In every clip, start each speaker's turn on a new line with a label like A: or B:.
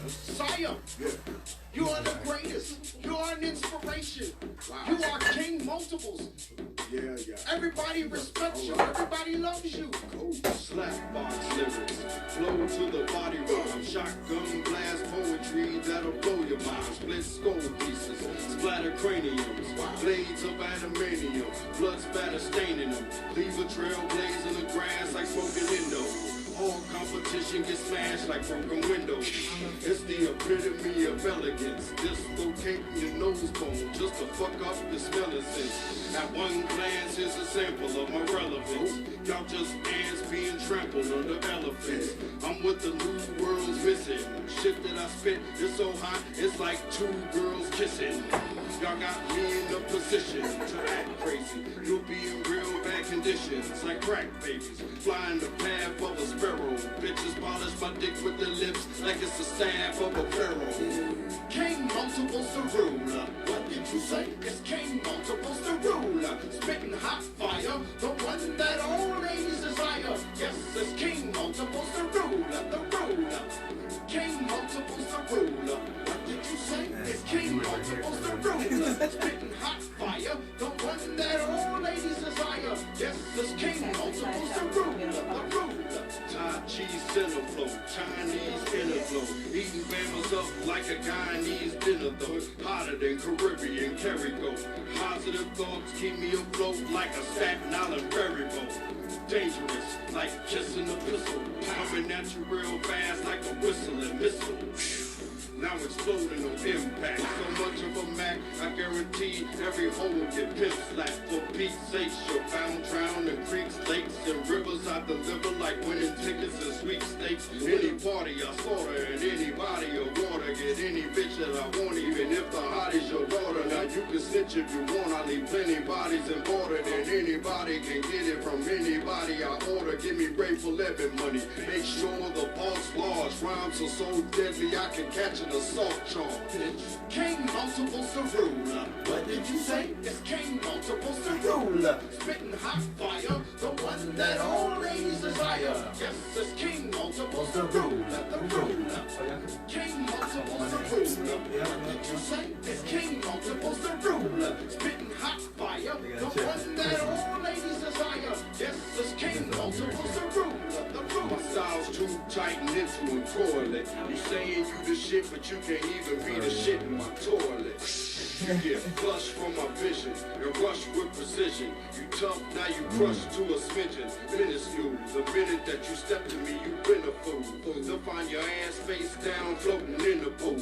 A: Sire, you are the greatest. You are an inspiration.
B: Wow.
A: You are King Multiples.
B: Yeah.
A: Everybody respects you. Everybody loves you.
C: Slapbox lyrics, flow to the body rhyme, shotgun blast poetry that'll blow your mind. Split skull pieces, splatter craniums, blades of adamantium, blood spatter staining them. Leave a trail blaze in the grass like smoking indo. All competition gets smashed like broken windows. It's the epitome of elegance. Dislocating your nose bone just to fuck up your smelling sense. At one glance, here's a sample of my relevance. Y'all just ants being trampled under elephants. I'm what the new world's missing. Shit that I spit is so hot, it's like two girls kissing. Y'all got me in a position to act crazy. You'll be in real bad conditions like crack babies. Flying the path of a sparrow. Bitches polish my dick with their lips like it's the staff of a pharaoh.
A: King Multiples the ruler. What did you say? It's King Multiples the ruler. Spitting hot fire, the one that all ladies desire. Yes, it's King Multiples the ruler, the ruler. King Multiples the ruler. What did you say? It's King Multiples the ruler. Spitting hot fire, the one that all ladies desire. Yes, it's King Multiples the ruler, the ruler.
C: Thai cheese center flow, Chinese inner flow. Eating bama's up like a Guyanese dinner though. Hotter than Caribbean Carrigo. Positive thoughts keep me afloat like a Staten Island ferry boat. Dangerous like kissing a pistol. Coming at you real fast like a whistling missile. Now exploding on impact. So much of a Mac, I guarantee every hole get pimp slapped. For Pete's sake, you're found drowned in creeks, lakes, and rivers. I deliver like winning tickets and sweepstakes. Any party I slaughter, and any body of water. Get any bitch that I want, even if the hottie's your daughter. Now you can snitch if you want. I leave plenty bodies in border, and anybody can get it from anybody I order. Give me Grateful Living money. Make sure the boss large. Rhymes are so deadly I can catch an assault charge.
A: King Multiples the ruler. What did you say? It's King Multiples the ruler. Spitting hot fire, the one that all ladies desire. Yes, it's King Multiples the ruler, the ruler. King Multiples the ruler. What did you say? It's King Multiples the ruler. Spitting hot fire, the one that all ladies desire. Yes, it's King Multiples the ruler, the ruler.
C: My style's too tight and into a toilet. You saying you the shit, but you can't even be the shit in my toilet. You get flushed from my vision and rush with precision. You tough, now you crush to a smidgen. Minuscule, the minute that you step to me, you been a fool. They'll find your ass face down, floating in the pool.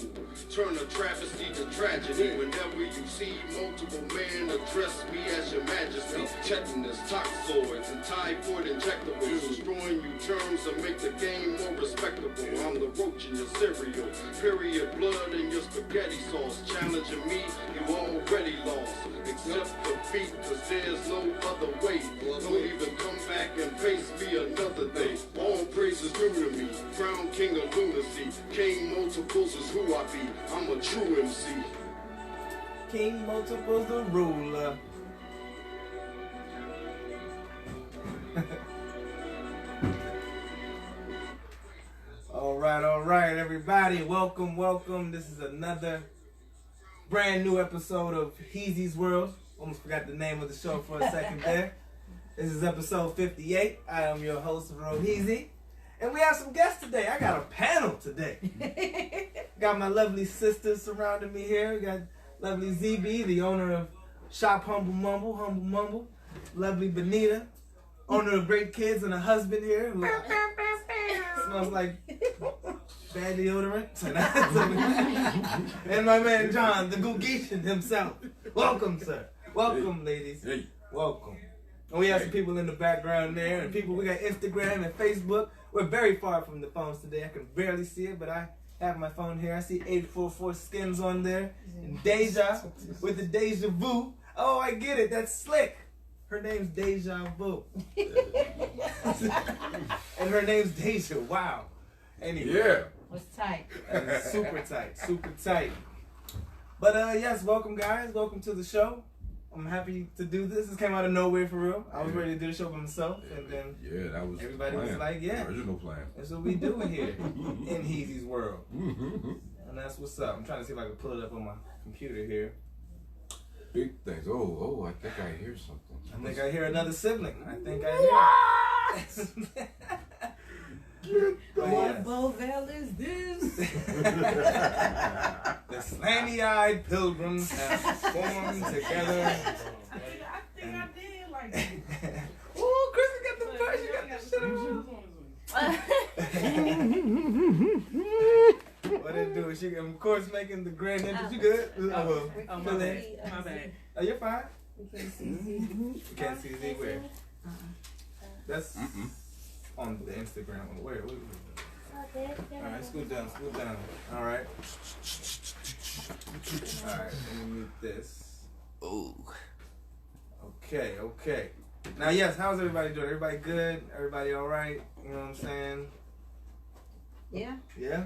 C: Turn a travesty to tragedy. Whenever you see multiple men address me as your majesty. Tetanus, toxoids, and typhoid injectables. Destroying you terms to make the game more respectable. I'm the roach in your cereal. Period blood in your spaghetti sauce. Challenging me, you already lost. Accept defeat, cause there's no other way. Don't even come back and face me another day. All praise is due to me. Crown king of lunacy. King Multiples is who I be. I'm a true MC.
D: King Multiples the ruler. All right, everybody. Welcome. This is another brand new episode of Heezy's World. Almost forgot the name of the show for a second there. This is episode 58. I am your host, Heezy. And we have some guests today. I got a panel today. Got my lovely sisters surrounding me here. We got lovely ZB, the owner of Shop Humble Mumble. Lovely Benita, owner of Great Kids, and a husband here who smells like bad deodorant. And my man John, the Googeishan himself. Welcome, sir. Welcome, ladies.
B: Hey.
D: Welcome. And we have some people in the background there, and people, we got Instagram and Facebook. We're very far from the phones today. I can barely see it, but I have my phone here. I see 844 Skins on there. And Deja with the Deja Vu. Oh, I get it. That's slick. Her name's Deja Vu. And her name's Deja. Wow. Anyway.
B: Yeah.
E: Was tight.
D: Super tight. But yes, welcome guys. Welcome to the show. I'm happy to do this. This came out of nowhere for real. I was ready to do the show by myself, and then
B: that was
D: everybody was like, "Yeah,
B: original plan."
D: That's what we do here in Heezy's world, and that's what's up. I'm trying to see if I can pull it up on my computer here.
B: Big things. Oh, I think I hear something.
D: I think I hear another sibling. I think I hear.
E: What Bovell is this?
D: The slanty-eyed pilgrims have formed together.
E: I think I did like that.
D: Ooh, Chris got the push. You got the shit on. What it do? She, of course, making the grand entrance. You good?
E: Oh, my bad. My bad.
D: Oh, you're fine.
E: We can't see Z.
D: You can't see Z where? That's on the Instagram. Where? Alright, scoot down. Alright. Alright, let me mute this. Oh. Okay. Now, yes, how's everybody doing? Everybody good? Everybody alright? You know what I'm saying?
E: Yeah.
D: Yeah?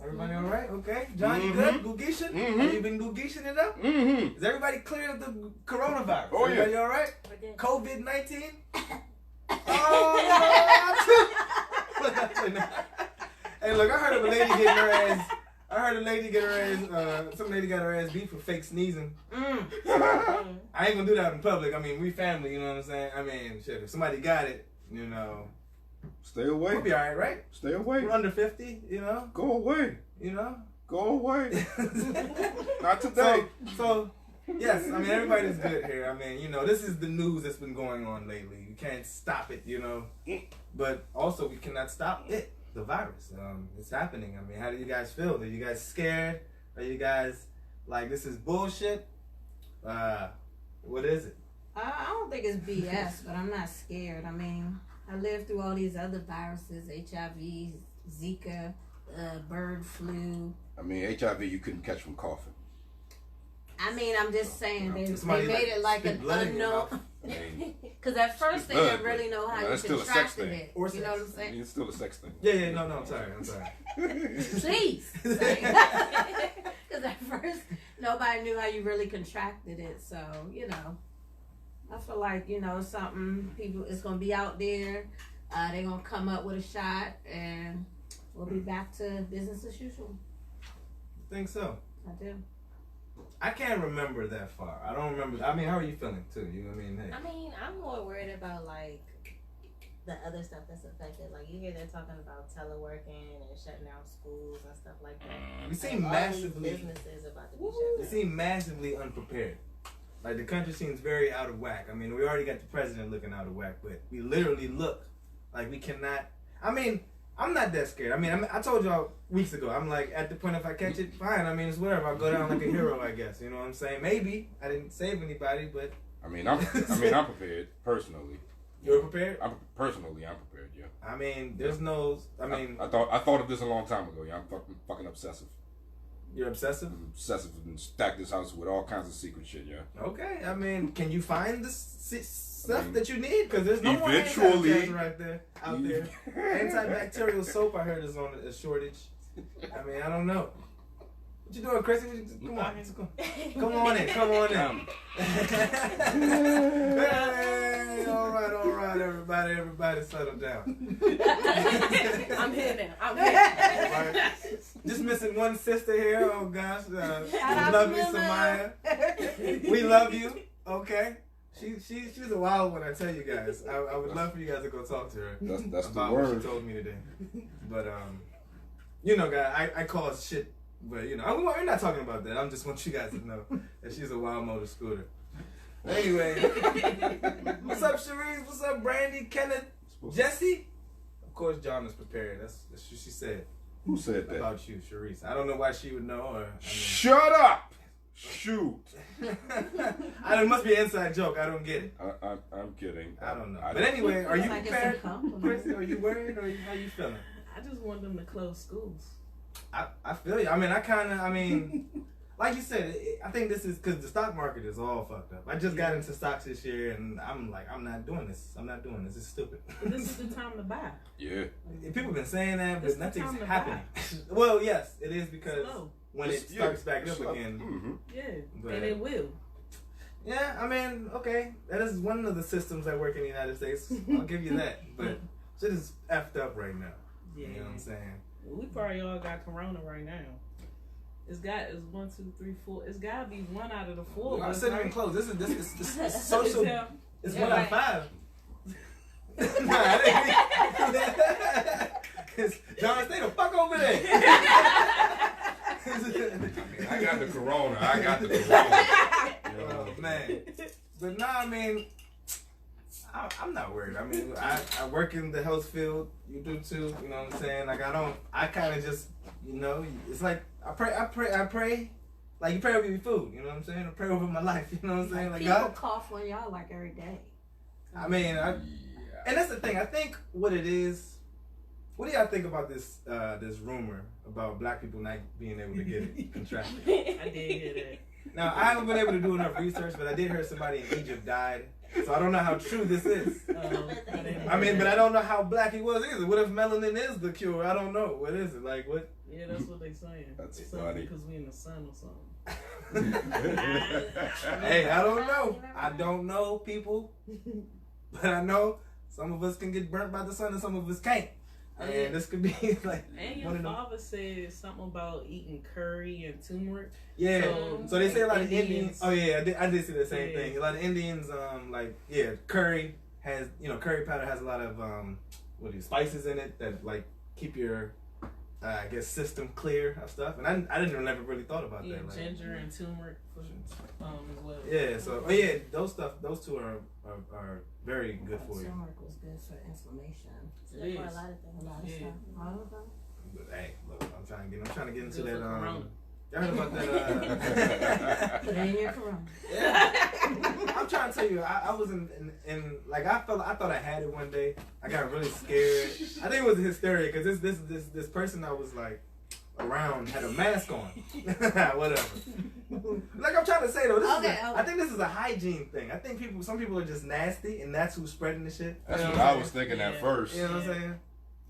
D: Everybody alright? Okay. John, you good? Googishin? Have you been Googishin it up? Is everybody clear of the coronavirus?
B: Oh,
D: everybody
B: yeah.
D: alright? COVID-19? Oh, hey, look, I heard of a lady getting her ass. Some lady got her ass beat for fake sneezing. I ain't gonna do that in public. I mean, we family, you know what I'm saying? I mean, shit, if somebody got it, you know.
B: Stay away.
D: We'll be alright, right?
B: Stay away.
D: We're under 50, you know?
B: Go away.
D: You know?
B: Go away. Not today.
D: So, yes, I mean, everybody's good here. I mean, you know, this is the news that's been going on lately. You can't stop it, you know? But also, we cannot stop it, the virus. It's happening. I mean, how do you guys feel? Are you guys scared? Are you guys like, this is bullshit? What is it?
E: I don't think it's BS, but I'm not scared. I mean, I lived through all these other viruses, HIV, Zika, bird flu.
B: I mean, HIV you couldn't catch from coughing.
E: I mean, I'm just saying they
D: Somebody,
E: made it like
D: spit
E: an
D: blood in your
E: unknown.
D: mouth.
E: Because at first they didn't really know how you
B: that's still a sex
E: contracted
B: thing.
E: it.
D: Or
E: You know what I'm
B: I
E: saying?
B: mean, it's still a sex thing.
D: Yeah, no, I'm sorry.
E: Please. Because at first nobody knew how you really contracted it. So, you know, I feel like, you know, something it's going to be out there. They're going to come up with a shot and we'll be back to business as usual.
D: I think so.
E: I do.
D: I can't remember that far. I don't remember. I mean, how are you feeling too? You know what I mean? Hey.
F: I mean, I'm more worried about like the other stuff that's affected. Like you hear they're talking about teleworking and shutting down schools and stuff like that.
D: We seem
F: Like, all these
D: massively.
F: businesses about to be
D: We
F: shut down.
D: seem massively unprepared. Like the country seems very out of whack. I mean, we already got the president looking out of whack, but we literally look like we cannot. I mean, I'm not that scared. I mean, I told y'all weeks ago. I'm like, at the point if I catch it, fine. I mean, it's whatever. I'll go down like a hero, I guess. You know what I'm saying? Maybe I didn't save anybody, but
B: I mean, I'm prepared personally.
D: you're prepared.
B: I'm prepared. Yeah.
D: I mean, there's no. I mean,
B: I thought of this a long time ago. Yeah, I'm fucking obsessive.
D: you're obsessive.
B: I'm obsessive and stack this house with all kinds of secret shit. Yeah.
D: Okay. I mean, can you find the stuff that you need? Because there's no more
B: Eventually-
D: antibiotics right there out there. Antibacterial soap, I heard, is on a shortage. I mean, I don't know. What you doing, Chrissy? Come on in. Come on in. Hey, all right, everybody, settle down.
F: I'm here now. I'm here.
D: Right. Just missing one sister here. Oh gosh, lovely Samaya. We love you. Okay. She's a wild one, I tell you guys. I would love for you guys to go talk to her
B: That's the
D: about what
B: word.
D: she told me today. But you know, guys, I call it shit. But you know, we're not talking about that. I just want you guys to know that she's a wild motor scooter. Anyway, what's up, Cherise? What's up, Brandy, Kenneth, Jesse? Of course, John is prepared. That's what she said.
B: Who said that?
D: About you, Cherise. I don't know why she would know. Or
B: Shut up! Shoot!
D: it must be an inside joke. I don't get it.
B: I'm kidding.
D: I don't know. But anyway, are you
E: Like it's a
D: prepared,
E: compliment.
D: Chrissy? Are you worried, or how you feeling?
F: I just want them to close schools.
D: I feel you. I mean, like you said, I think this is because the stock market is all fucked up. I just got into stocks this year, and I'm like, I'm not doing this. This is stupid.
F: This is the time to buy.
B: Yeah.
D: People have been saying that,
F: It's
D: but
F: the
D: nothing's
F: time to
D: happening. Well, yes, it is because
F: Slow.
D: when it starts back up again.
B: Mm-hmm.
F: Yeah,
D: But-
F: and it will.
D: Yeah, I mean, okay, that is one of the systems that work in the United States. I'll give you that, but shit is effed up right now.
G: Yeah.
D: You know what I'm saying?
G: We probably all got corona right now. It's 1, 2, 3, 4. It's gotta be 1 out of the 4.
D: I'm sitting in close. This is social. It's 1 out of 5. Nah, I didn't. John, stay the fuck over there.
B: I got the corona. I got the corona.
D: Oh, man. But nah, I mean, I'm not worried. I mean, I work in the health field. You do too. You know what I'm saying? Like, I kind of just, you know, it's like, I pray. Like, you pray over your food. You know what I'm saying? I pray over my life. You know what I'm saying? Like,
E: people
D: God,
E: cough on y'all like every day.
D: I mean, and that's the thing. I think what it is. What do y'all think about this this rumor about black people not being able to get it contracted?
G: I did hear that.
D: Now, I haven't been able to do enough research, but I did hear somebody in Egypt died. So I don't know how true this is. I mean, but I don't know how black he was either. What if melanin is the cure? I don't know. What is it? Like, what?
G: Yeah, that's what they saying.
B: That's
G: Something
B: funny.
G: because we in the sun or something.
D: Hey, I don't know. I don't know, people. But I know some of us can get burnt by the sun and some of us can't. And this could be like
G: And
D: one
G: your
D: of them.
G: father said something about eating curry and turmeric.
D: Yeah. So they say a lot of
G: Indians.
D: Indians. Oh yeah, I did see the same
G: Yeah.
D: thing. A lot of Indians, curry has, curry powder has a lot of spices in it that like keep your I guess system clear of stuff. And I didn't never really thought about
G: Yeah,
D: that. Like,
G: ginger and turmeric as well.
D: yeah. So those two are very good for you.
E: Turmeric was good for inflammation.
F: It's
G: It
F: good for
G: is.
F: a lot of things.
E: A lot of
G: Yeah.
E: stuff. All of them.
D: But hey, look, I'm trying to get into
G: Good
D: that.
G: for corona.
D: Y'all heard about that?
E: Put it in your corona.
D: I'm trying to tell you, I was in like I thought I had it one day. I got really scared. I think it was hysteria because this person I was like around had a mask on. Whatever. Like I'm trying to say though, I think this is a hygiene thing. I think some people are just nasty and that's who's spreading the shit.
B: That's
D: You know
B: what
D: I'm
B: I
D: saying?
B: was thinking at
G: Yeah.
B: first.
D: You know what I'm saying?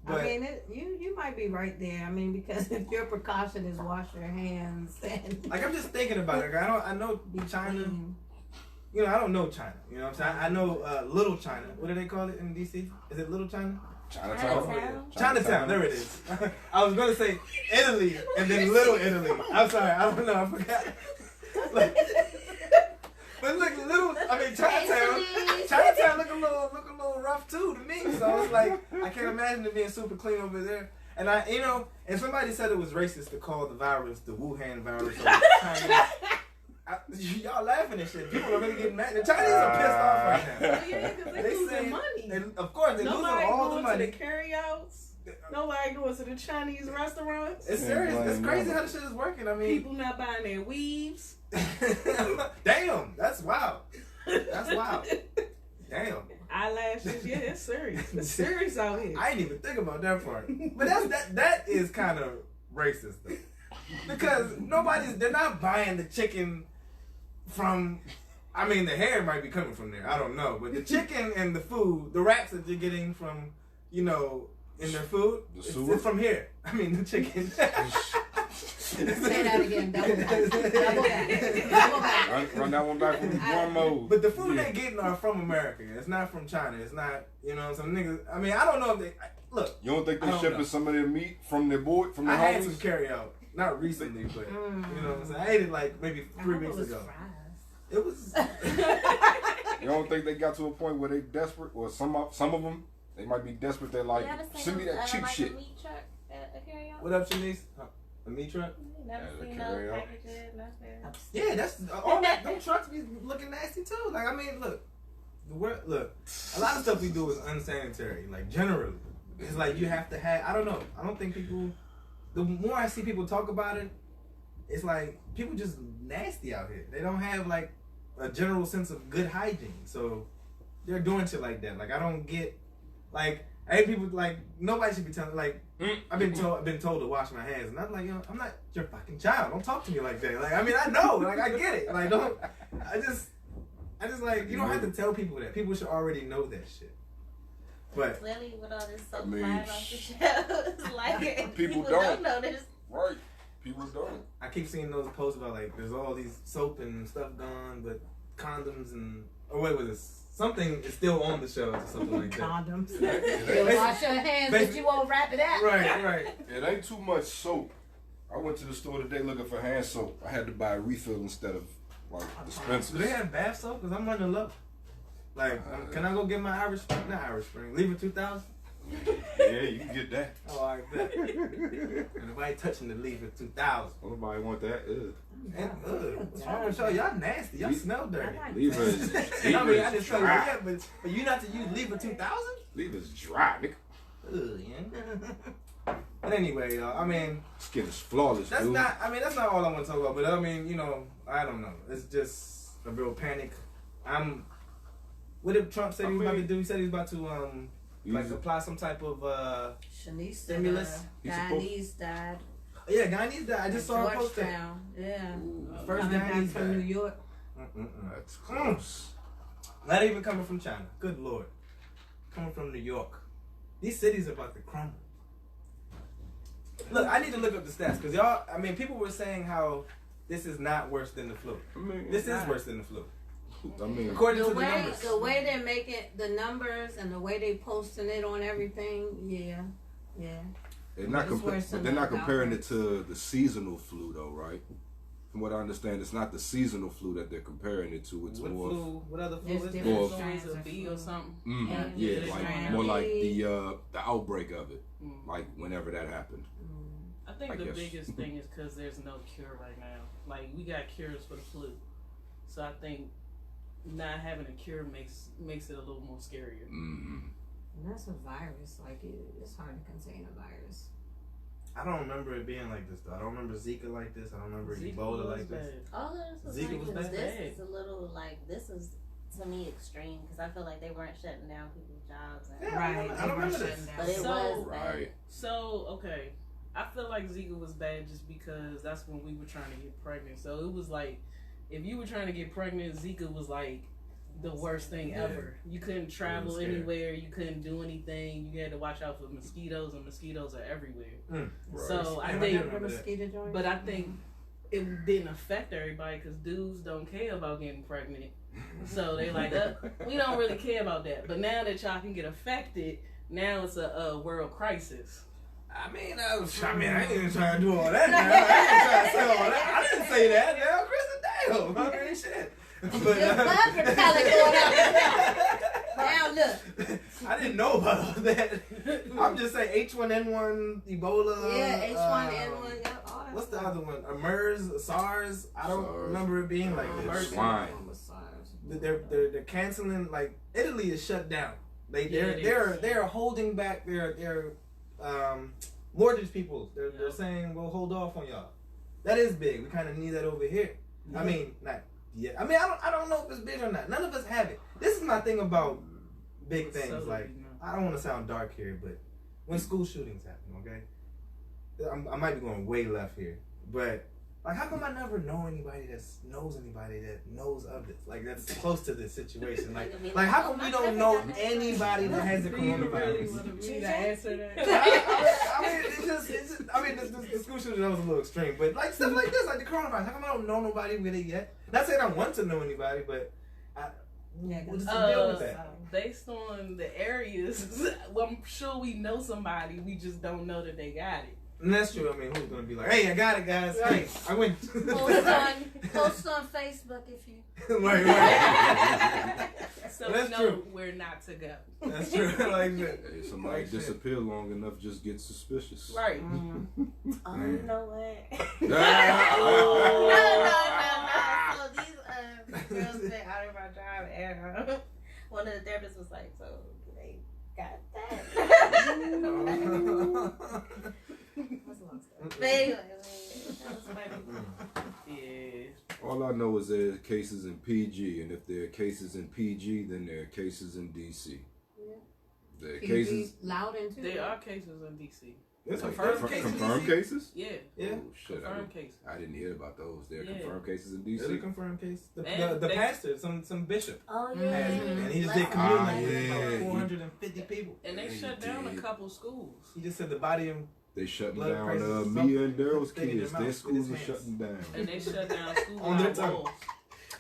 D: But
E: I mean, you might be right there. I mean, because if your precaution is wash your hands and
D: like I'm just thinking about it. Like, I know
E: be
D: China.
E: clean.
D: I don't know China. You know what I'm saying? I know Little China. What do they call it in DC? Is it Little China?
B: Chinatown.
D: Chinatown. There it is. I was gonna say Italy and then Little Italy. I'm sorry. I don't know. I forgot. But look, Chinatown look a little rough too to me. So it's like I can't imagine it being super clean over there. And and somebody said it was racist to call the virus the Wuhan virus. Y'all laughing and shit. People are really getting mad. The Chinese are pissed off right now.
G: Well, yeah, because they losing
D: saying-
G: money.
D: And of course, they're losing
G: Nobody
D: all the
G: going
D: money.
G: to the carryouts. Nobody going to the Chinese restaurants.
D: It's serious. It's crazy how the shit is working. I mean,
G: People not buying their weaves.
D: damn, that's wild. That's wild. Damn.
G: Eyelashes. Yeah, it's serious. It's serious out here.
D: I didn't even think about that part. But that is kind of racist though. Because they're not buying the chicken from, I mean, the hair might be coming from there. I don't know. But the chicken and the food, the rats that you're getting from, in their food, it's from here. I mean, the chicken.
E: Say that again. Double back.
B: Run that one back from one mode.
D: But the food they getting are from America. It's not from China. It's not, some niggas. I mean, I don't know if they, look.
B: You don't think
D: I
B: they
D: don't
B: shipping
D: know.
B: some of their meat from their from their
D: I had some
B: homies?
D: carry out. Not recently, but, you know what I'm saying? I ate it like maybe 3 weeks ago. It was.
B: You don't think they got to a point where they desperate, or some of them, they might be desperate. They're like, send me that cheap shit.
F: A meat truck at a carryout?
D: What up, Shanice? A meat truck?
F: Never
B: Yeah, the
F: seen
B: carryout.
F: those packages, nothing.
D: Yeah, that's all that. Them trucks be looking nasty too. Like, I mean, look, a lot of stuff we do is unsanitary. Like, generally, it's like you have to have. I don't know. I don't think people. The more I see people talk about it, it's like people just nasty out here. They don't have like a general sense of good hygiene, so they're doing shit like that. Like, I don't get. Like, I hate people. Like, nobody should be telling. Like, I've been told to wash my hands, and I'm like, I'm not your fucking child. Don't talk to me like that. Like, I mean, I know. Like, I get it. Like, don't. I just like, you don't have to tell people that. People should already know that shit. But
F: Clearly, with all this soap
B: I mean,
F: flying off the shelves, like
B: people
F: don't
B: don't.
F: know this.
B: Right. People don't.
D: I keep seeing those posts about like there's all these soap and stuff gone, but condoms and wait, was this something is still on the shelves or something like that?
E: Condoms. You wash your hands, but you won't wrap it up.
D: Right.
B: It ain't too much soap. I went to the store today looking for hand soap. I had to buy a refill instead of like dispensers.
D: Do they have bath soap? Because I'm running low. Like, can I go get my Irish Spring? Not Irish Spring. Leave it 2000?
B: Yeah, you can get that.
D: Oh, I bet. And nobody touching the Leave It 2000.
B: Nobody want that.
D: And, what's wrong with y'all? Y'all nasty. Y'all smell dirty.
B: Leave it.
D: I mean, I just tell you, yeah, but for you not to use Leave It 2000?
B: Leave it's dry, nigga.
D: Ugh, yeah. But anyway, y'all, I mean,
B: Skin is flawless,
D: that's
B: dude.
D: not all I want to talk about. But I mean, I don't know. It's just a real panic. What did Trump say he was about to do? He said he was about to like apply some type of
E: Shanice
D: stimulus.
E: Guyanese died.
D: Yeah, Guyanese died. I just saw a post.
E: Yeah.
D: First
E: Coming
D: Guyanese
E: back from
D: died.
E: New York.
B: That's close.
D: Not even coming from China. Good Lord. Coming from New York. These cities are about to crumble. Look, I need to look up the stats because people were saying how this is not worse than the flu.
B: I mean,
D: This is worse than the flu.
B: I mean,
D: According to the numbers.
E: The way they're making the numbers and the way they posting it on everything, yeah.
B: they're not,
E: It's worse than
B: they're not
E: the
B: comparing it
E: outbreaks.
B: to the seasonal flu, though, right? From what I understand, it's not the seasonal flu that they're comparing it to. It's
D: What
B: more.
D: flu? What other flu
E: There's
D: is
E: different
B: More-
G: Influenza
E: strands of
G: B
E: flu.
G: or something.
B: Yeah,
E: Yeah,
B: like
E: yeah.
B: more like the outbreak of it,
G: Mm.
B: like whenever that happened.
G: I think
B: I
G: the
B: guess.
G: biggest thing is because there's no cure right now. Like, we got cures for the flu. So I think not having a cure makes it a little more scarier.
B: Mm-hmm.
E: And that's a virus. Like, it's hard to contain a virus.
D: I don't remember it being like this though. I don't remember Zika like this. I don't remember
G: Zika
D: Ebola
G: was
D: like this.
G: bad.
F: All of this was
D: Zika
F: like,
D: was
F: this
G: bad.
F: is a little like, this is to me extreme because I feel like they weren't shutting down people's jobs. And,
D: Yeah,
E: Right.
D: I don't remember this.
F: but it
G: So-
F: was bad.
B: Right.
G: So, okay. I feel like Zika was bad just because that's when we were trying to get pregnant. So it was like, if you were trying to get pregnant, Zika was like the worst thing
D: Yeah.
G: ever. You couldn't travel
D: scary.
G: anywhere. You couldn't do anything. You had to watch out for mosquitoes, and mosquitoes are everywhere. So I
D: Yeah,
G: think,
D: remember that.
E: Mosquito joint?
G: but I think it didn't affect everybody because dudes don't care about getting pregnant. So they like, we don't really care about that. But now that y'all can get affected, now it's a world crisis.
D: I mean, I ain't even trying to do all that. Now. I ain't trying to say all that. I didn't say that. Now, Chris, damn. I mean, shit. But,
E: Good bug repellent going up. Now look.
D: I didn't know about all that. I'm just saying H1N1, Ebola.
E: Yeah, H1N1. Yep, all that
D: What's the
E: stuff.
D: other one? MERS, SARS. I don't
B: SARS.
D: remember it being like this.
B: Swine.
D: They're canceling. Like Italy is shut down. They're holding back their mortgage people. They're saying we'll hold off on y'all. That is big. We kind of need that over here. I mean, not yet. I mean, I don't know if it's big or not. None of us have it. This is my thing about big things.
G: So,
D: Like, I don't want to sound dark here, but when school shootings happen, okay, I might be going way left here, but like, how come I never know anybody that knows of this? Like, that's close to this situation. Like how come we don't know anybody that has the coronavirus?
G: Me to answer that?
D: I mean, it's just. I mean, the school shooting that was a little extreme, but like stuff like this, like the coronavirus. How come I don't know nobody with it yet? Not saying I want to know anybody, but what's the deal with that?
G: Based on the areas, well, I'm sure we know somebody. We just don't know that they got it.
D: And that's true. I mean, who's gonna be like, "Hey, I got it, guys. Hey, I went."
E: Post on Facebook if you.
D: right.
G: So
D: That's
G: we know
D: true.
G: where not to go.
D: That's true. Like that.
B: Hey, somebody
D: Like shit.
B: disappear long enough, just get suspicious.
G: Right.
F: Oh, you know what?
B: Ah!
F: So these girls been out of my job, and one of the therapists was like, "So they got that." That's a long story. But anyway, that was funny.
G: Yeah.
B: All I know is there are cases in PG, and if there are cases in PG, then there are cases in DC.
E: Yeah.
B: There are
E: PG
B: cases.
E: loud and too.
G: There are cases in DC.
D: It's
B: Like,
D: confirmed cases.
B: confirmed cases?
G: Yeah.
D: Yeah.
B: Oh shit!
G: Confirmed cases.
B: I didn't hear about those. There are
G: Yeah.
B: confirmed cases in
D: It's a
B: DC.
D: confirmed case. The
G: They-
D: pastor, some bishop,
F: Oh
E: Mhm.
F: yeah,
D: and he just did
F: Last
D: communion
B: Ah,
D: like with
B: yeah.
D: about 450 people.
G: And they
B: Yeah,
G: shut
B: he
G: down a
B: did.
G: couple schools.
D: He just said the body of
B: They shutting
D: Blood
B: down
D: crisis is
B: Mia
D: something
B: and Daryl's
D: thing in
B: kids.
D: their
B: Their
D: mouth
B: schools
D: with
B: are
D: his hands.
B: shutting down.
G: And they shut down schools
D: On their
G: on
D: tongue.
G: walls.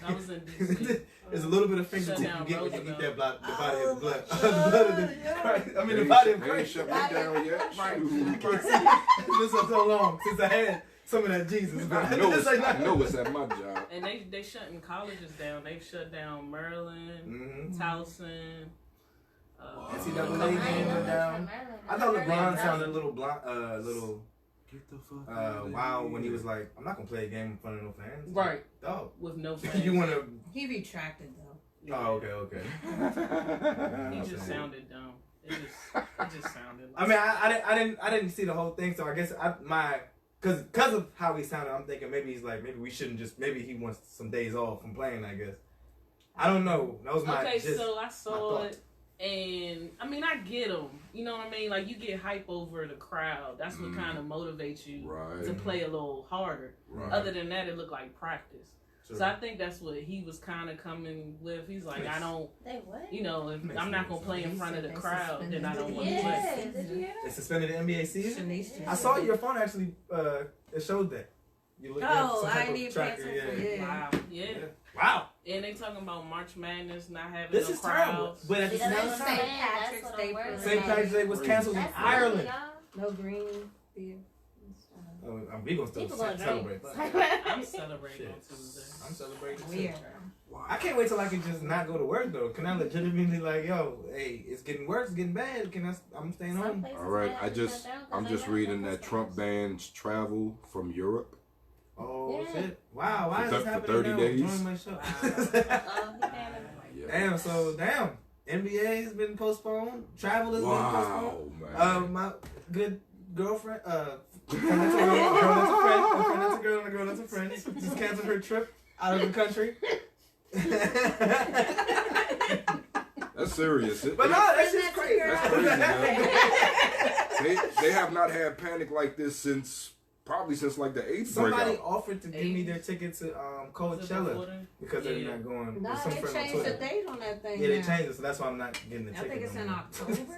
G: I was in DC.
D: There's a little bit of fingertip you
G: Shut
D: get
G: down
D: when you eat that
G: Roosevelt.
D: the body of the blood.
E: Oh,
D: The blood of the Christ. I mean, the body of
B: They ain't
D: Christ.
B: shut me down yet.
G: Right.
B: Shoot.
D: This was so long since I had some of that Jesus. But
B: I know
D: it's like,
B: it's at my job.
G: And they shutting colleges down. They've shut down Maryland,
D: Mhm.
G: Towson.
D: NCAA games are down. I thought LeBron sounded a little wild when he was like, "I'm not gonna play a game in front of no fans."
G: Right.
D: Dog.
G: With no fans.
D: You wanna?
E: He retracted though.
D: Oh, okay.
G: He just sounded dumb. It just sounded.
D: I mean, I didn't see the whole thing, so I guess because of how he sounded, I'm thinking maybe he's like, maybe we shouldn't maybe he wants some days off from playing. I guess. I don't know. That was my
G: so I saw it, and I mean, I get him. You know what I mean? Like, you get hype over the crowd. That's what kind of motivates you to play a little harder.
B: Right.
G: Other than that, it looked like practice.
D: Sure.
G: So I think that's what he was kind of coming with. He's like, I don't, you know, if I'm not going to play in front of the crowd, then I don't want to play.
F: Did you hear
D: They
F: that?
D: suspended the NBA season.
E: Shanice
D: I saw your phone actually. It showed that. You looked at
E: Oh,
D: some
E: I
D: type of
E: need
D: tracker.
E: pencil.
D: Yeah.
G: Wow. Yeah.
D: Wow.
G: And they talking about March Madness not having
D: This
G: no
D: is terrible.
G: crowds.
D: But at the
F: Yeah,
D: same
F: that's
D: time,
F: St. Patrick's Day.
D: St. Patrick's Day was canceled in
F: That's
D: Ireland.
F: silly, y'all.
E: No green beer.
D: Oh, we gonna still
F: People gonna
D: celebrate.
G: I'm celebrating on
D: Shit.
G: Tuesday.
D: I'm celebrating too.
E: Weird.
D: I can't wait till I can just not go to work though. Can I legitimately like, yo, hey, it's getting worse, it's getting bad. I'm staying home.
B: All right, I'm just reading that Trump bans travel from Europe.
D: Oh
F: Yeah.
D: shit! Wow, why is this
B: For
D: happening
B: 30
D: now?
B: days?
D: Join my show.
B: Yeah.
D: Damn. NBA has been postponed. Travel has been
B: Wow,
D: postponed.
B: man.
D: My good girlfriend, girl that's a friend, just canceled her trip out of the country.
B: That's serious.
D: But no, that's just crazy.
B: That's crazy, man. They have not had panic like this since like the 8th
D: Somebody
B: breakout.
D: offered to give me their ticket to Coachella because they're not going.
E: No,
D: There's some
E: they
D: friend on
E: changed the
D: Twitter.
E: date on that thing.
D: Yeah, they
E: now.
D: changed it, so that's why I'm not getting the
E: I
D: ticket.
E: think it's
D: no
E: in
D: more.
E: October.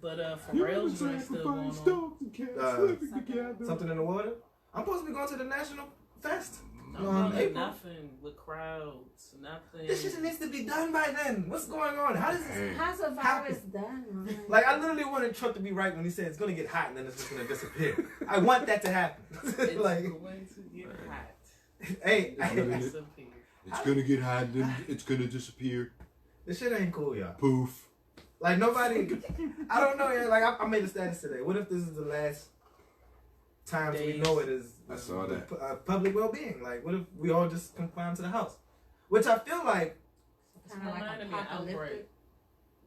G: But Pharrell's joint still going on.
D: Something in the water. I'm supposed to be going to the National Fest.
G: No,
D: April.
G: nothing with crowds, nothing.
D: This shit needs to be done by then. What's going on? How does this?
E: How's a virus done?
D: Like, I literally wanted Trump to be right when he said it's gonna get hot and then it's just gonna disappear. I want that to happen.
G: It's
D: like,
G: going to get hot.
D: hey,
G: Disappear.
B: It's gonna get hot, then it's gonna disappear.
D: this shit ain't cool, y'all.
B: Poof.
D: Like, nobody, I don't know, yeah. Like, I made a status today. What if this is the last times we know it is
B: I saw that.
D: Public well-being? Like, what if we all just confined to the house? Which I feel like
E: Kind of like
G: Reminded me of
E: apocalyptic.
G: Outbreak.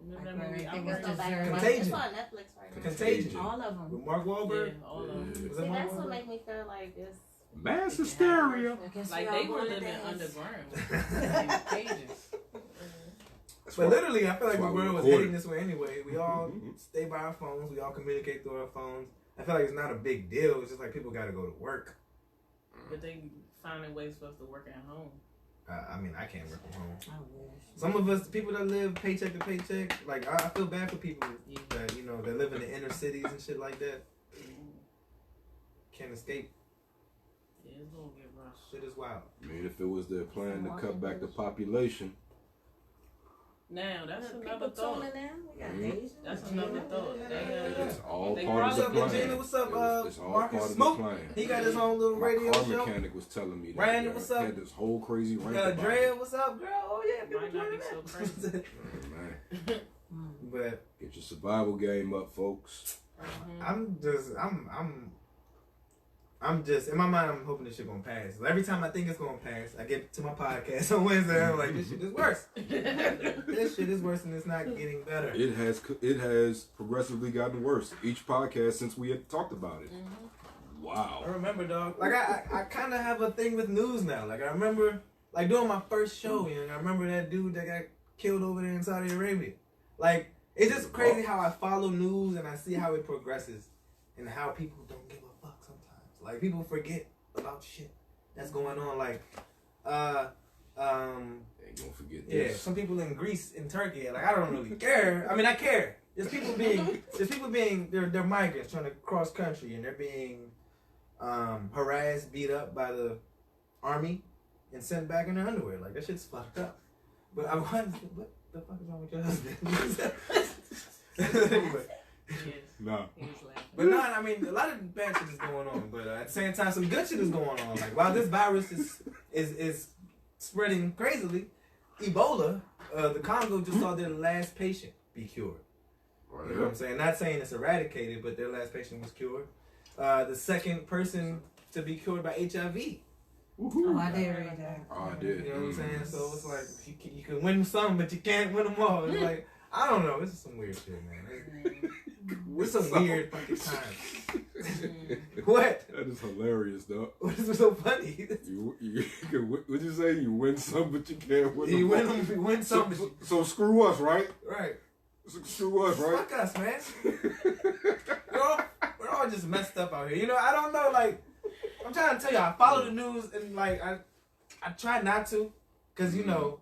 G: Remember that
E: Like
G: movie
E: where everything
G: Outbreak?
E: is deserted.
D: Contagion.
F: It's on Netflix right now.
D: Contagion
E: All of them.
D: with Mark Wahlberg.
G: Yeah, all of them.
B: Yeah.
D: Was
F: See,
D: that Mark
F: that's what
D: Wahlberg?
F: make me feel like it's.
B: Mass hysteria.
G: Like, they were living underground in cages.
D: But literally, I feel like
B: That's
D: the
B: why we
D: world was
B: recorded.
D: heading this way anyway. We all stay by our phones. We all communicate through our phones. I feel like it's not a big deal. It's just like people got to go to work.
G: But they finding ways for us to work at home.
D: I mean, I can't work from home.
E: I wish.
D: Some of us, people that live paycheck to paycheck, like I feel bad for people that that live in the inner cities and shit like that. Can't escape.
G: Yeah, it's gonna get rough.
D: Shit is wild.
B: I mean, if it was their plan to cut back the population,
G: Now, that's
E: People
G: another thought.
E: tuning in. We got
B: Mhm.
E: Asians.
G: That's another thought.
B: it's all
G: They
B: part of
D: What's
B: the
D: up,
B: plan.
D: Regina? What's up,
B: It's all
D: Marcus
B: part of
D: Smoke?
B: the plan.
D: He got his own little
B: My
D: radio
B: car
D: show.
B: mechanic was telling me that.
D: Brandon,
B: yeah,
D: what's up?
B: Had this whole crazy rant about
D: Drea,
B: it.
D: what's up, girl? Oh yeah, people
G: Might not
D: joining
G: be so
D: in.
G: crazy.
B: Yeah, man.
D: But
B: Get your survival game up, folks.
D: I'm just in my mind. I'm hoping this shit gonna pass. Every time I think it's gonna pass, I get to my podcast on Wednesday. I'm like, this shit is worse. This shit is worse, and it's not getting better.
B: It has progressively gotten worse each podcast since we had talked about it. Wow.
D: I remember, dog. Like I kind of have a thing with news now. Like I remember, like doing my first show, and I remember that dude that got killed over there in Saudi Arabia. Like it's just crazy how I follow news and I see how it progresses, and how people don't give a fuck sometimes. Like people forget about shit that's going on. Like,
B: Ain't gonna forget
D: yeah,
B: this.
D: some people in Greece, in Turkey, like I don't really care. I mean, I care. There's people being, they're migrants trying to cross country, and they're being harassed, beat up by the army and sent back in their underwear. Like, that shit's fucked up. But I wonder, what the fuck is wrong with your husband? Anyway.
B: No.
D: But no, I mean, a lot of bad shit is going on. But at the same time, some good shit is going on. Like, while this virus is spreading crazily, Ebola, the Congo just saw their last patient be cured. You know what I'm saying? Not saying it's eradicated, but their last patient was cured. The second person to be cured by HIV.
E: Oh, I did read that.
B: Oh, I did.
D: You know what I'm saying? So it's like, you can win some, but you can't win them all. It's like, I don't know. This is some weird shit, man. It's some weird fucking times. What?
B: That is hilarious, though.
D: What is so funny?
B: What'd you say? You win some, but you can't win them.
D: You win some.
B: So screw us, right?
D: Right.
B: Screw us, right?
D: Fuck us, man. We're all just messed up out here. You know, I don't know, like, I'm trying to tell you, I follow the news and, like, I try not to, because, you know,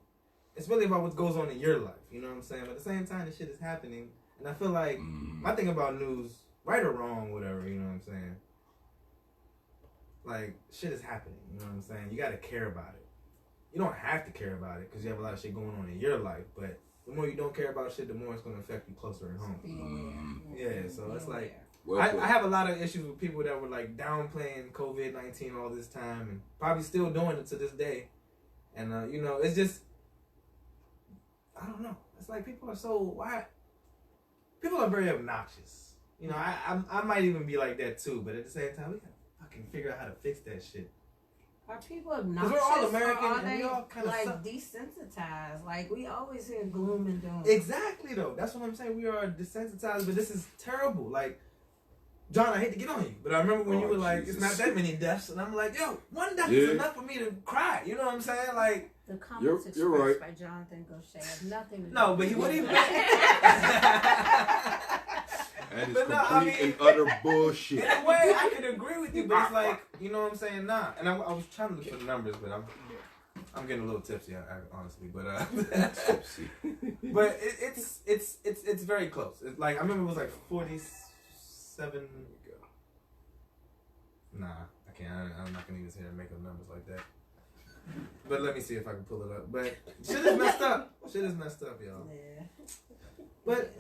D: it's really about what goes on in your life. You know what I'm saying? But at the same time, this shit is happening. And I feel like my thing about news, right or wrong, whatever, you know what I'm saying? Like, shit is happening, you know what I'm saying? You gotta care about it. You don't have to care about it because you have a lot of shit going on in your life, but the more you don't care about shit, the more it's gonna affect you closer at home. Yeah, so it's like, I have a lot of issues with people that were like downplaying COVID-19 all this time and probably still doing it to this day. And, you know, it's just, I don't know. It's like people are people are very obnoxious. You know, I might even be like that too, but at the same time, we gotta fucking figure out how to fix that shit.
E: Are people obnoxious?
D: We're all American,
E: or are
D: and
E: they
D: we all kind of
E: like desensitized? Like, we always hear gloom and doom.
D: Exactly, though. That's what I'm saying. We are desensitized, but this is terrible. Like, John, I hate to get on you, but I remember when you were like, "It's not that many deaths," and I'm like, "Yo, one death is enough for me to cry." You know what I'm saying? Like,
E: the comments expressed
B: right.
E: by Jonathan Gaucher have nothing to do.
D: No, but he wouldn't even.
B: That is complete and utter bullshit.
D: In a way, I can agree with you, but it's like, you know what I'm saying? Nah. And I was trying to look for the numbers, but I'm getting a little tipsy, honestly. But but it's very close. It's like, I remember it was like 47. Nah, I can't. I'm not gonna even sit here and make up numbers like that. But let me see if I can pull it up. But shit is messed up. Shit is messed up, y'all.
E: Yeah.
D: But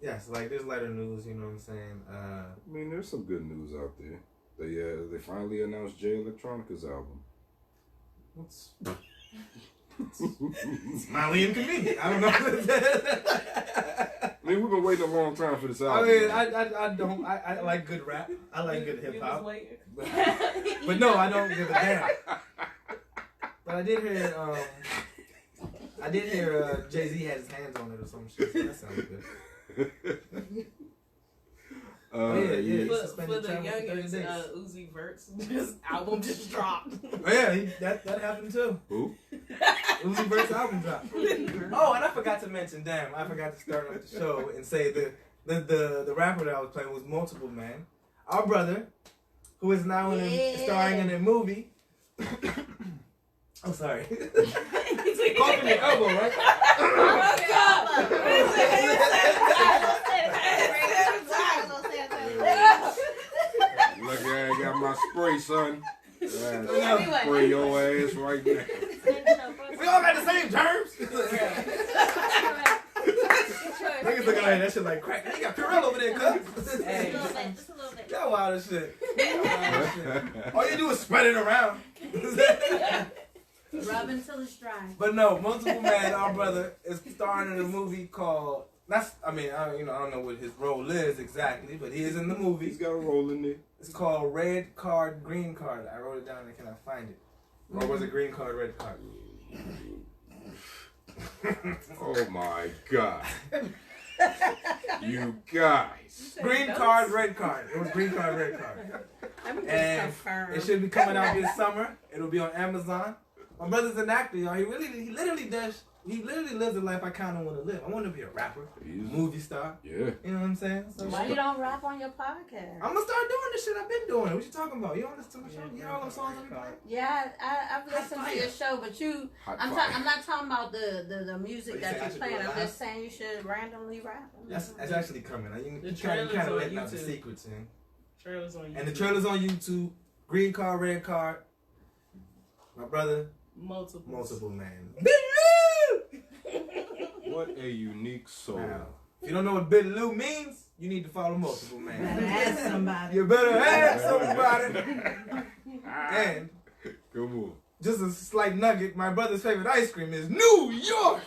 D: yes, like, there's lighter news. You know what I'm saying?
B: I mean, there's some good news out there. They finally announced Jay Electronica's album.
D: What's mildly inconvenient. I don't know.
B: I mean, we've been waiting a long time for this
D: I
B: album.
D: mean, I like good rap. I like good hip hop. But no, I don't give a damn. But I did hear Jay-Z had his hands on it or some shit, so that sounds good.
G: For the youngins, Uzi Vert's this album just dropped.
D: Oh yeah, that happened too.
B: Who?
D: Uzi Vert's album dropped. Oh, and I forgot to mention, I forgot to start off the show and say the rapper that I was playing was Multiple Man, our brother, who is now starring in a movie. I'm sorry. Coughing your elbow, right?
B: Look, I got my spray, son. Spray your ass right there.
D: We all got the same germs. Niggas looking like that shit like crack. You got Purell over there, cuz.
F: Just a little bit.
D: Y'all wild as shit. All you do is spread it around.
E: Rub until it's dry.
D: But no, Multiple Man, our brother, is starring in a movie called. I don't know what his role is exactly, but he is in the movie.
B: He's got a role in there.
D: It's called Red Card, Green Card. I wrote it down and cannot find it. Or was it Green Card, Red Card?
B: Oh my God. You guys.
D: Green Card, Red Card. It was Green Card, Red Card. And it should be coming out this summer. It'll be on Amazon. My brother's an actor, y'all. He literally lives the life I kind of want to live. I want to be a rapper, movie star.
B: Yeah.
D: You know what I'm saying? So
E: Why you don't rap on your podcast?
D: I'm gonna start doing this shit. I've been doing it. What you talking about? You don't listen to my show? You hear all them songs I'm playing?
E: Yeah, I've listened to your show, but I'm not talking about the music that you're playing. I'm just saying you should randomly rap.
D: That's actually coming. You kind of letting out the secrets, man.
G: Trailers on YouTube.
D: And the trailer's on YouTube. Green Card, Red Card. My brother,
G: Multiple.
D: Man.
B: What a unique soul.
D: Wow. If you don't know what Biddaloo means, you need to follow multiple
E: You
D: man.
E: better ask somebody.
D: You better ask somebody. And
B: Come on.
D: just a slight nugget, my brother's favorite ice cream is New York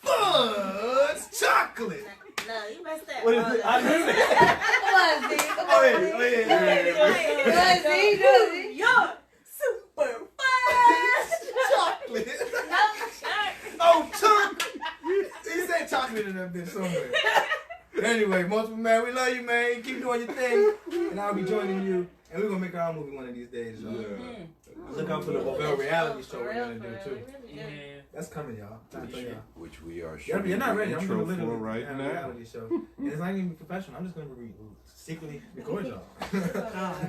D: Fudge Chocolate.
F: No, you messed that
D: What is
F: up.
D: it? I missed it.
E: Come on, Z. Come
D: Oh,
E: on,
D: yeah.
E: Z.
D: Oh, yeah.
E: Come on, Z. Do it.
F: You're super fast.
D: Chocolate.
F: No, shark.
D: Oh, chunk. He said chocolate in that bitch somewhere. Anyway, multiple man, we love you, man. Keep doing your thing. And I'll be joining you. And we're going to make our own movie one of these days, y'all.
B: Yeah.
D: Look out for the Bovell reality show we're going to do, too.
G: Yeah.
D: That's coming, y'all. I'm trying to tell y'all.
B: Which we are
D: You're
B: shooting
D: not ready.
B: the
D: I'm going
B: intro
D: to
B: for
D: literally
B: right
D: have a
B: now.
D: reality show. And it's not even professional. I'm just going to secretly record y'all.
E: Oh, no.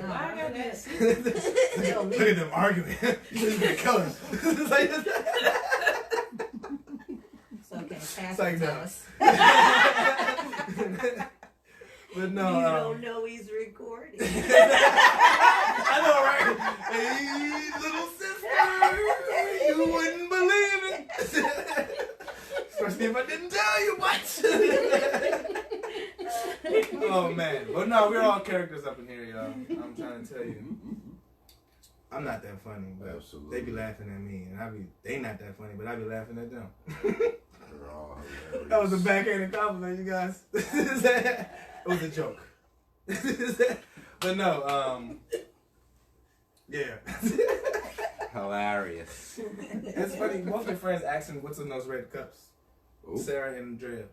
G: Why I got this?
D: Look at them arguing. You're going to kill us. It's like this.
E: It's okay. Pass
D: It's
E: it
D: like
E: to
D: that.
E: us.
D: But no.
E: You don't know he's recording.
D: I know, right? Hey, little sister, you wouldn't believe it. Especially if I didn't tell you much. Oh, man. But no, we're all characters up in here, y'all. I'm trying to tell you. I'm not that funny, but
B: Absolutely.
D: they be laughing at me, and they not that funny, but I be laughing at them.
B: They're all hilarious.
D: That was a backhanded compliment, you guys. It was a joke. But no, yeah.
B: Hilarious.
D: It's funny, most of my friends asking what's in those red cups.
B: Ooh.
D: Sarah and Andrea.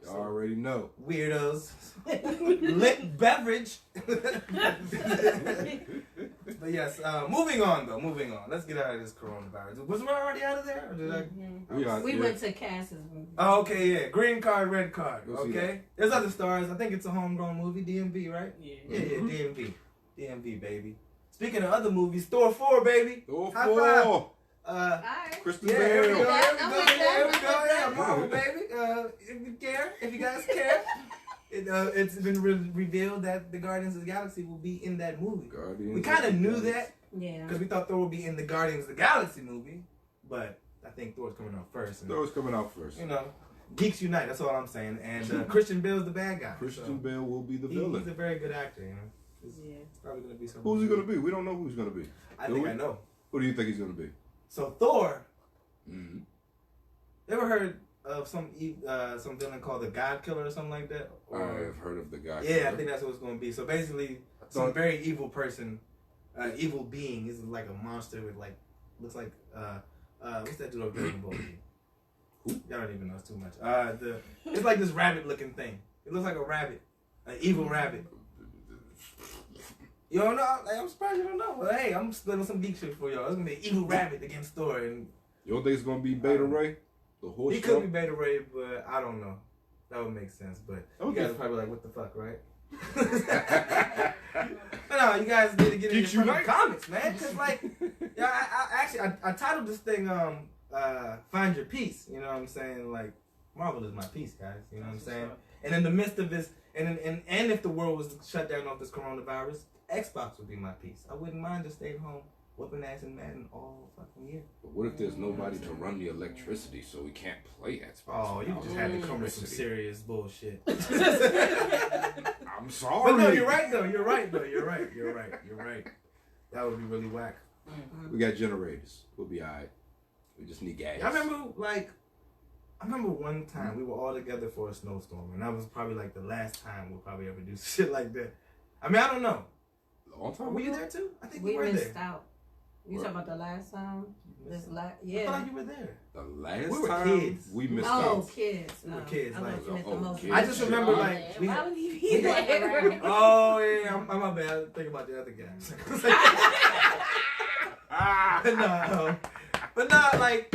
B: You already know.
D: Weirdos. Lit beverage. But yes, moving on. Let's get out of this coronavirus. Was we already out of there? Or did I?
E: We went to Cass's movie.
D: Oh, okay, yeah. Green card, red card.
B: Go see
D: Okay.
B: that.
D: There's other stars. I think it's a homegrown movie, DMV, right?
G: Yeah.
D: Yeah, DMV, baby. Speaking of other movies, Thor 4, baby.
B: Oh,
D: High five.
B: four.
E: Alright.
B: Kristen
D: Yeah, here we go.
B: Bell.
D: Here we
E: I'm
D: go.
E: with that.
D: Here we
E: I'm
D: go.
E: with
D: Yeah,
E: that.
D: Marvel, baby. If you guys care, it's been revealed that the Guardians of the Galaxy will be in that movie.
B: Guardians
D: We kind
B: of
D: of
B: the
D: knew
B: Galaxy.
D: that
E: Yeah.
D: because we thought Thor would be in the Guardians of the Galaxy movie, but I think Thor's coming out first. And,
B: Thor's coming out first.
D: you know, geeks unite. That's all I'm saying. And Christian Bale's the bad guy.
B: Christian
D: so
B: Bale will be the
D: he's
B: villain.
D: a very good actor. You know, it's
G: Yeah.
D: probably gonna be something.
B: Who's he gonna be? We don't know who he's gonna be.
D: I
B: Do
D: think
B: we?
D: I know.
B: Who do you think he's gonna be?
D: So Thor.
B: Mm-hmm.
D: You ever heard of some villain called the God Killer or something like that? Or,
B: I've heard of the guy.
D: yeah, I think that's what it's going to be. So basically, some
B: thought-
D: very evil person, evil being, is like a monster with like looks like what's that dude over Dragon Ball Z?
B: Who?
D: Y'all don't even know. It's too much. It's like this rabbit-looking thing. It looks like a rabbit, an evil rabbit. You don't know? Like, I'm surprised you don't know. But hey, I'm splitting some geek shit for y'all. It's gonna be an evil rabbit against Thor, and
B: You don't think it's gonna be Beta Ray? The horse
D: he could
B: trump?
D: be Beta Ray, but I don't know. That would make sense, but you
B: Okay.
D: guys are probably like, what the fuck, right? But no, you guys need to get
B: Geeks
D: into the
B: Unite.
D: comics, man. Cause like, yeah, I titled this thing, Find Your Peace. You know what I'm saying? Like, Marvel is my peace, guys. You know what I'm saying? And in the midst of this, and if the world was shut down off this coronavirus, Xbox would be my peace. I wouldn't mind just staying home, whooping ass in Madden all fucking year.
B: But what if there's nobody to run the electricity so we can't play Xbox?
D: Oh, you
B: without
D: just had to come with some
B: electricity?
D: serious bullshit.
B: I'm sorry.
D: But no, you're right though. You're right. That would be really whack.
B: We got generators. We'll be alright. We just need gas.
D: I remember one time we were all together for a snowstorm, and that was probably like the last time we'll probably ever do shit like that. I mean, I don't know.
B: Long time
D: Were you
B: ago?
D: there too? I think
E: We
D: you were
E: missed
D: there.
E: out. You talking about the last time?
D: I felt
E: Yeah.
D: like you were there.
B: The last
D: We were
B: time
D: kids.
B: we missed
E: Oh,
B: out.
E: kids.
D: We were
E: No.
D: kids,
E: I
D: like-
E: thought you meant the
B: Oh,
E: most.
B: kids.
D: I just remember like we
F: Why
D: had,
F: would he be there?
D: oh yeah, I'm my bad. I think about the other guys. but no, like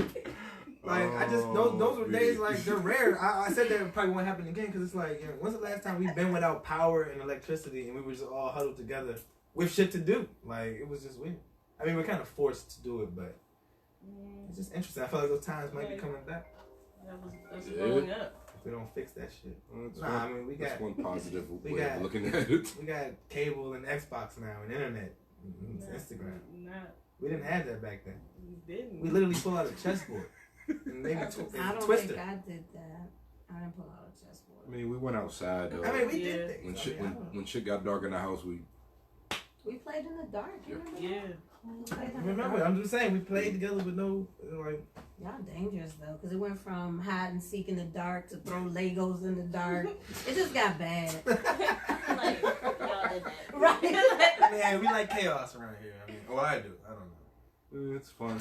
D: I just those were days like they're rare. I said that probably won't happen again because it's like, when's the last time we've been without power and electricity and we were just all huddled together with shit to do? Like it was just weird. I mean, we're kind of forced to do it, but it's just interesting. I feel like those times might be coming back
G: That's growing up.
D: if we don't fix that shit.
B: That's
D: Nah,
B: one,
D: I mean we
B: that's
D: got
B: one positive
D: we
B: way
D: got-
B: of looking at it.
D: we got cable and Xbox now and internet. Instagram.
G: Not.
D: We didn't have that back then.
G: You didn't.
D: We literally pull out a chessboard. And maybe
E: I don't
D: twister.
E: think I did that. I didn't pull out a chessboard.
B: I mean, we went outside though.
D: I mean, we
G: Yeah.
D: did things.
B: when
D: I
B: shit
D: mean, I don't know.
B: when shit got dark in the house, we
E: We played in the dark. You remember?
G: Yeah.
E: We played in the
D: Remember,
E: dark.
D: I'm just saying, we played together with no, like,
E: Y'all dangerous though, because it went from hide and seek in the dark to throw Legos in the dark. It just got bad.
F: Like, y'all did that.
E: Right.
D: man, we like chaos around here. I mean, oh, I do. I don't know.
B: it's fun.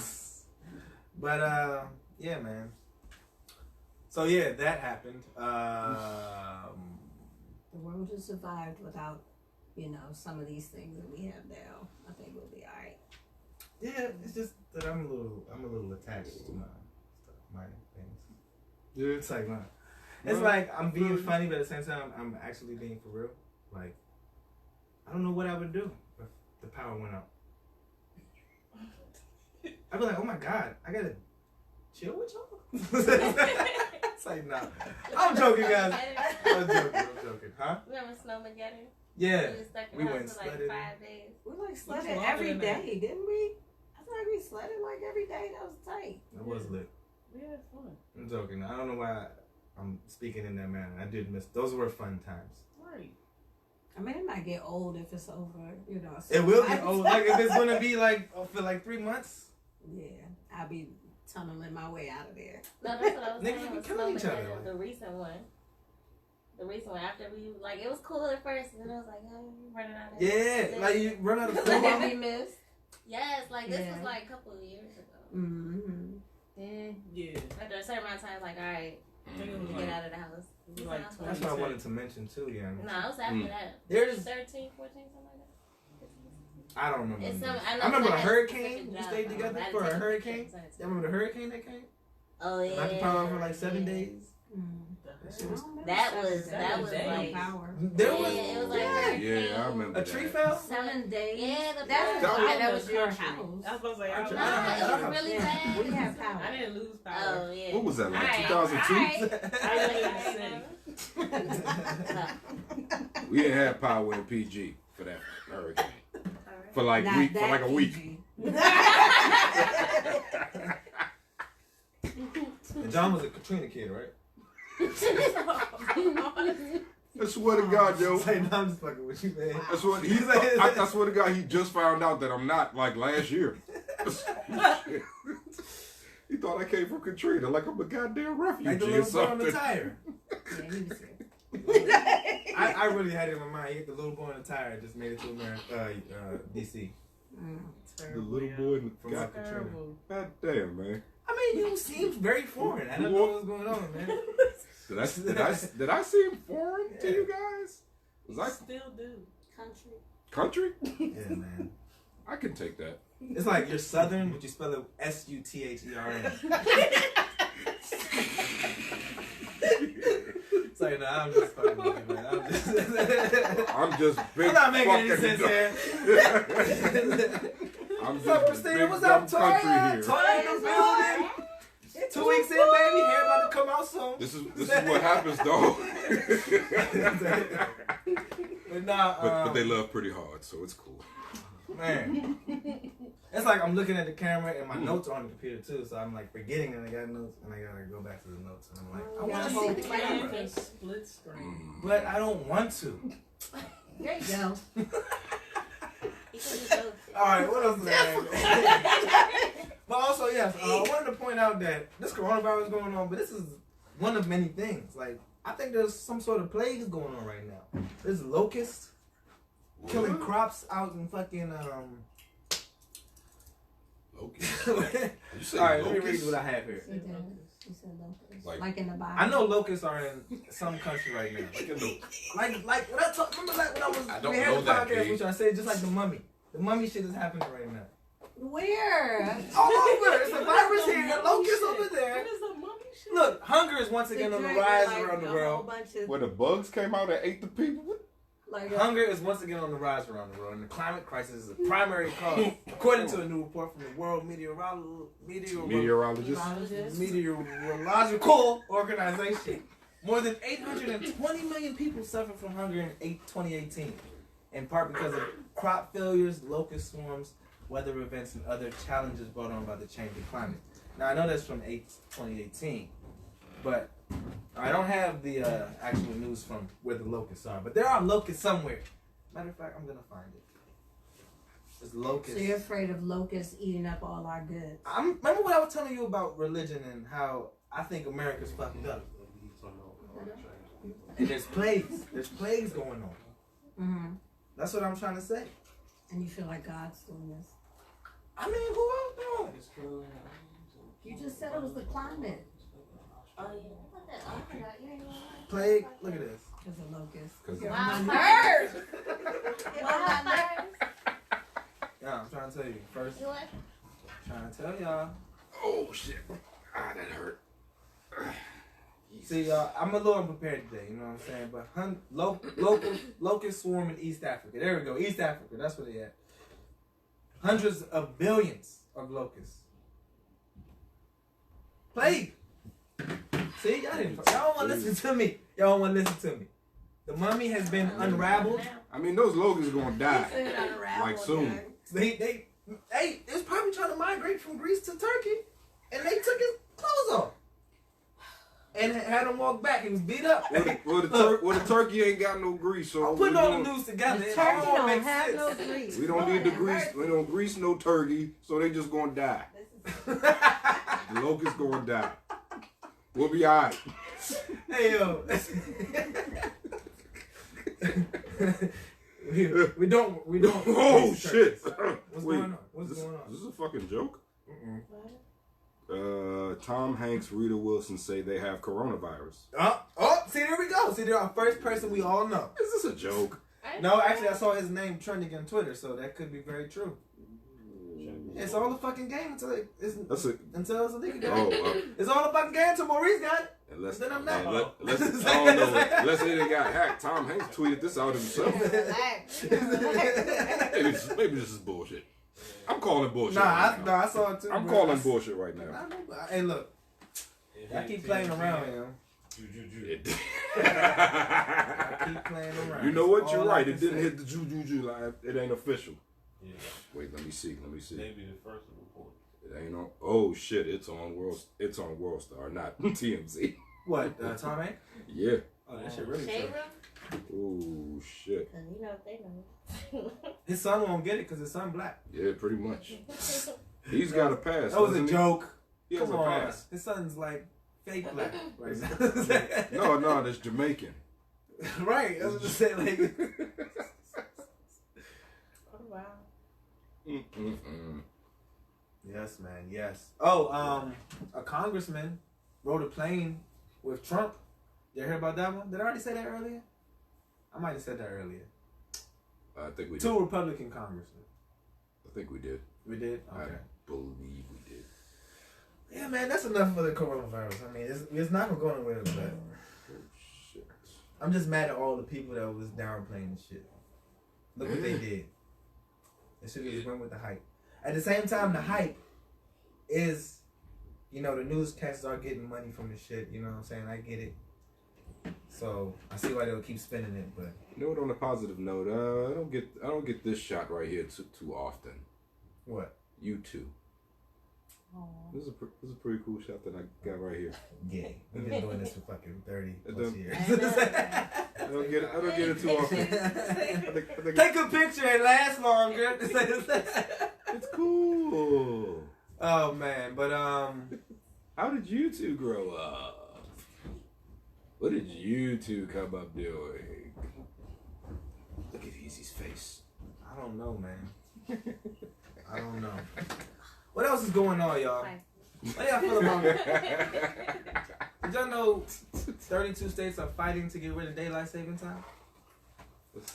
D: But, yeah, man. So, yeah, that happened.
E: The world has survived without, some of these things that we have now. I think we'll be all right.
D: Yeah, it's just that I'm a little attached to my things.
B: Yeah,
D: It's like, it's like I'm being funny, but at the same time, I'm actually being for real. Like, I don't know what I would do if the power went out. I'd be like, oh my God, I gotta chill with y'all? It's like, nah. I'm joking, guys. I'm joking. Huh?
F: Remember Snowmageddon?
D: Yeah.
F: We was stuck in
D: We
F: the
D: went
F: house for like
D: sledding.
F: 5 days.
E: We like
G: longer
E: sledding
G: than
E: every
G: that.
E: day, didn't we? I feel like we sledded like every day. That was tight.
D: That was lit.
G: We had fun.
D: I'm joking. I don't know why I'm speaking in that manner. I did miss. Those were fun times.
G: Right.
E: I mean, it might get old if it's over, so
D: It will get
E: by the
D: old.
E: time-
D: Like if it's gonna be like for like 3 months.
E: Yeah, I'll be tunneling my way out of there.
F: No, that's what I was
D: Niggas
F: saying.
D: be
F: Was
D: killing each other,
F: Snowmageddon,
D: like.
F: the recent one. The recent one after we like it was cool at first, and then I was like, oh, we're running out of
D: Yeah, like you run out of
E: Like
D: food.
E: what we missed.
F: Yes, like this
E: Yeah.
F: was like a couple of years ago.
E: Mm-hmm.
F: Then
G: Yeah.
F: after a certain amount of time, like all right,
G: I think it
F: we
G: was
F: get
G: like,
F: out of the house.
G: it was like
D: That's what I wanted to mention too, yeah.
F: No, it was after that.
D: There's
F: 13, 14, something like that.
D: I don't remember.
F: It's
D: the
F: some,
D: names.
F: I, know
D: I remember
F: I
D: a
F: had
D: hurricane.
F: specific
D: We
F: job,
D: stayed
F: though.
D: together
F: I had
D: for
F: to
D: a
F: take
D: hurricane.
F: pictures, I had to-
D: You remember the hurricane that came?
F: Oh yeah.
D: Knocked the power out for like 7 days.
G: that
D: shit was-
F: That was
G: days.
F: like
E: power.
D: There
F: yeah,
D: was
F: it was like
D: yeah.
F: hurricane.
B: Yeah, I remember
D: A tree
B: that.
D: fell.
E: 7 days.
F: Yeah, the
E: That's
F: power.
E: why that
G: was
E: was your
G: country.
E: house.
G: I was supposed to say,
D: I
G: I was
D: tried.
F: No,
D: I
F: it was
D: know.
F: really
E: Yeah,
F: bad.
E: we have power.
G: I didn't lose power.
F: Oh yeah.
B: What was that, like
F: Alright,
B: 2002?
F: alright.
G: I live in the city.
F: No.
B: We didn't have power in PG for that hurricane. For like
E: Not
B: week, for
E: that
B: like a week.
E: PG.
D: And John was a Katrina kid, right?
B: I swear to God, yo.
D: It's like, no, I'm just fucking with you, man.
B: That's what he. I swear to God, he just found out that I'm not like last year. He thought I came from Katrina, like I'm a goddamn refugee
D: Like the
B: or
D: little boy on the
B: something.
D: tire.
E: Yeah, he was here.
D: I really had it in my mind. He hit the little boy on the tire and just made it to America, DC.
B: The little boy in
D: From
B: the
D: South Katrina.
G: Terrible.
B: God damn, man.
D: I mean, you seem very foreign. I don't know what's going on, man.
B: Did I seem foreign to you guys? Was I
G: Still do.
E: Country.
B: country?
D: Yeah, man.
B: I can take that.
D: It's like you're Southern, but you spell it S-U-T-H-E-R-N. It's like, no, I'm just fucking with you, man.
B: I'm just big.
D: I'm not making any
B: fucking
D: sense
B: dumb.
D: here.
B: I'm
D: What's up,
B: just
D: Christina?
B: big
D: What's
B: dumb
D: up,
B: country
D: Toya?
B: here.
D: Toya in the building. 2 weeks in, baby. Hair about to come out soon.
B: This is what happens though.
D: But nah,
B: but they love pretty hard, so it's cool.
D: man. It's like I'm looking at the camera and my notes are on the computer too, so I'm like forgetting that I got notes and I gotta go back to the notes and I'm like, I want to see the camera,
G: Canvas split screen.
D: but I don't want to.
E: There you go.
F: He couldn't go.
D: All right, what else? Is there? But also, yes, I wanted to point out that this coronavirus is going on, but this is one of many things. Like, I think there's some sort of plagues going on right now. There's locusts killing crops out in fucking
B: Locust. You say
D: All right, let me read
B: locust?
D: what I have here.
E: He did. He said locusts.
B: Like-
E: Like in the Bible.
D: I know locusts are in some country right now.
B: Like in the-
D: Like when I talk, remember like when I was
B: I don't
D: we had
B: know
D: the
B: that,
D: podcast
B: P.
D: which I said just like the mummy. The mummy shit is happening right now.
E: Where?
D: All over. It's a virus here.
G: Mummy
D: Locusts
G: shit.
D: over there.
G: What is the mummy shit?
D: Look, hunger is once again on the rise around the world.
B: Where the bugs came out and ate the people?
D: Hunger is once again on the rise around the world, and the climate crisis is a primary cause, according to a new report from the World
B: Meteorologist.
D: Meteorological Organization. More than 820 million people suffered from hunger in 2018, in part because of crop failures, locust swarms, weather events, and other challenges brought on by the changing climate. Now, I know that's from 2018, but I don't have the actual news from where the locusts are. But there are locusts somewhere. Matter of fact, I'm going to find it. There's locusts.
E: So you're afraid of locusts eating up all our goods?
D: Remember what I was telling you about religion and how I think America's fucked up. And there's plagues. There's plagues going on.
E: Mm-hmm.
D: That's what I'm trying to say.
E: And you feel like God's doing this?
D: I mean, who else doing?
E: You just said it was the climate.
F: Oh yeah, I forgot. You ain't gonna lie.
D: Plague. Look at this.
E: Because of locusts.
F: Wow,
E: nerves.
D: Yeah, I'm trying to tell you. First,
F: You what?
D: trying to tell y'all.
B: Oh shit! Ah, that hurt.
D: See, I'm a little unprepared today, you know what I'm saying? But locust swarm in East Africa. There we go, East Africa. That's where they at. Hundreds of billions of locusts. Plague. See, y'all don't want to listen to me. Y'all don't want to listen to me. The mummy has been unraveled.
B: I mean, those locusts gonna die like soon.
D: They was probably trying to migrate from Greece to Turkey, and they took his clothes off. And had him walk back. He was beat up.
B: Well, the turkey ain't got no grease, so
D: I'm putting all the news together.
E: The
D: It
E: turkey
D: all
E: don't
D: makes
E: have
D: sense.
E: no grease.
B: we don't need the grease. We don't grease no turkey, so they just gonna die. The locust gonna die. We'll be alright.
D: Hey yo. we don't.
B: Oh shit!
D: What's
B: Wait,
D: going on? What's going on?
B: Is this a fucking joke?
D: Mm-mm.
B: Tom Hanks, Rita Wilson say they have coronavirus.
D: See, there we go. See, they're our first person we all know.
B: Is this a joke?
D: No, actually, I saw his name trending on Twitter, so that could be very true. It's all a fucking game until it's a league game. It's all a fucking game until Maurice got it.
B: Unless,
D: Then I'm
B: I
D: not.
B: don't know. Unless they done got hacked. Tom Hanks tweeted this out himself. Maybe this is bullshit. I'm calling bullshit.
D: I saw it too.
B: I'm
D: bro.
B: calling bullshit right now.
D: Hey, look. I keep playing around, yo. I keep playing around.
B: You know what? You're
D: All I
B: right.
D: can
B: It didn't
D: say.
B: hit the juju line. It ain't official.
H: Yeah.
B: Wait, let me see.
H: Maybe the first report.
B: It ain't on. Oh shit! It's on World Star, not TMZ.
D: What? Tom Hanks?
B: Yeah.
D: Oh, that shit really
F: Shade
D: true.
F: room?
B: Oh shit.
F: Cause you know if they know.
D: His son won't get it because his son black.
B: Yeah, pretty much. He's got a pass.
D: That was a
B: doesn't he?
D: joke.
B: He has
D: Come
B: a
D: on.
B: pass.
D: His son's like fake black right now.
B: No, that's Jamaican.
D: Right. I was just saying like.
F: Oh wow.
B: Mm-mm-mm.
D: Yes, man. Yes. Oh, a congressman rode a plane with Trump. You hear about that one? Did I already say that earlier? I might have said that earlier.
B: I think we did.
D: Two Republican congressmen.
B: I think we did.
D: We did? Okay.
B: I believe we did.
D: Yeah, man, that's enough for the coronavirus. I mean, it's not going to go anywhere, but
B: Oh shit.
D: I'm just mad at all the people that was downplaying the shit. Look what they did. They should have just went with the hype. At the same time, the hype is, the newscasters are getting money from the shit. You know what I'm saying? I get it. So I see why they'll keep spinning it, but
B: On a positive note, I don't get this shot right here too often.
D: what?
B: You two. This is a pretty cool shot that I got right here.
D: Yeah, we've been doing this for fucking 30 plus
B: don't-
D: years.
B: I don't get it too often. I think
D: Take a picture and last longer.
B: it's cool.
D: Oh man, but
B: How did you two grow up? What did you two come up doing? Look at Heezy's face.
D: I don't know, man. I don't know. What else is going on, y'all? What do y'all feel about it? Did y'all know 32 states are fighting to get rid of daylight saving time?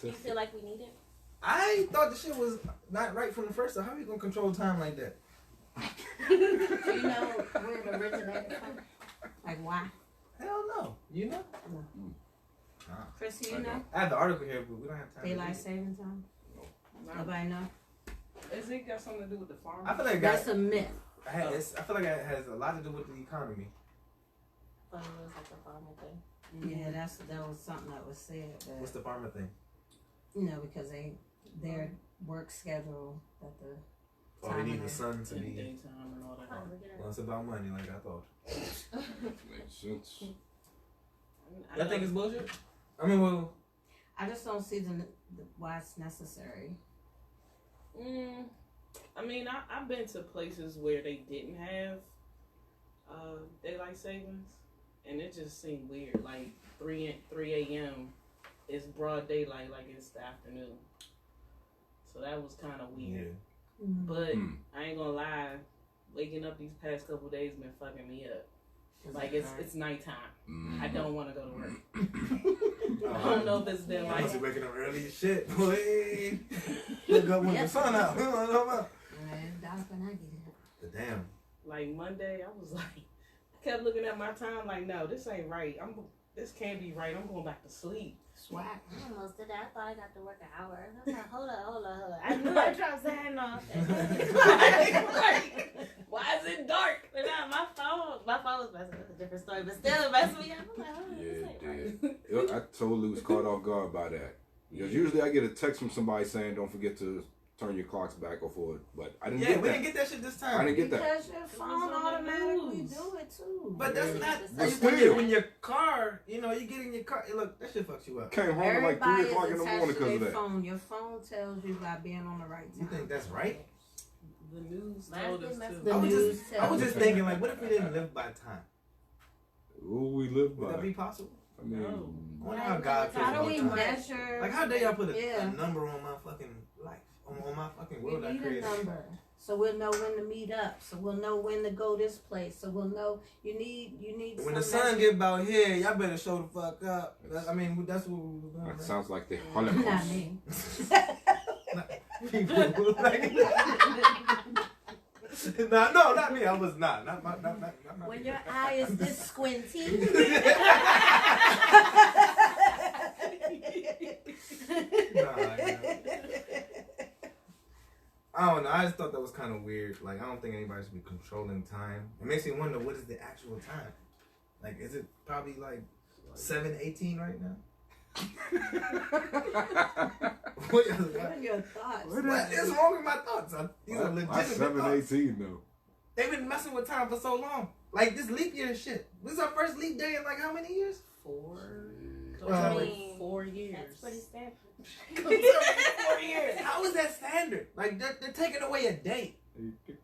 F: You feel like we need it?
D: I thought the shit was not right from the first. So how are we gonna control time like that?
E: Do you know where it originated from? Like why?
D: Hell no. You know?
E: Chris,
B: I
E: you know?
D: I have the article here, but we don't have time. to
E: Daylight
D: read it.
E: saving time?
G: No.
E: Nobody know?
G: Is it got something to do with the farm?
D: I feel like
E: That's a myth.
D: I feel like it has a lot to do with the economy.
F: But it was like a farmer thing.
E: Yeah, that was something that was said. But
D: What's the farmer thing?
E: because their work schedule that the
D: Oh, they need the sun to
G: In
D: be.
G: daytime and all that.
D: Well, it's about money, like I thought.
B: Makes sense.
D: I think it's bullshit. I mean, well,
E: I just don't see the why it's necessary.
G: I mean, I've been to places where they didn't have daylight savings, and it just seemed weird. Like 3 a.m. is broad daylight, like it's the afternoon. So that was kind of weird.
D: yeah.
G: But I ain't gonna lie, waking up these past couple days been fucking me up. Like it's nighttime. I don't want to go to work. I don't know if it's been
D: I
G: like
D: must be waking up early as shit, boy. Look up when the sun out.
E: It's dark when I get up.
D: But damn.
G: like Monday. I was like, I kept looking at my time like, no, this ain't right. This can't be right. I'm going back to sleep.
E: Swag.
F: I almost did that. I thought I got to work an hour. I was like, hold up. I knew I dropped sign off.
G: Why is it dark?
F: But now my phone was messing. That's a different story. But still, it messed me up. I'm like, hold on,
B: Yeah,
F: this
B: it
F: ain't right.
B: did. I totally was caught off guard by that. Because usually I get a text from somebody saying, don't forget to turn your clocks back or forward. But I didn't
D: Yeah,
B: get
D: we
B: that.
D: didn't get that shit this time.
B: I didn't get that.
E: Because your phone automatically
G: news.
E: do it too.
D: But that's not.
B: But
D: When
B: still.
D: when your car, you get in your car. Look, that shit fucks you up.
B: Came home at like 3
E: Everybody
B: o'clock
E: is
B: in the
E: attached
B: morning
E: to
B: because of
E: their
B: that.
E: phone. Your phone tells you by being on the right
D: You
E: time.
D: think that's right?
G: The news
F: Mine's
G: told
F: been
G: us
F: messed
G: too.
F: up.
D: I was
E: news
D: just
E: tells you.
D: thinking, like, what if we didn't live by time?
B: Who we live
D: Would that
B: by?
D: be possible?
B: I mean,
D: I wonder how God feels
E: How do
D: about
E: we
D: time.
E: measure?
D: Like, how dare y'all put a
E: Yeah.
D: number on my fucking life, on my fucking
E: We
D: world I
E: need a
D: created?
E: number, so we'll know when to meet up. So we'll know when to go this place. So we'll know you need.
D: When the
E: some
D: sun
E: measure.
D: get about here, y'all better show the fuck up. That's what we was doing.
B: that
D: Right?
B: sounds like the
E: Not
B: Holocaust.
E: me.
D: People like, no, not me. I was not. Not my.
E: When your eye is this squinty.
D: I don't know. I just thought that was kind of weird. Like, I don't think anybody should be controlling time. It makes me wonder, what is the actual time? Like, is it probably like 7:18 right now? What
E: What are your thoughts?
D: what is wrong with my thoughts? These are
B: Why
D: legitimate thoughts.
B: 7:18 though?
D: They've been messing with time for so long. Like this leap year shit. This is our first leap day in like how many years?
G: 4
D: Well,
G: like 4 years.
F: That's pretty standard.
G: 4 years.
D: How is that standard? Like they're taking away a day.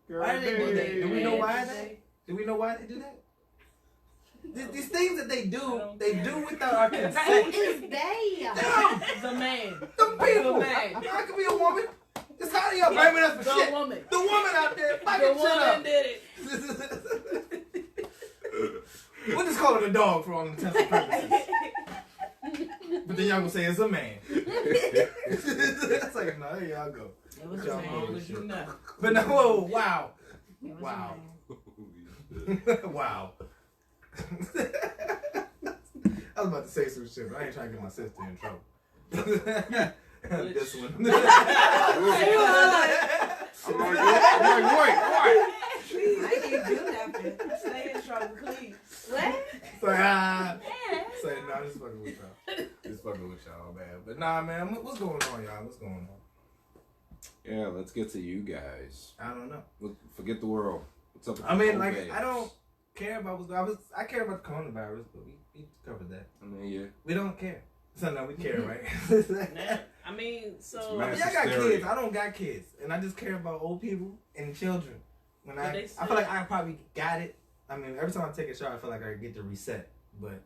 D: Why do they do that? Do we know why that? Do we know why they do that? These things that they do without our
E: Who
D: consent.
E: is they?
D: Them,
G: The man.
D: them people.
G: The man.
D: I could be a woman. It's how y'all blaming us for
G: The
D: shit.
G: woman.
D: The woman out there
G: The
D: fucking shit
G: woman
D: up.
G: did it.
D: We'll just call it a dog for all intents and purposes. But then y'all gonna say it's a man. It's like, no, there y'all go.
E: It was
D: Y'all
E: a
G: As
E: man.
G: long as you know.
D: But no, whoa, wow.
E: It was
D: Wow.
E: a man.
D: Wow. I was about to say some shit, but I ain't trying to get my sister in trouble. This one.
B: I'm like, wait, what?
E: Why do you do that?
G: Stay in trouble, please.
E: What?
D: So, say, nah, just fucking with y'all. Just fucking with y'all, man. But nah, man, what's going on, y'all? What's going on?
B: Yeah, let's get to you guys.
D: I don't know.
B: Forget the world. What's up with
D: I
B: the
D: mean, like,
B: COVID?
D: I don't care about I care about the coronavirus, but we covered that.
B: I mean, yeah.
D: We don't care. So now we care, right?
G: Nah, I mean, so
B: It's
D: I mean,
B: mass
D: y'all got
B: hysteria.
D: kids. I don't got kids, and I just care about old people and children. When
G: But
D: I
G: they
D: feel like I probably got it. I mean, every time I take a shower, I feel like I get to reset, but I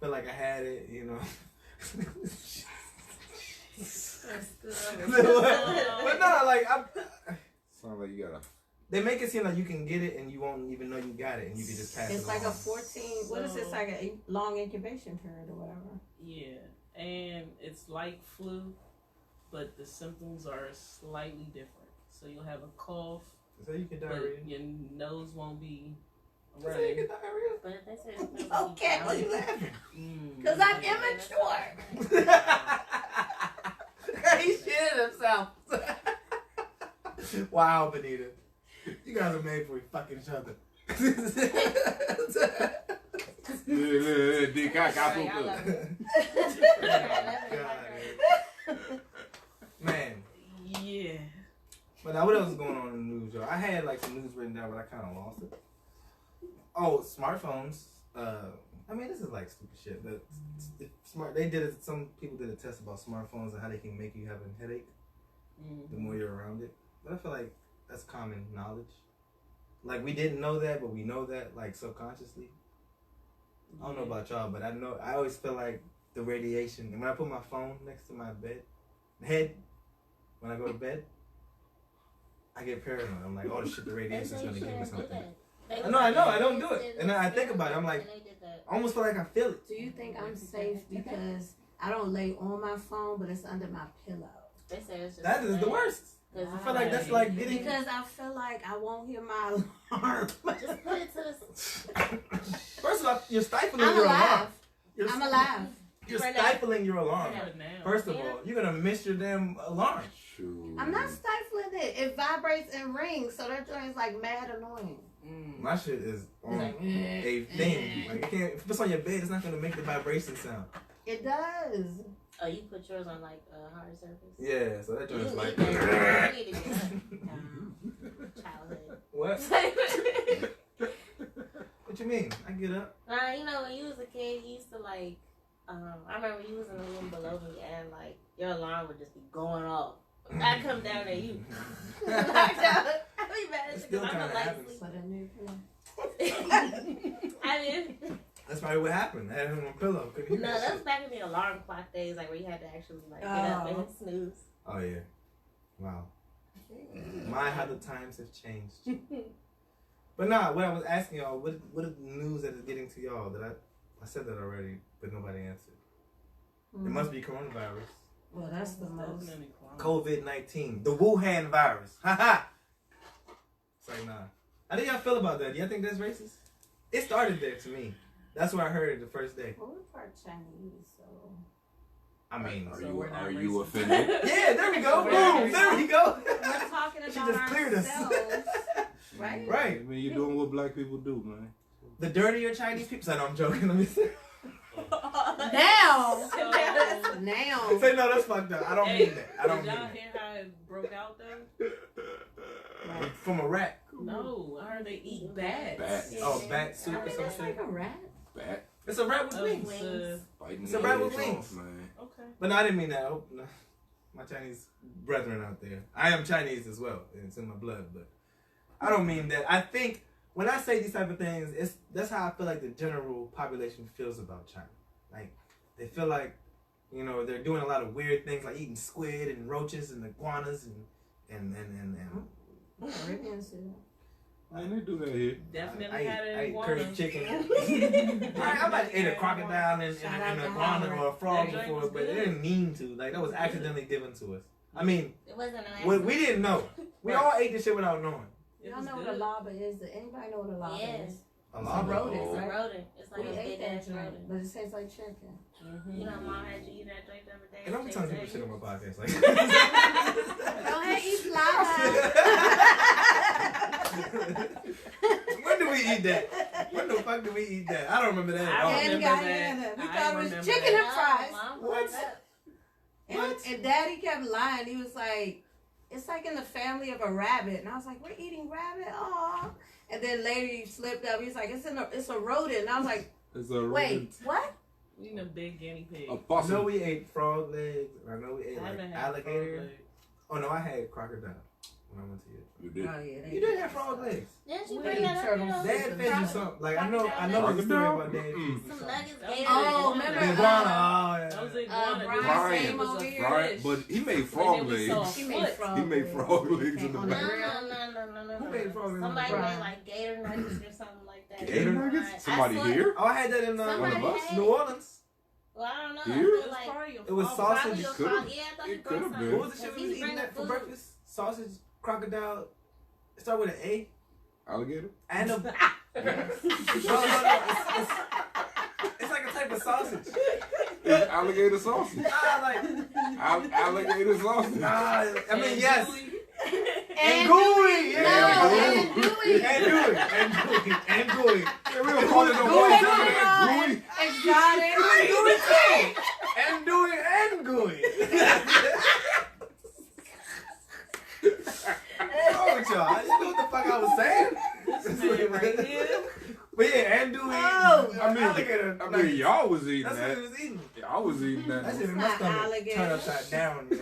D: feel like I had it, you know. But no, like
B: Sounds like you gotta.
D: they make it seem like you can get it and you won't even know you got it, and you can just pass it
E: It's like a
D: along.
E: 14. What is this? Like a long incubation period or whatever.
G: yeah, and it's like flu, but the symptoms are slightly different. So you'll have a cough,
D: So you get
G: but
D: diarrhea.
G: your nose won't be
D: So you
G: running.
D: get diarrhea.
F: But they said
E: Okay, why you laughing?
G: Mm.
E: Because I'm immature.
D: He shit himself. Wow, Benita. You guys are made for fucking each other. like some news written down, but I kind of lost it. Oh, smartphones. I mean, this is like stupid shit, but smart. They did it. Some people did a test about smartphones and how they can make you have a headache the more you're around it. But I feel like that's common knowledge. Like we didn't know that, but we know that like subconsciously. I don't know about y'all, but I know I always feel like the radiation. And when I put my phone next to my head, when I go to bed, I get paranoid. I'm like, oh shit, the radiation's gonna give me something. I know, I don't do it. And then I think about it, I'm like, I almost feel like I feel it.
E: Do you think I'm safe because I don't lay on my phone, but it's under my pillow?
F: They say it's just
D: That is the worst. I feel like that's like getting...
E: Because I feel like I won't hear my alarm.
F: Just put it to the...
D: First of all, you're stifling
E: I'm
D: your
E: alive.
D: alarm.
E: I'm alive.
D: You're stifling your alarm.
G: Now.
D: First of all, you're gonna miss your damn alarm.
B: Shoot.
E: I'm not stifling it. It vibrates and rings, so that joint is like mad annoying.
D: My shit is on a thing. Like it can't. If it's on your bed, it's not gonna make the vibration sound.
E: It does.
F: Oh, you put yours on like a hard surface?
D: Yeah, so that joint's like.
F: You need to get up. Childhood.
D: What? What you mean? I get up.
F: You know, when you was a kid, you used to like, I remember you was in the room below me and like your alarm would just be going off. I come down there, you knocked out. I'd be mad
D: Still
F: because I'm
D: kinda
F: a light
D: happens.
E: But I knew.
F: sleep. I mean,
D: That's probably what happened. I had him on a pillow. Couldn't hear
F: no,
D: that
F: that was
D: shit.
F: back in the alarm clock days, like where you had to actually like get up and snooze.
D: Oh yeah. Wow. My, how the times have changed. But nah, what I was asking y'all, what is the news that is getting to y'all? That I said that already, but nobody answered. It must be coronavirus.
E: Well, that's the most.
D: COVID-19. The Wuhan virus. Haha. It's like, nah. How do y'all feel about that? Do y'all think that's racist? It started there to me. That's what I heard it the first day.
E: Well, we're part Chinese, so.
D: I mean,
B: Are you offended?
D: yeah, there we go. Boom, there we go.
E: We're talking about
D: She just cleared us.
E: ourselves, right?
D: Right.
B: I mean, you're doing what black people do, man.
D: The dirtier Chinese people. I know I'm joking. Let me say.
E: Now.
G: So,
E: Now.
D: Say no, that's fucked up. I don't mean that. I don't
G: did
D: mean
G: y'all
D: that.
G: hear how it broke out though?
D: From a rat.
G: No, I heard they eat bats.
B: Bats.
D: Oh, bat soup
E: I
D: or
E: think
D: some
E: that's like
D: shit.
E: a rat.
B: Bat.
D: It's a rat with
G: Oh,
D: wings.
B: Biting
D: It's a
B: the
D: rat with
B: eggs
D: wings.
B: off, man.
G: Okay.
D: But no, I didn't mean that. I hope no, my Chinese brethren out there. I am Chinese as well. It's in my blood, but I don't mean that. I think when I say these type of things, that's how I feel like the general population feels about China. Like they feel like, you know, they're doing a lot of weird things like eating squid and roaches and iguanas and
E: Caribbeans do that.
B: Man, they do that here.
G: Definitely had
D: I
G: an
D: ate curry
G: iguana.
D: chicken. I might ate a crocodile and
E: Shout
D: an
E: out to
D: iguana
E: Howard.
D: or a frog
G: That joint
D: before,
G: was
D: but they
G: good.
D: didn't mean to. Like that was accidentally given to us. I mean,
F: It wasn't an
D: we didn't know. We all ate this shit without knowing.
G: It
E: Y'all
G: was
E: know what
G: good.
E: a lava is? Does anybody know what a lava
F: Yes.
E: is?
D: A
E: It's
D: lava.
E: a rodent,
F: It's a
E: right?
F: rodent. It's like
E: We
F: a
E: ate
F: big
E: that
F: ass
E: joint,
F: rodent.
E: but it tastes like chicken.
F: You know, mom had you eat that drink the other day.
D: And don't be telling people shit on my podcast. Like,
E: Go ahead, eat lava.
D: when do we eat that? When the fuck do we eat that? I don't remember that at all.
G: I
E: And
G: remember
E: Guyana.
G: that.
E: We
G: I
E: thought it was
G: remember
E: chicken
G: that.
E: and fries.
F: Mom
D: What?
F: fucked up.
E: And Daddy kept lying. He was like, it's like in the family of a rabbit. And I was like, we're eating rabbit? Aw. And then later he slipped up. He's like, it's a rodent. And I was like,
B: It's a
E: wait,
B: rodent.
E: what?
G: We eating a big guinea pig.
B: A
D: I know
B: possum.
D: we ate frog legs. I know we ate
G: I
D: like
G: haven't had
D: alligator.
G: frog legs.
D: Oh no, I had crocodile when I went to Europe.
B: You did.
E: Oh, yeah.
D: You did have frog legs.
F: Didn't you
E: We
F: bring
E: eat
F: that up?
E: turtles.
F: You know?
D: Dad fed you something. Like I know the story
B: Crocodile?
D: about Dad.
B: Mm-mm.
F: Some nuggets,
G: That was
F: gators.
E: Oh,
G: iguana.
E: remember,
D: The iguana.
G: That
D: Oh
G: was
D: yeah.
G: iguana.
E: Brian
B: Brian.
E: came over here.
B: Right, but he made frog legs.
E: He made frog
B: He made
E: legs.
B: frog legs in the
E: On
F: No,
E: the
B: back.
E: grill.
F: no.
D: Who made frog legs?
F: Somebody
E: Brian.
F: made like gator nuggets or something like that.
B: Gator nuggets? Somebody here?
D: Oh, I had that in
F: Somebody
B: One of us?
F: had-
D: New Orleans.
F: Well, I don't know.
B: Here?
F: I
G: It
F: feel
G: was
F: like
G: probably a
D: It was
G: frog.
D: sausage.
F: probably a
B: could've-
F: frog. Yeah, I thought
B: it
F: you brought
B: could've
F: some.
B: been.
D: What was the shit we
F: He's
D: was eating
F: bringing
D: that for
F: food.
D: breakfast? Sausage, crocodile. It start with an A.
B: Alligator?
D: And a. No. It's like a type of sausage.
B: It's alligator sausage.
D: Nah, like.
B: Alligator sausage.
D: Nah, I mean, yes.
E: And
D: gooey,
E: No,
D: yeah.
E: and Dewey.
D: And gooey.
B: Yeah, we don't call it no
D: Gooey,
B: more.
D: gooey.
E: Exotic.
D: Gooey too. And gooey and gooey. What's wrong with y'all? You know what the fuck I was
B: I mean, y'all was eating
D: That's
B: that.
D: what he was eating.
B: Y'all was eating that.
D: That shit made
E: It's
D: my
E: not
D: stomach
E: alligator.
D: turn upside down, man.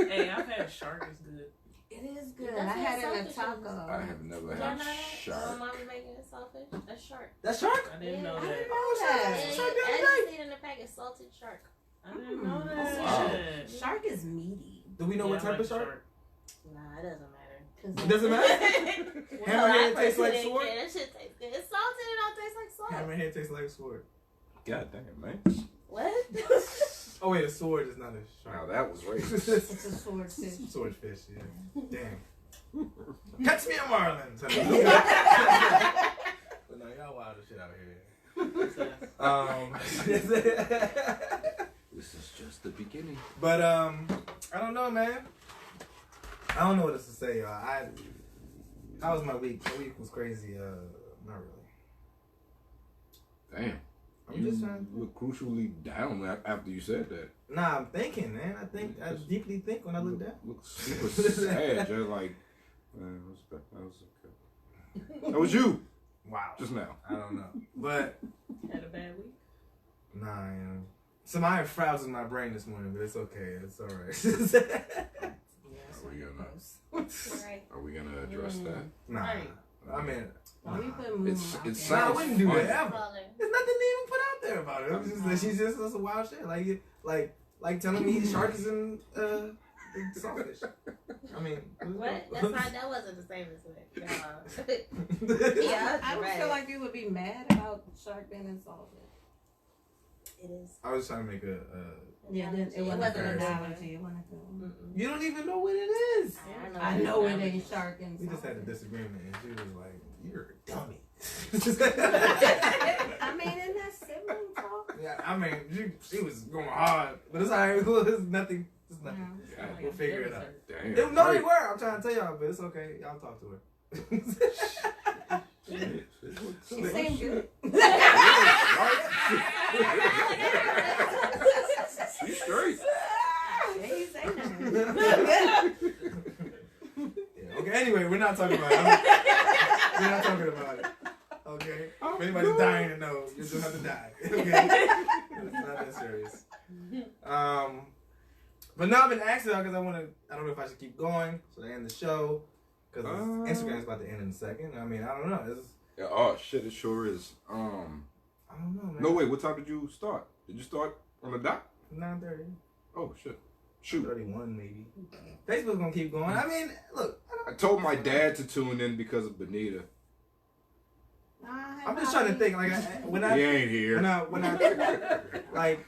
G: Hey, I've had shark. It's good.
E: It is good.
F: That's
E: I had it in a
F: what
E: taco.
B: I have never
F: Y'all
B: had
F: know that? My
B: shark.
F: mom was making it saltfish. That's shark.
D: That shark?
G: I didn't know
E: I
G: that.
E: didn't
D: Oh,
E: know
D: shit.
E: that.
F: Yeah,
D: Shark the
F: I
D: other
F: just
D: day.
F: seen it in the packet, salted shark.
G: I didn't know that.
B: Wow.
E: Shark is meaty.
D: Do we know what
G: Yeah, I
D: type of
G: like
D: shark?
F: Nah, it doesn't matter.
D: It doesn't matter? Hammerhead tastes like sword?
F: That shit tastes good. It's salted, it don't taste like salt.
D: Hammerhead tastes like a sword.
B: God damn, man.
F: What?
D: Oh, wait, a sword is not a
B: Now
D: shark.
B: that was racist.
E: It's a swordfish.
D: Swordfish, yeah. Damn. Catch me a marlin. But no, y'all wild as shit out here.
B: This is just the beginning.
D: But I don't know, man. I don't know what else to say, y'all. How was my week? My week was crazy. Not really.
B: Damn.
D: I'm
B: You
D: just trying to.
B: look crucially down after you said that.
D: Nah, I'm thinking, man. I deeply think when I look down.
B: Look super sad. You're like, man, that was okay. That was you
D: Wow.
B: just now.
D: I don't know, but
G: Had a bad week.
D: nah, you know. Some iron frowns in my brain this morning, but it's okay. It's all right.
F: Right.
B: Are we gonna address that?
D: Nah.
G: Right.
D: I mean,
E: Why we
D: nah.
E: put moon
B: It
E: out there?
B: sounds
D: I wouldn't do
B: funny.
D: that ever.
F: Color.
D: There's nothing to even put out there about it. It was just that she's just some wild shit. Like telling me sharks and saltfish. I mean,
F: What? That wasn't the same as what.
E: I would feel like you would be mad about shark being insulted.
F: It is.
D: I was trying to make a.
E: Yeah, then it wasn't an analogy. It wasn't good.
D: You don't even know what it is.
E: I know it ain't shark and
D: We just had a disagreement, and she was like, "You're a dummy."
E: I mean, isn't that sibling talk?
D: Yeah, I mean, she was going hard, but it's alright. It's nothing. It's nothing.
B: God,
D: We'll figure it out.
B: damn.
D: No, they were. I'm trying to tell y'all, but it's okay. Y'all talk to her.
E: She seemed good.
B: She's straight.
E: Yeah, you say nothing.
D: Yeah, okay, anyway, we're not talking about it. We're not talking about it. Okay? If anybody's dying to know, you just have to die. Okay? It's not that serious. But now I've been asking y'all because I don't know if I should keep going, so I end the show. Because Instagram's about to end in a second. I mean, I don't know.
B: Yeah, oh shit, it sure is.
D: I don't know, man.
B: No wait, what time did you start? Did you start on the dot?
D: 9:30.
B: Oh shit. Shoot.
D: 31 maybe. Facebook's gonna keep going. I mean, look.
B: I told my dad to tune in because of Benita.
D: I'm just trying to think. Like
B: He ain't here.
D: when I like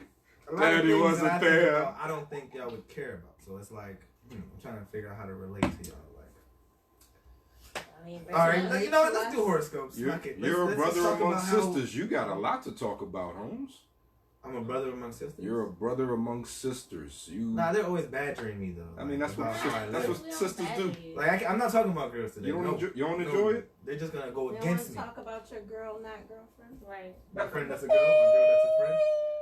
D: a lot
B: Daddy
D: of things
B: wasn't
D: that I think
B: there.
D: about, I don't think y'all would care about. So it's like I'm trying to figure out how to relate to y'all. Like, all right, you know what? Let's do horoscopes.
B: You're,
D: Fuck it.
B: you're a
D: Let's
B: brother
D: talk
B: among
D: about how-
B: sisters. You got a lot to talk about, Holmes.
D: I'm a brother among sisters.
B: You're a brother among sisters. You.
D: Nah, they're always badgering me though.
B: I mean, that's what
D: about how I
B: that's
D: live.
B: what sisters do.
D: Like I'm not talking about girls today.
B: You don't
D: No.
B: enjoy, you don't
D: No.
B: enjoy it?
D: They're just gonna go
E: You want
D: against
E: to
D: me.
E: talk about your girl, not girlfriend?
F: Right.
D: My friend that's a girl. My girl that's a friend.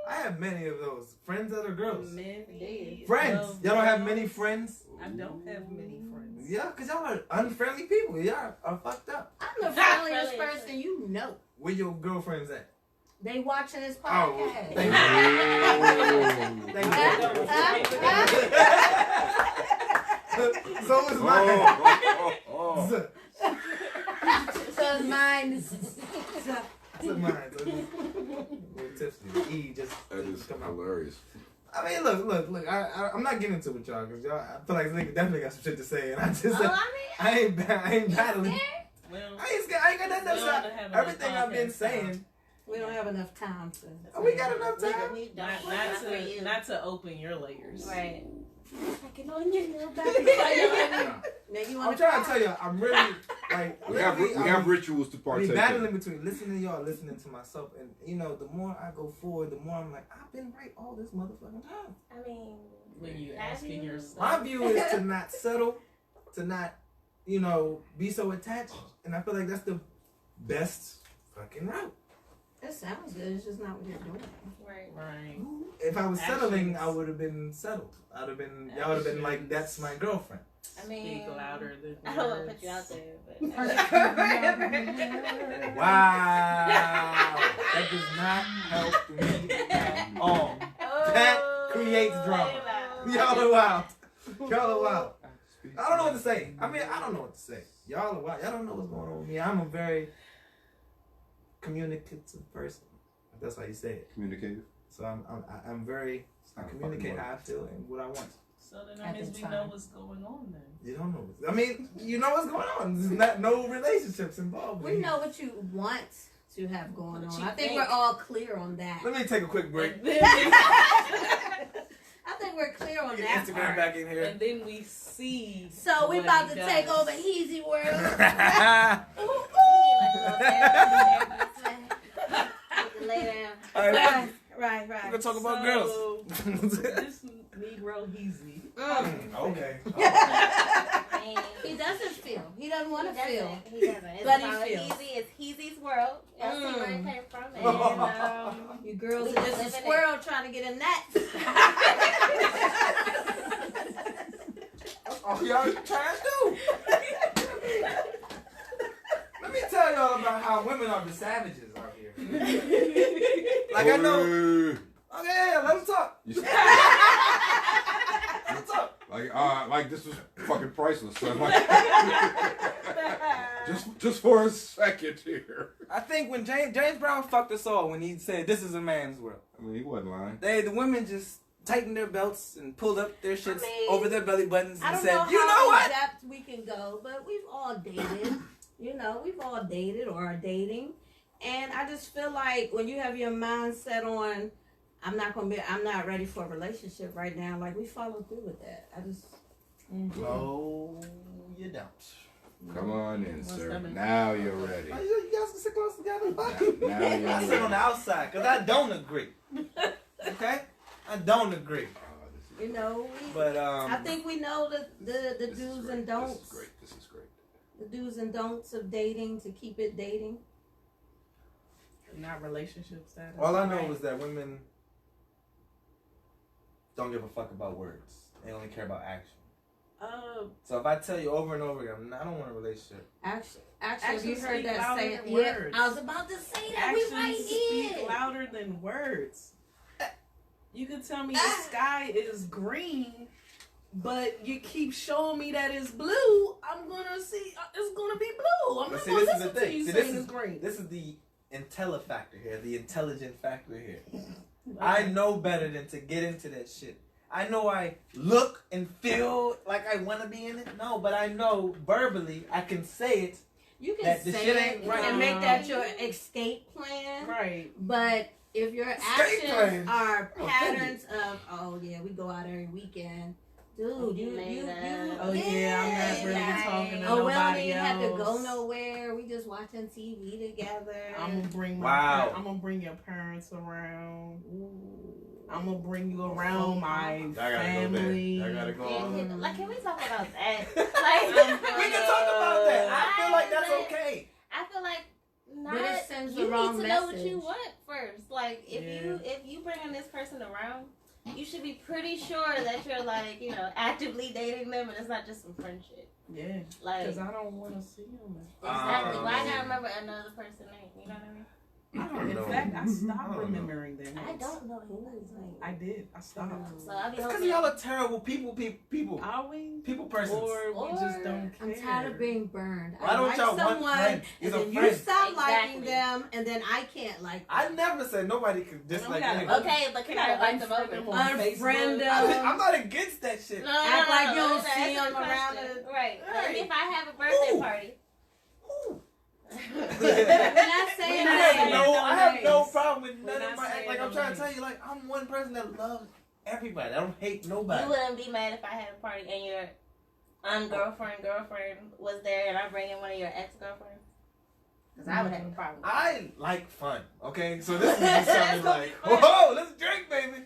D: I have many of those friends that are girls.
G: Many.
D: Friends.
G: Well,
D: Y'all don't have many friends.
G: I don't have many friends.
D: Yeah, because y'all are unfriendly people. Y'all are fucked up.
E: I'm the friendliest person you know.
D: Where your girlfriends at?
E: They watching this
D: Oh,
E: podcast.
D: thank you. Thank you. So is mine.
E: So is mine.
D: So mine. So it's a little tipsy. The E just
B: That is
D: come out.
B: hilarious.
D: I mean, look. I'm not getting into it with y'all because y'all. I feel like this nigga definitely got some shit to say, and I just. I ain't battling.
G: Well,
D: I ain't got nothing to
G: we don't
D: say.
G: have
D: Everything
G: enough
D: I've been
G: podcast
D: saying.
E: We don't have enough time to.
D: We got enough time.
G: not to open your layers.
F: Right.
E: Checking on you, little baby. Now you
D: I'm
E: want
D: trying to tell you, I'm really like.
B: We have rituals to
D: I
B: partake
D: be battling
B: in.
D: between listening to y'all, listening to myself, and you know, the more I go forward, the more I'm like, I've been right all this motherfucking time.
F: I mean,
G: When you
F: Have
G: asking
F: you?
G: yourself.
D: My view is to not settle, to not, you know, be so attached, and I feel like that's the best fucking route.
E: It sounds good. It's just not what you're doing.
F: Right.
G: Right.
D: If I was settling,
G: Actions.
D: I would have been settled. Y'all would have been like,
G: Actions.
D: that's my girlfriend.
F: I mean,
G: Speak louder than
F: I don't want to
G: words.
F: put you out there, but.
D: Wow. That does not help me at all. That creates drama. Y'all are wild. Y'all are wild. I don't know what to say. I mean, I don't know what to say. Y'all are wild. Y'all don't know what's going on with me. I'm a very communicative person. If that's how you say it.
B: Communicative.
D: So I'm very. I communicate how I feel and what I want.
G: So then
E: At
G: that means
E: the
G: we
E: time.
G: know what's going on then.
D: You don't know. I mean, you know what's going on. There's not no relationships involved.
E: We know what you want to have going
F: What
E: on.
F: you
E: I think
F: think.
E: we're all clear on that.
D: Let me take a quick break.
G: And then
E: I think we're clear on
D: Get
E: that
D: Instagram
E: part.
D: back in here.
G: and then we see.
E: So we
G: what
E: about
G: he
E: to take
G: does.
E: over Heezy World.
F: Lay down.
D: All right,
E: Right,
D: we're
E: right.
D: gonna talk about
G: So,
D: girls.
G: This Negro Heezy.
D: Okay.
E: He doesn't feel. He doesn't want to
F: He
E: feel.
F: doesn't. He doesn't. It's
E: But he
F: called
E: feels.
F: Heezy. It's Heezy's world. Y'all see where it came from. And,
E: You girls
F: We
E: are just a
F: live in it.
E: squirrel trying to get a nut.
D: Oh, y'all trying to do. Let me tell y'all about how women are the savages out here. Like I know. Okay, yeah, let us talk.
B: You-
D: Let's talk.
B: like this was fucking priceless. So like, just for a second here.
D: I think when James Brown fucked us all when he said this is a man's world.
B: I mean, he wasn't lying.
D: The women just tightened their belts and pulled up their shits
E: mean,
D: over their belly buttons
E: I
D: and
E: don't
D: said,
E: know
D: "You know
E: how
D: what?
E: in depth we can go, but we've all dated. We've all dated or are dating, and I just feel like when you have your mindset on, I'm not ready for a relationship right now. Like we follow through with that. I just.
D: No, you don't.
B: Come on in,
G: What's
B: sir.
G: that mean?
B: Now you're ready.
D: Oh, you guys can sit close together.
B: Now you're
D: I sit on the
B: ready.
D: outside because I don't agree. Okay, I don't agree.
E: We,
D: But
E: I think we know the
B: This is
E: do's
B: great.
E: and don'ts.
B: This is great. This is great.
E: The do's and don'ts of dating to keep it dating.
G: Not relationship status.
D: all I know is that women don't give a fuck about words. They only care about action. So if I tell you over and over again, I don't want a relationship.
E: Actually, have
G: Actions
E: you heard
G: speak
E: that
G: louder
E: saying?
G: than
E: Yeah,
G: words.
E: I was about to say that.
G: Actions
E: We right
G: speak
E: here.
G: louder than words. You can tell me the sky is green, but you keep showing me that it's blue. I'm gonna see it's gonna be blue. I'm
D: But
G: not
D: see,
G: gonna
D: this is
G: listen
D: the
G: to
D: thing.
G: you
D: See,
G: saying it's green.
D: This is the factor here, the intelligent factor here. I know better than to get into that shit. I know I look and feel like I want to be in it. No, but I know verbally I can say it.
E: You can
D: That the
E: say
D: shit
E: it
D: ain't right.
E: and make that your escape plan.
G: Right.
E: But if your
D: Escape
E: actions
D: plan.
E: are patterns of, oh yeah, we go out every weekend, dude, you.
G: Oh yeah, I'm not really
E: yeah.
G: talking to
E: Oh well,
G: nobody
E: they
G: else.
E: had to go nowhere. We just watching TV together.
G: I'm gonna bring
D: Wow.
G: I'm gonna bring your parents around. I'm gonna bring you around my family.
D: I gotta go.
F: Like, can we talk about that?
D: We
F: Like,
D: can talk about that. I feel like that's okay.
F: I feel like not.
E: But it sends the
F: You
E: wrong
F: need to know what
E: message.
F: you want first. Like, if you bringing this person around, you should be pretty sure that you're like, actively dating them, and it's not just some friendship.
G: Yeah,
F: Like,
G: because I don't want to see them.
F: exactly. Why not remember another person's name? You know what I mean?
G: I don't.
D: don't
G: In
D: know.
G: fact, I
D: I
G: stopped
D: don't
G: remembering their names.
F: I don't know anybody's name.
G: I did. I stopped.
F: So I'll be
D: It's because
F: hoping.
D: y'all are terrible people.
G: Are we?
D: People persons.
G: Or we just don't care.
E: I'm tired of being burned.
D: Why don't
E: I
D: y'all
E: like
D: want
E: someone,
D: friends? These
E: and
D: are
E: then you
D: friends.
E: stop liking
F: Exactly.
E: them, and then I can't like them.
D: I never said nobody could dislike
G: gotta
D: anyone.
F: Okay, but can I invite them over?
E: Unfriend
D: I'm not against that shit.
F: No,
E: Act like you don't
F: that's
E: see
F: the
E: them around
F: question.
E: it.
F: Right. Like,
D: Right.
F: if I have a birthday
D: Ooh.
F: party.
D: Ooh.
E: We're not saying
G: We're not
E: that.
G: saying
D: I have no
G: names.
D: problem with
G: We're
D: none of
G: not
D: my
G: saying
D: like. I'm
G: no
D: trying to
G: names.
D: tell you, like, I'm one person that loves everybody. I don't hate
F: You
D: nobody.
F: wouldn't be mad if I had a party and your girlfriend was there and I bring in one of your ex-girlfriends? Because I would have a problem.
D: I like fun. Okay, so this is just something like, whoa, let's drink, baby.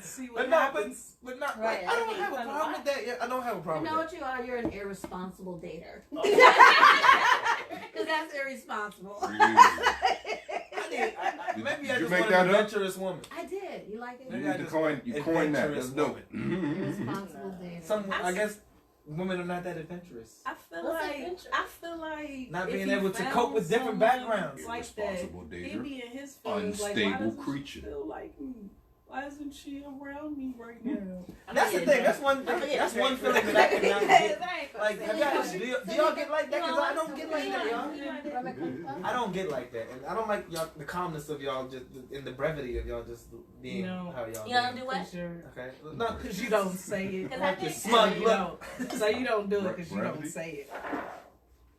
G: See what
D: But no,
G: happens.
D: but not.
F: Right,
D: Like, I
F: I
D: don't
F: think
D: have a
F: fun
D: problem
F: a
D: with that. Yeah, I don't have a
E: You
D: problem
E: know
D: with
E: what you are? You're an irresponsible dater.
D: that.
E: Because that's irresponsible.
D: I did. Maybe I
B: Did you
D: just
B: make
D: want
B: that
D: an
B: up?
D: adventurous woman.
E: I did. You like it?
D: Maybe
B: You
D: I just
B: coined that. That's
D: adventurous
B: dope.
E: Responsible dating.
D: I guess women are not that adventurous.
G: I feel
F: What's
G: like
F: adventurous?
D: Not
G: if
D: being
G: he
D: able to
G: found
D: cope with different
G: someone
D: backgrounds.
G: like that,
B: Irresponsible
G: he
B: dater.
G: be in his feelings. Like, why
B: Unstable
G: doesn't
B: creature.
G: she feel like me? Why isn't she around me right now?
D: That's the thing. That's one. That's one feeling that I cannot get. Like, do y'all get like that? Cause I don't get like that, y'all. I don't get like that, and I don't like y'all the calmness of y'all just and the brevity of y'all just being
G: No.
D: how y'all.
F: You don't do what?
D: Okay. No,
G: Because you don't say it.
F: Because I
D: Like your
F: think
D: smug
G: So you
D: look.
G: don't. So you don't do it because you don't
B: Brevity?
G: say it.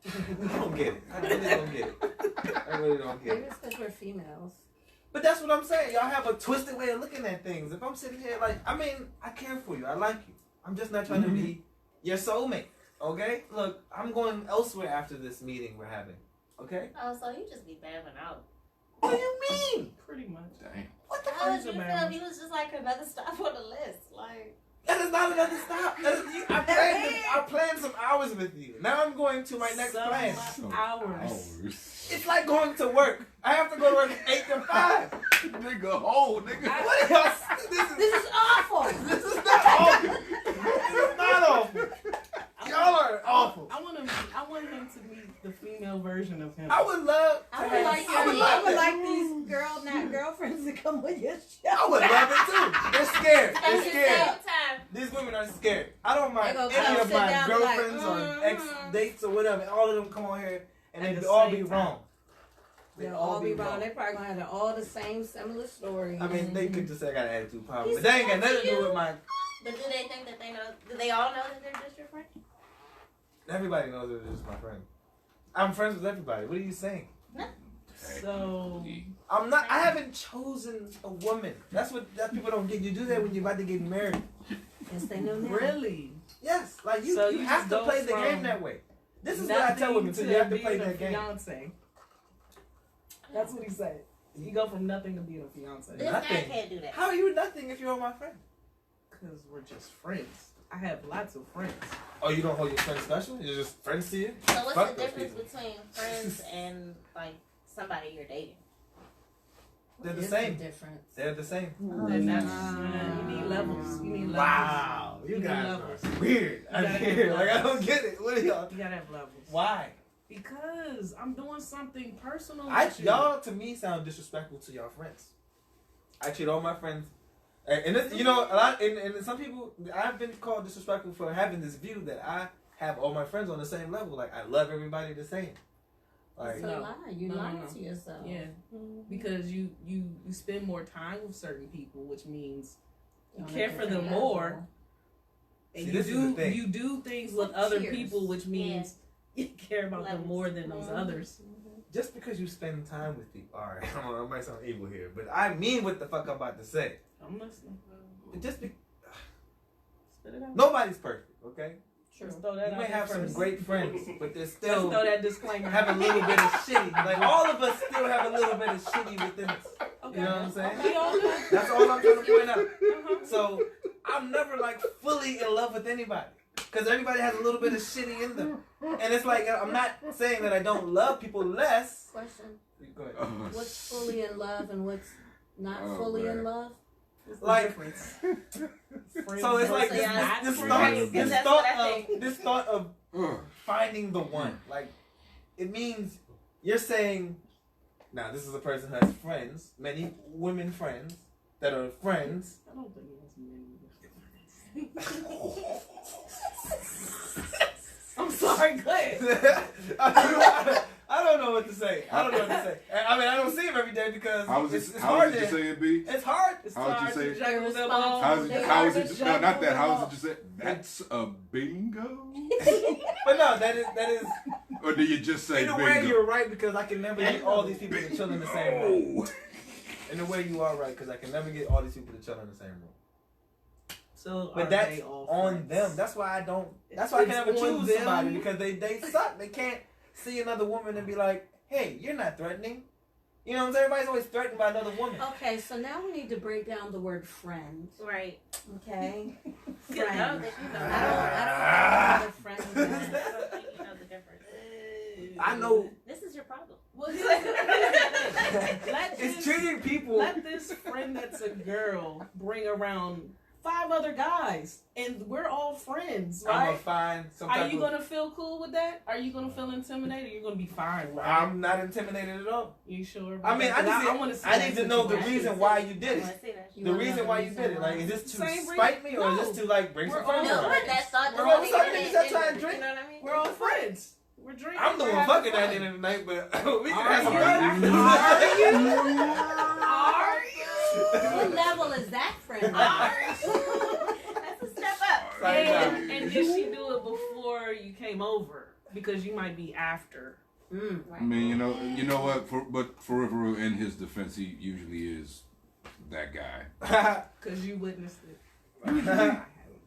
D: I don't get it. I really don't get it. I really don't get
E: Maybe
D: it.
E: it's because we're females.
D: But that's what I'm saying. Y'all have a twisted way of looking at things. If I'm sitting here like, I mean, I care for you. I like you. I'm just not trying to be your soulmate. Okay? Look, I'm going elsewhere after this meeting we're having. Okay?
F: Oh, so you just be babbing out.
D: What do you mean?
G: Pretty much.
B: Damn.
D: What the
F: How would
G: is
F: you
G: a
F: feel
G: balance?
F: if you was just like another stop on the list? Like,
D: That is not another stop. I planned some hours with you. Now I'm going to my next plan.
G: Hours.
D: It's like going to work. I have to go to work 8 to 5.
B: Nigga, oh, nigga.
D: What are y'all?
E: This is awful.
D: This is not awful. This is not awful. Y'all are awful.
G: I want him to meet the female version of him.
D: I would love.
E: I would like
D: I would love it.
E: these not girlfriends to come with your show.
D: I would love it too. They're scared.
F: at
D: They're
F: the same
D: scared.
F: time,
D: These women are scared. I don't mind
E: They gonna
D: any
E: come
D: of
E: sit
D: my
E: down and be like,
D: girlfriends or ex dates or whatever. All of them come on here and
G: At
D: they
G: the
D: all
G: same
D: be
G: time.
D: wrong.
E: They'll all be wrong. They probably gonna have all the same similar stories.
D: I mean, they could just say I got an attitude problem,
F: He's
D: but they ain't got nothing to do
F: you.
D: with my.
F: but do they think that they know? Do they all know that they're just your friend?
D: Everybody knows that they're just my friend. I'm friends with everybody. What are you saying?
G: So
D: I'm not. I haven't chosen a woman. That's people don't get. You do that when you're about to get married.
E: Yes, they know now.
G: really,
D: Yes, like you.
G: So
D: you
G: you
D: have
G: just
D: to
G: go
D: play the
G: from
D: game that way. This is what I tell women. So you have to play
G: being a
D: that game.
G: fiance. That's what he said. You go from nothing to being a fiance.
F: This guy
D: Nothing.
F: can't do that.
D: How are you nothing if you're my friend?
G: Because we're just friends. I have lots of friends.
D: Oh, you don't hold your friends special? You're just friends to you?
F: So what's
D: Fuck
F: the
D: those
F: difference
D: people.
F: between friends and like somebody you're dating?
D: They're the
E: What is
D: same.
E: difference?
D: They're the same.
G: Then that's you need levels. You need levels.
D: Wow, you
G: You
D: guys
G: levels.
D: are weird. I'm
G: gotta
D: here.
G: have
D: Like I
G: levels.
D: don't get it. What are y'all?
G: You gotta have levels.
D: Why?
G: Because I'm doing something personal. with you.
D: Y'all to me sound disrespectful to y'all friends. I treat all my friends, and this, you know, a lot. And some people, I've been called disrespectful for having this view that I have all my friends on the same level. Like I love everybody the same. Like
E: It's a
G: No.
E: lie. You
G: No,
E: lying
G: no.
E: to yourself.
G: Yeah, because you spend more time with certain people, which means you
E: On a
G: care for them
E: different
G: more,
E: level.
G: and
D: See,
G: you
D: this is the thing.
G: you do things with other
E: Cheers.
G: people, which means you care about them
F: Levels.
G: more than those others.
D: just because you spend time with people, all right. I might sound evil here, but I mean what the fuck I'm about to say.
G: I'm listening.
D: Just be,
G: Spit it out.
D: nobody's perfect, okay?
G: Let's throw that
D: You
G: out
D: may
G: there
D: have some
G: first.
D: great friends, but there's
G: Let's
D: still
G: throw that disclaimer.
D: have a little bit of shitty. Like all of us still have a little bit of shitty within us.
G: Okay.
D: You know what I'm saying?
G: We all do.
D: That's all I'm trying to point out.
G: Uh-huh.
D: So I'm never like fully in love with anybody because everybody has a little bit of shitty in them, and it's like I'm not saying that I don't love people less.
E: Question:
D: Go ahead.
E: What's fully in love and what's not
B: Oh,
E: fully in
B: man.
E: love?
G: What's the
D: Like-
G: difference?
D: So it's like this,
F: Yeah,
D: this,
F: that's
D: thought,
F: right.
D: this
F: That's
D: thought
F: what I
D: of
F: think.
D: this thought of
B: Ugh.
D: finding the one. Like it means you're saying, now this is a person who has friends, many women friends that are friends.
G: I don't think he has many. I'm sorry, go ahead.
D: I don't know what to say. I don't know what to say. I mean, I don't see him every day because
B: How was
D: it's
B: it?
D: hard.
B: How did you
D: to-
B: say it be?
D: It's hard.
G: It's
B: How would you
G: hard
B: say
G: to
B: it?
G: juggle them
E: Irresponsible.
G: all.
B: How's it?
E: They
B: How is
E: are
B: it?
E: the
B: No, not that.
E: juggle
B: How is
E: ball.
B: it? You say that's a bingo,
D: But no, that is.
B: or do you just say
D: In a
B: bingo?
D: way, you're right because I can never get all these people to chill in the same room.
B: Oh.
D: In a way, you are right because I can never get all these people to chill in the same room.
G: So
D: But
G: are
D: that's
G: they all
D: on
G: friends?
D: them. That's why I don't. That's why I can never
G: It's on
D: choose
G: them.
D: somebody because they suck. They can't see another woman and be like, "Hey, you're not threatening." You know what I'm saying? Everybody's always threatened by another woman.
E: Okay, so now we need to break down the word friend.
F: Right.
E: Okay,
F: You know
E: friend.
F: that you know.
E: I don't know what a friend
F: I
E: is.
F: don't think you know the difference.
D: I know.
F: This is your problem.
G: Well, here's the thing.
D: It's treating people.
G: Let this friend that's a girl bring around 5 other guys, and we're all friends,
D: I'm
G: right?
D: gonna find some type
G: Are you
D: of-
G: gonna feel cool with that? Are you gonna feel intimidated? You're gonna be fine, right?
D: I'm not intimidated at all.
G: You sure?
D: I mean, I
G: wanna
D: just
G: see
D: I
G: that
D: need to know the
G: situation.
D: reason why you did
F: I
D: it.
F: wanna see that shit.
D: The reason why you did it. Like, is this to
G: Same
D: spite me, or is
G: no.
D: this to like bring
G: We're
D: some friends
G: all-
F: No,
D: around?
F: but that's thought.
G: We're
F: that's
G: all
F: what
D: fucking
F: they
D: niggas
F: did,
D: that try and drink.
F: You know what I mean?
G: We're all friends. We're drinking.
D: I'm the
G: we're
D: one
G: having
D: fucking at the
G: fun.
D: end of the night, but we can
G: Are
D: have some
G: you?
D: fun.
G: Are you?
E: What level is that friend?
F: That's a step up.
D: Right now.
G: And did she do it before you came over? Because you might be after.
B: I mean, you know what? For real, in his defense, he usually is that guy.
G: Because you witnessed it.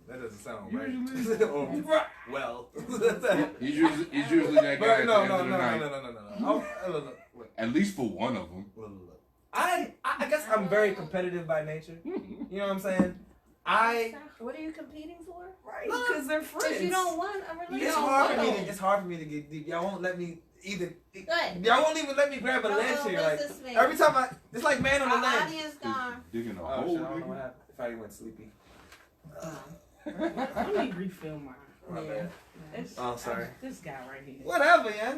D: That doesn't sound
B: Usually.
D: right. Well.
B: He's usually that guy at the end of the night.
D: No. Oh, look.
B: At least for one of them.
D: Look. I guess I'm very competitive by nature. You know what I'm saying?
E: What are you competing for?
G: Right. Because they're friends.
E: Because you don't want a
D: It's
E: relationship.
D: hard for me to get deep. Y'all won't let me either.
E: Go ahead.
D: Y'all won't even let me grab a
E: No,
D: ledge here. Like
E: what's this mean?
D: every time it's like man on the
E: Our
D: ledge.
E: audience gone.
B: Digging a
D: Oh
B: hole.
D: shit! I don't know what
B: nigga.
D: happened. If I went sleepy.
G: Let me refill mine.
D: My bad.
G: It's-
D: Oh, sorry.
G: This guy right here.
D: Whatever, yeah.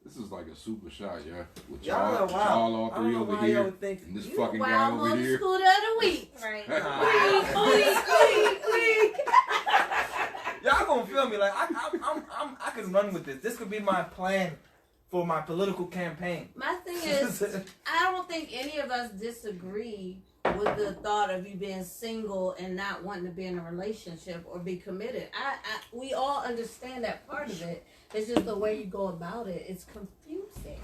B: This is like a super shot, yeah. With
D: Y'all
B: y'all,
D: are wild.
B: all
D: I don't
B: three
D: know
B: over
D: why
B: here,
D: y'all would think
B: and this
E: You
B: fucking guy
E: wild
B: over
E: motor
B: here.
E: school the other week.
F: Right.
D: Y'all gonna feel me like I can run with this. This could be my plan for my political campaign.
E: My thing is, I don't think any of us disagree with the thought of you being single and not wanting to be in a relationship or be committed. We all understand that part of it. It's just the way you go about it. It's confusing.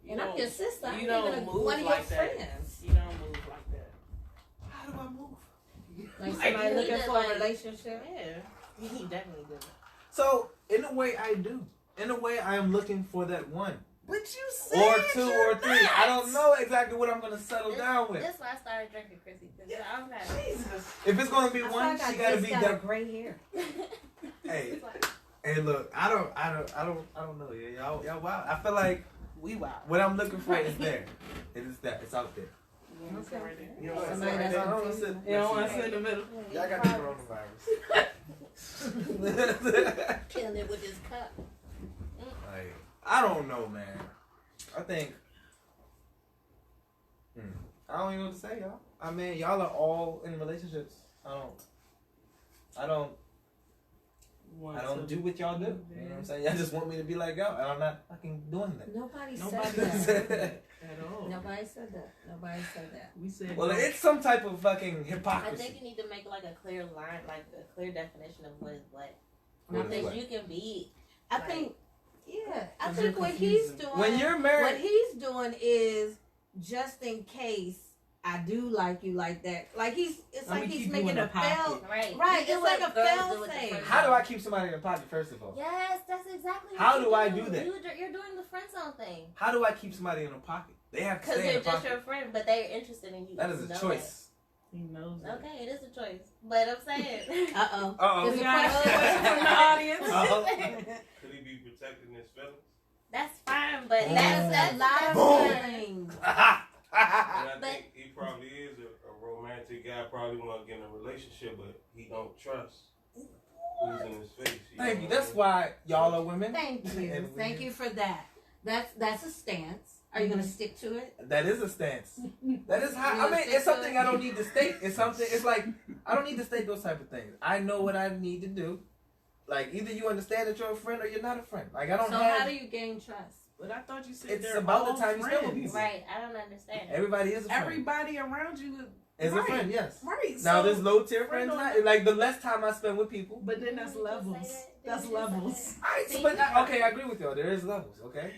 E: And I'm your sister. I'm
G: You don't
E: even
G: move
E: one of
G: like
E: your
G: that.
E: friends.
G: You don't move like that.
D: How do I move?
E: Like
F: Like,
E: somebody
F: you
E: looking
F: need
E: for
F: to,
E: a relationship.
F: Yeah. You definitely do.
D: So in a way, I do. In a way, I am looking for that one.
G: But you said
D: Or two
G: you're
D: or three.
G: not.
D: I don't know exactly what I'm gonna settle down with.
F: That's why I started drinking, Chrissy. Because I'm not.
G: Jesus.
D: If it's gonna be
E: I feel
D: one,
E: like I
D: she gotta
E: just
D: be
E: got
D: that.
E: gray hair.
D: Hey,
F: It's like,
D: hey, look, I don't know. Yeah, y'all wow. I feel like
G: We wild.
D: what I'm looking for is there. It is that. It's out there.
G: You want to sit right there?
D: You know what I'm
E: Somebody
D: saying?
E: that's
D: I don't
E: on
D: wanna
E: Facebook.
D: sit.
G: You don't want to sit in the middle?
D: Y'all got the coronavirus.
E: Killing it with this cup.
D: Like, I don't know, man. I think. I don't even know what to say, y'all. I mean, y'all are all in relationships. I don't do what y'all do. You know what I'm saying? Y'all just want me to be like y'all, and I'm not fucking doing that.
E: Nobody
G: Nobody
E: said
G: said
E: that.
G: that at all.
E: Nobody said that. Nobody said that.
G: We said
D: Well,
G: no.
D: it's some type of fucking
F: I think
D: hypocrisy.
F: you need to make like a clear line, like a clear definition of what is what.
D: What
F: I
D: is
F: think
D: what?
F: you can be.
E: I
F: Like-
E: think, yeah. I
G: Because
E: think
G: you're
E: what he's
G: confusing.
E: doing.
D: When you're
E: What
D: married,
E: he's doing is just in case I do like you like that. Like it's
G: Let
E: like
G: me
E: he's
G: keep you
E: making
G: in
E: a
G: the pocket.
E: fail.
F: Right.
E: Right,
F: You do
E: it's like
F: what
E: a
F: girls
E: fail
F: do with the
E: thing.
F: friend
D: how do
F: zone.
D: I keep somebody in the pocket? First of all,
F: Yes, that's exactly what
D: How
F: you
D: do I do that?
F: You're doing the friend zone thing.
D: how do I keep somebody in the pocket? They have to
F: Because
D: stay in
F: they're
D: the
F: just
D: pocket.
F: your friend, but they're interested in you.
D: That is
F: You
D: a
F: know
D: choice.
G: He knows
F: that.
G: that.
F: Okay, it is a choice. But I'm saying.
E: Uh-oh.
D: Uh
E: Is
G: We
E: it
G: got a
E: question?
G: question from the audience.
D: oh.
H: Could he be protecting his feelings?
F: That's fine, but
D: Boom.
F: that's
E: a lot of
D: Boom.
E: things.
H: And I
F: But-
H: think he probably is a romantic guy, probably want to get in a relationship, but he don't trust who's in his face.
D: Thank
H: know
D: you.
H: what I
D: That's
H: mean?
D: why y'all are women.
E: Thank you.
D: And
E: Thank you for that. That's a stance. Are you gonna stick to it?
D: That is a stance. That is how.
E: You
D: I mean,
E: stick
D: it's
E: to
D: something
E: it?
D: I don't need to state. It's something. It's like I don't need to state those type of things. I know what I need to do. Like either you understand that you're a friend or you're not a friend. Like I don't
E: So
D: have.
E: how do you gain trust?
G: But I thought you said
D: It's
G: they're
D: about the
G: all
D: time you spend with
G: friends.
D: people.
F: Right, I don't understand.
D: Everybody is a friend.
G: Everybody around you
D: is a
G: right.
D: friend. Yes.
G: right.
D: Now
G: so,
D: there's low tier
G: friend
D: friends.
G: on-
D: Not, like the less time I spend with people.
G: but then that's
F: Didn't you just
G: levels.
F: say that?
G: That's
F: Didn't you just say
G: levels.
D: Alright,
F: See?
D: but okay, I agree with y'all. There is levels, okay?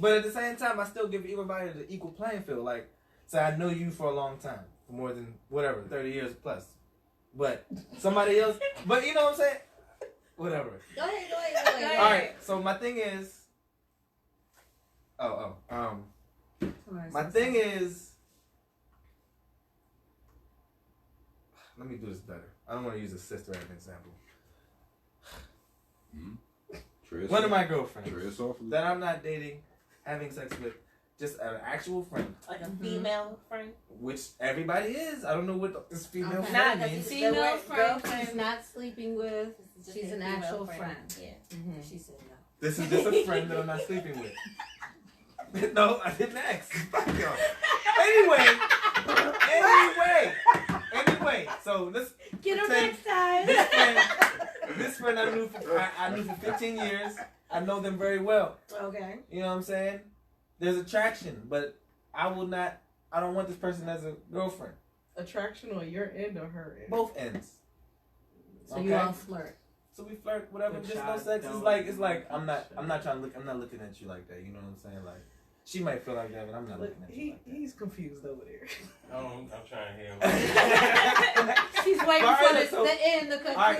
D: But at the same time, I still give everybody the equal playing field. Like, say I know you for a long time, for more than whatever, 30 years plus. But somebody else, but you know what I'm saying? Whatever.
E: Go ahead.
F: Go ahead.
D: All right. So my thing is, my thing is, let me do this better. I don't want to use a sister as an example.
B: Tread
D: One of
B: soft-
D: my girlfriends
B: tread softly.
D: that I'm not dating, having sex with, just an actual friend,
F: Like a female friend.
D: which everybody is. I don't know what this female
E: Okay.
D: friend
F: Nah, 'cause
D: means.
F: it's-
E: Female friend
F: girlfriend.
E: she's not sleeping with.
F: This is just
E: She's
F: a
E: an
F: female
E: actual friend.
F: Yeah.
E: She said no.
D: This is just a friend that I'm not sleeping with. No, I didn't ask. Fuck y'all. Anyway. So let's
E: Get him
D: pretend
E: next time.
D: this friend I knew for 15 years. I know them very well.
E: Okay.
D: You know what I'm saying? There's attraction, but I don't want this person as a girlfriend.
G: Attraction on your end or her end?
D: Both ends.
E: So you all flirt.
D: So we flirt, whatever.
G: Which
D: Just no
G: I
D: sex.
G: don't
D: It's like I'm not trying to look. I'm not looking at you like that. You know what I'm saying? Like she might feel like that, but I'm not
G: Look,
D: looking at you like that.
G: he's confused over there.
H: I'm trying to hear him.
E: She's waiting
D: All right,
E: for
D: so-
E: the end, the conclusion.
D: All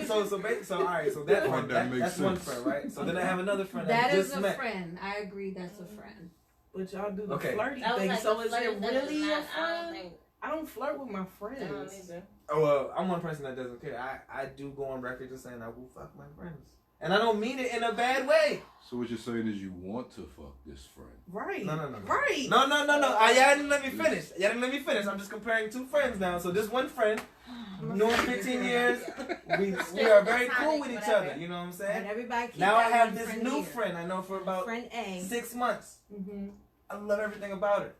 D: right, so that one,
B: That makes
D: that's one
B: sense.
D: friend, right? So then I have another friend
E: That
D: I
E: is
D: just
E: a
D: met.
E: friend. I agree. That's a friend.
G: But y'all do the
D: Okay.
G: flirty
F: That was
G: thing.
F: like
G: So
F: the
G: is
F: flirt
G: it
F: that
G: really
F: is
G: a
F: not- I don't
G: friend?
F: think.
G: I don't flirt with my
F: I don't
G: friends.
F: either.
D: Oh well, I'm one person that doesn't care. I do go on record just saying I will fuck my friends, and I don't mean it in a bad way.
B: So what you're saying is you want to fuck this friend.
G: Right.
D: No.
G: Right.
D: No. Y'all didn't let me finish. I'm just comparing two friends now. So this one friend, known 15 years, we are very cool with each other. You know what I'm
E: And
D: saying?
E: everybody keep
D: Now I
E: that
D: have
E: one
D: this
E: friend
D: new
E: here.
D: friend I know for about
E: Friend A.
D: 6 months.
G: Mm-hmm.
D: I love everything about her.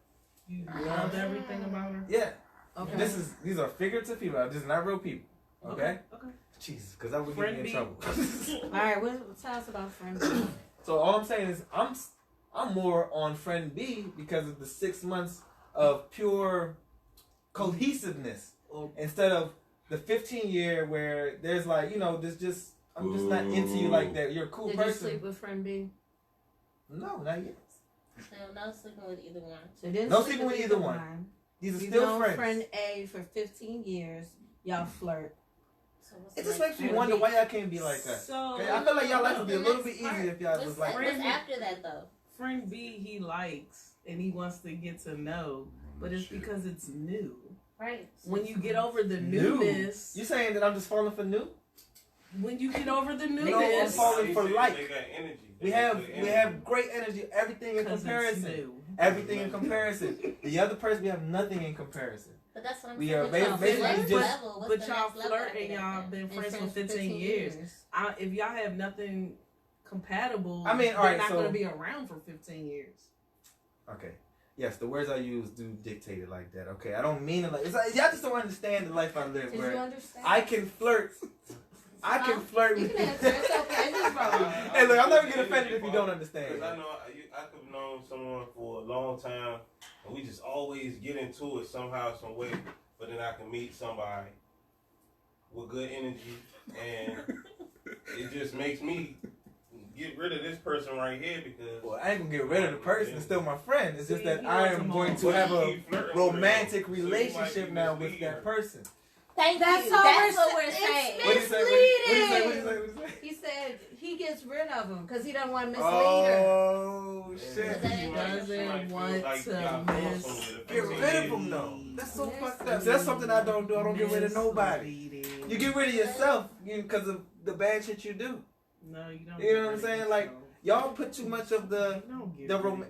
G: You love everything about her.
D: Yeah.
E: Okay.
D: These are figurative people. This is not real people. Okay?
G: Okay.
D: Jesus, because that would get
G: Friend
D: me in
G: B.
D: trouble.
E: All right. Tell us about friend B.
D: So all I'm saying is I'm more on friend B because of the 6 months of pure cohesiveness instead of the 15-year where there's like, you know, there's just I'm just not into you like that. You're a cool
E: Did
D: person.
E: you sleep with friend B?
D: No, not yet.
F: So no sleeping with either one.
E: So didn't
D: No
E: sleep
D: sleeping with either one. These are
E: You've
D: still
E: known
D: friends.
E: friend A for 15 years. Y'all flirt.
F: So what's
D: It
F: the
D: just
F: next
D: makes me
F: one?
D: wonder why y'all can't be like that.
G: So
D: Okay, I feel like y'all life would be a
F: The
D: little
F: next
D: bit
F: part.
D: easier if y'all was like.
F: What's after that though?
G: friend B he likes and he wants to get to know, but it's
B: Shit.
G: because it's new.
F: Right.
G: When you get over the
D: New?
G: newness,
D: You saying that I'm just falling for new?
G: when you get over the
D: No, I'm
G: newness,
D: falling for life.
H: They got energy.
D: We have great energy. Everything in
G: 'cause it's
D: comparison.
G: new.
D: Everything in comparison. The other person, we have nothing in comparison.
F: But that's what I'm
D: We
F: saying.
D: are
F: What's the
D: basically
F: next
D: just-
F: level? What's
G: But
F: the
G: y'all
F: next level
G: flirt
F: after
G: and
F: that
G: y'all
F: then?
G: been
E: And
G: friends for 15 years. If y'all have nothing compatible,
D: I mean,
G: they're
D: alright,
G: not
D: so-
G: going to be around for 15 years.
D: Okay. Yes, the words I use do dictate it like that. Okay, I don't mean it like it's like y'all just don't understand the life I live.
E: Did
D: Where
E: you understand?
D: I can flirt. I can flirt
E: You
D: with.
E: can answer. It's okay. This is wrong.
D: Hey, look, I'm never get offended if you don't understand.
H: Because I know I could have known someone for a long time, and we just always get into it somehow, some way. But then I can meet somebody with good energy, and it just makes me get rid of this person right here because.
D: Well, I ain't gonna get rid of the person. It's still my friend. It's just
G: See,
D: that
G: he
D: I
G: wants
D: am
G: them
D: going
G: all.
D: to have a
H: Keep flirting with her,
D: romantic
H: so you might
D: relationship
H: be
D: now with
H: misleading
D: that
H: her.
D: person.
F: Thank
E: That's
F: you.
E: all
F: That's
E: we're
F: what we're
E: saying.
F: saying.
E: It's
D: What do you say? What do you say?
E: misleading.
D: What do you say?
E: He said he gets rid of him because he doesn't want to mislead her.
D: Oh
H: Yeah.
D: shit!
F: Doesn't
G: Doesn't want to miss.
D: Get rid of them though. That's so fucked up. See, that's something I don't do. I don't get rid of nobody. You get rid of yourself because of the bad shit you do.
G: No, you don't.
D: You know what I'm saying? Like, y'all put too much of the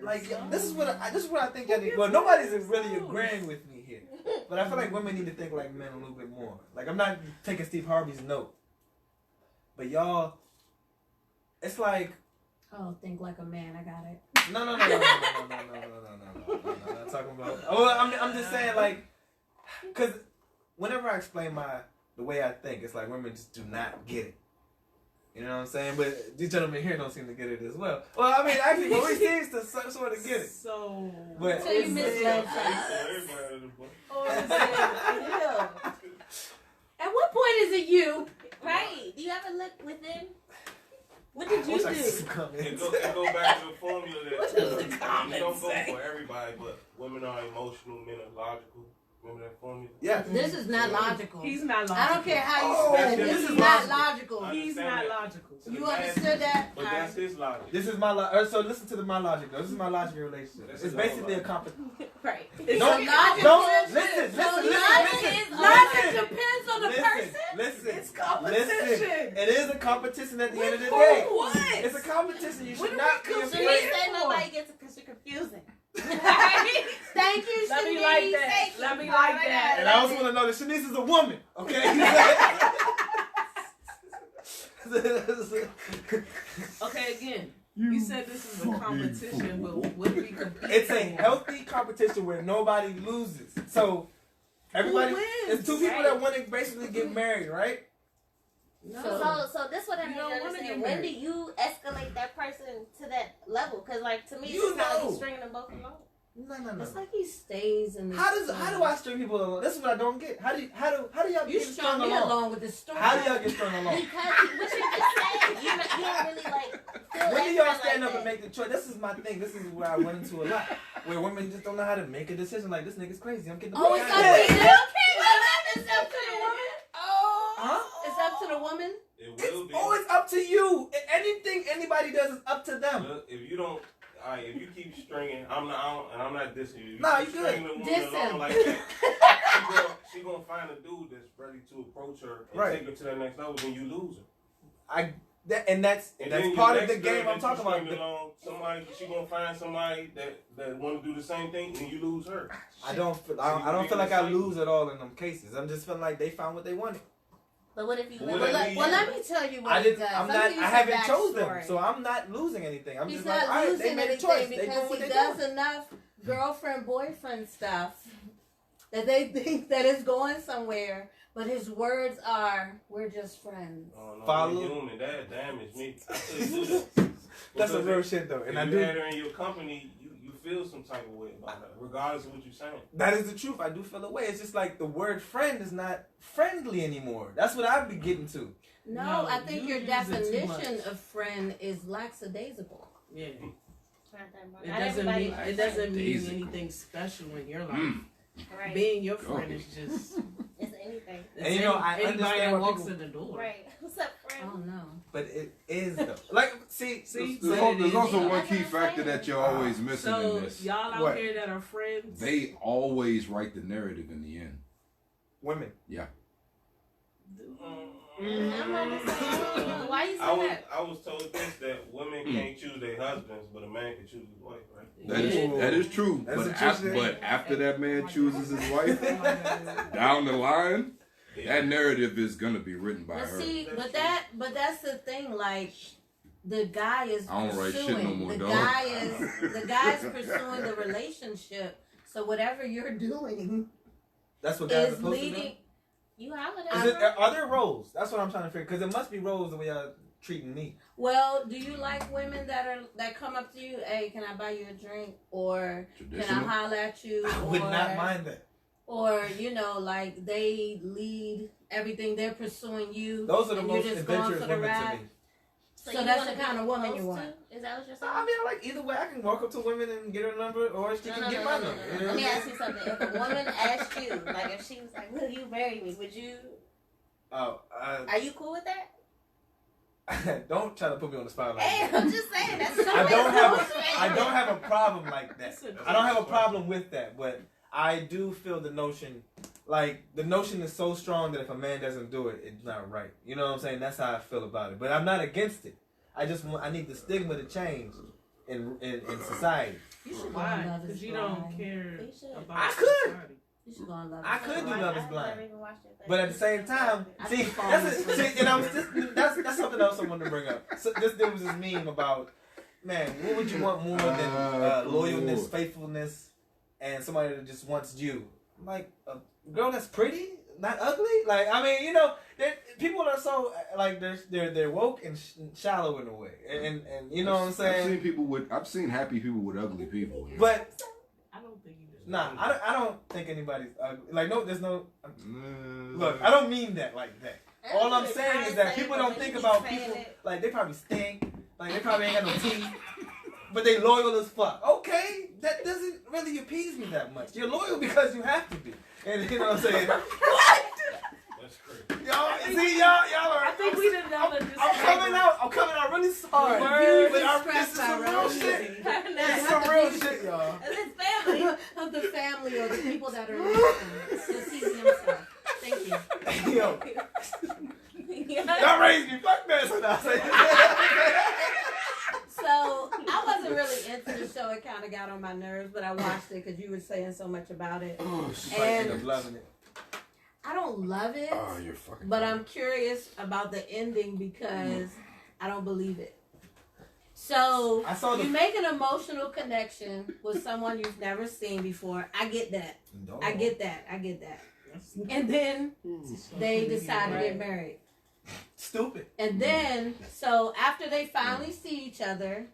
D: like. This is what I think. Y'all need. Well, nobody's really agreeing with me here, but I feel like women need to think like men a little bit more. Like, I'm not taking Steve Harvey's note, but y'all, it's like
E: Oh, think like a man. I got it.
D: no. I'm not talking about. Oh, I'm just saying like, cause whenever I explain the way I think, it's like women just do not get it. You know what I'm saying? But these gentlemen here don't seem to get it as well. Well, I mean, actually, Maurice seems to sort of get it.
G: So,
D: But
E: So you
G: is
E: misled
G: it-
E: us.
G: or is it
E: At what point is it you?
F: Right. Do you ever look within? What did you
D: Wish I could see
F: do?
D: some comments.
H: It go back to the formula that
G: What does the
H: you
G: comments
H: don't go
G: say?
H: for everybody, but women are emotional, men are logical. Remember that formula?
D: Yeah.
E: This is not logical.
G: He's not logical.
E: I don't care how you
D: Oh,
E: spell it.
H: this
E: This
H: is
E: is not
D: logical.
E: logical.
G: He's not logical.
E: You understood that?
H: But that's his logic.
D: This is my so listen to my logic though. This is my logic in relationship.
H: This
D: It's
H: is
D: basically a
H: our
D: competition.
F: Right.
G: It's
D: Don't
E: logic
D: don't
E: is-
D: listen.
E: so logic
D: Listen.
E: Logic depends on the person.
D: Listen.
G: It's competition.
D: It is a competition at the end of the
G: For
D: day.
G: what?
D: It's a competition. You
G: What
D: should
G: are
D: not
G: we
D: be
F: So
G: competing
F: you
D: afraid.
F: say
G: for?
F: nobody gets it because you're confusing.
E: Thank you,
G: Let me
E: Shanice.
G: like that.
F: Thank you.
G: Let me like that.
D: And I also want to know that Shanice is a woman, okay?
G: Okay, again. You said this is a competition, but what do we compete
D: It's a
G: for?
D: healthy competition where nobody loses. So everybody,
G: Who wins?
D: it's two people that want to basically get married, right?
G: No.
F: So this what I
G: You
F: need to
G: don't wanna
F: understand.
G: get
F: When do
G: married.
F: you escalate that person to that level? Because like to me,
D: You
F: it's kind of
D: know.
F: like stringing them both along.
D: No.
E: It's like he stays in this.
D: How do I string people along? This is what I don't get. How do y'all
E: You
D: get
E: strung
D: strung
E: me
D: along?
E: along with this story.
D: How do y'all get strung along?
F: Because what you just said, you don't really like feel
D: When do
F: that
D: y'all
F: friend
D: stand
F: like
D: up and
F: that.
D: make the choice? This is my thing. This is where I run into a lot. Where women just don't know how to make a decision. Like, this nigga's crazy. I'm getting the
E: Oh,
D: fuck
E: it's
D: out
E: up
D: of
E: to
D: here.
E: you. It's up to the woman.
D: Huh?
E: It's up to the woman.
H: It will
D: It's
H: be.
D: always up to you. Anything anybody does is up to them.
H: Look, if you don't, alright, if you keep stringing, I'm not dissing you.
D: Nah,
H: keep
D: you good.
H: stringing the woman
E: Diss
H: along
E: him.
H: like that, she gonna find a dude that's ready to approach her and
D: Right.
H: take her to that next level. Then you lose her.
D: And that's
H: And then your
D: part of
H: next
D: the game
H: girl
D: I'm
H: that you
D: talking about.
H: stringed along, she gonna find somebody that want to do the same thing, and you lose her.
D: I don't feel like I lose at all in them cases. I'm just feeling like they found what they wanted.
F: But what if you
H: Well,
F: live
H: let
F: like
H: me-
E: Well, let me tell you what
D: I
E: he
D: didn't.
E: does.
D: I'm
E: Let
D: not.
E: me use
D: I
E: a
D: haven't chose them,
E: backstory.
D: so I'm not losing anything. I'm
E: He's
D: just
E: not
D: like, all right, they
E: losing
D: made a
E: anything
D: choice. They doing
E: because
D: what
E: he
D: they
E: does
D: doing.
E: enough girlfriend boyfriend stuff that they think that it's going somewhere, but his words are, "We're just friends."
H: Oh, no,
D: Follow.
H: you're human. That damaged me. I couldn't do that.
D: That's some
H: Because
D: real
H: if-
D: shit though, and
H: if
D: I
H: you
D: do.
H: had her in your company, you feel some type of way about her, regardless of what you're saying.
D: That is the truth. I do feel a way. It's just like the word friend is not friendly anymore. That's what I've been getting to.
E: No,
G: No,
E: I think
G: you
E: your
G: use it too
E: definition
G: much.
E: of friend is lackadaisical.
G: Yeah.
F: Not that much.
G: It
F: Not
G: doesn't
F: everybody
G: mean
F: is
G: it doesn't mean
B: Daisy.
G: anything special in your life.
F: right.
G: Being your friend is just
F: It's anything.
G: it's
D: And you know, I
G: anybody
D: understand
G: that
D: what
G: walks
D: people-
G: in the door.
F: Right. What's up, friend?
E: Oh no.
D: But it is though. Like, see,
G: See,
B: There's,
G: so
B: there's also
F: Yeah,
B: one
F: that's
B: key
F: what I'm
B: factor
F: saying.
B: that you're always missing
G: So
B: in this.
G: y'all out
D: What?
G: here that are friends,
B: They always write the narrative in the end.
D: women.
F: I'm not the same. Why you say that?
H: I was told this that women can't choose their husbands, but a man can choose his wife, right?
B: That is true.
D: That's
B: But
D: a true
B: after,
D: shit.
B: but after that man chooses his wife,
G: Oh
B: down the line,
H: Yeah.
B: that narrative is gonna be written by
E: But
B: her.
E: see, but that's the thing. Like, the guy is
B: I don't write shit no
E: pursuing.
B: more,
E: The
B: dog.
E: guy's pursuing the relationship. So whatever you're doing
D: That's what guys are
E: is
D: supposed to do.
E: leading.
F: You have it.
D: Is it, are there roles? That's what I'm trying to figure. Because it must be roles the way y'all treating me.
E: Well, do you like women that come up to you? Hey, can I buy you a drink? Or can I
B: Traditional.
E: holler at you?
D: I would
E: or,
D: not mind that.
E: Or like they lead everything. They're pursuing you.
D: Those are the
E: and you're
D: most
E: just going
D: adventurous
E: for the
D: women to
E: ride.
D: me.
E: So
F: you
E: that's
F: wanna
E: the
F: be
E: kind of woman
F: close
E: you want.
F: to? Is that what you're saying?
D: I mean, like either way, I can walk up to women and get her number, or she can get my number. You know?
F: Let me ask you something. If a woman asked you, like if she was like, "Will you marry me?" Would you?
D: Oh,
F: Are you cool with that?
D: don't try to put me on the spot like
F: Hey,
D: that.
F: I'm just saying. That's
D: I
F: something
D: don't have a problem like that.
G: That's a-
D: I don't have a problem with that, but I do feel the notion is so strong that if a man doesn't do it, it's not right. You know what I'm saying? That's how I feel about it. But I'm not against it. I need the stigma to change in society.
E: You should go on
G: Why?
E: Love Is
G: Because you
E: Blind.
G: don't care
F: You should.
G: about
D: I could.
G: society.
E: You should go on Love Is
D: I could do
E: Blind.
D: Love Is
F: I've
D: Blind.
F: never even watched it,
D: But at the same time,
E: I
D: see,
E: think Falling
D: that's
E: Asleep.
D: and I was just that's something else I wanted to bring up. So there was this meme about, man, what would you want more than loyalness,
B: cool.
D: faithfulness, and somebody that just wants you? Like a girl that's pretty, not ugly. Like, I mean, you know, people are so like they're woke and shallow in a way, and you know what I'm saying.
B: I've seen happy people with ugly people.
D: But
G: I don't think you just.
D: nah, I don't think anybody's ugly. Like, no, there's no.
B: Mm.
D: Look, I don't mean that like that. All I'm saying is that people don't think about people like they probably stink, like they probably ain't got no teeth, but they loyal as fuck. Okay, that doesn't really appease me that much. You're loyal because you have to be, and you know what I'm saying.
H: That's crazy.
D: Y'all, see, y'all are.
G: I think we didn't know that.
D: I'm coming out really smart.
G: Words
D: But this is some real shit. This is some real shit, y'all.
F: It's family.
E: Of the family or the people that are listening. It's just Heezy himself. Thank you.
D: Yo, y'all raised me. Fuck that. So now I say.
E: So I wasn't really into the show. It kind of got on my nerves, but I watched it because you were saying so much about it.
B: Oh,
D: I end up
E: And
D: loving it.
E: I don't love it,
B: Oh, you're fucking.
E: but I'm curious about the ending because I don't believe it. So
D: I saw the.
E: you make an emotional connection with someone you've never seen before. I get that. I get that. And then they decide to get married.
D: Stupid.
E: And then, so after they finally see each other,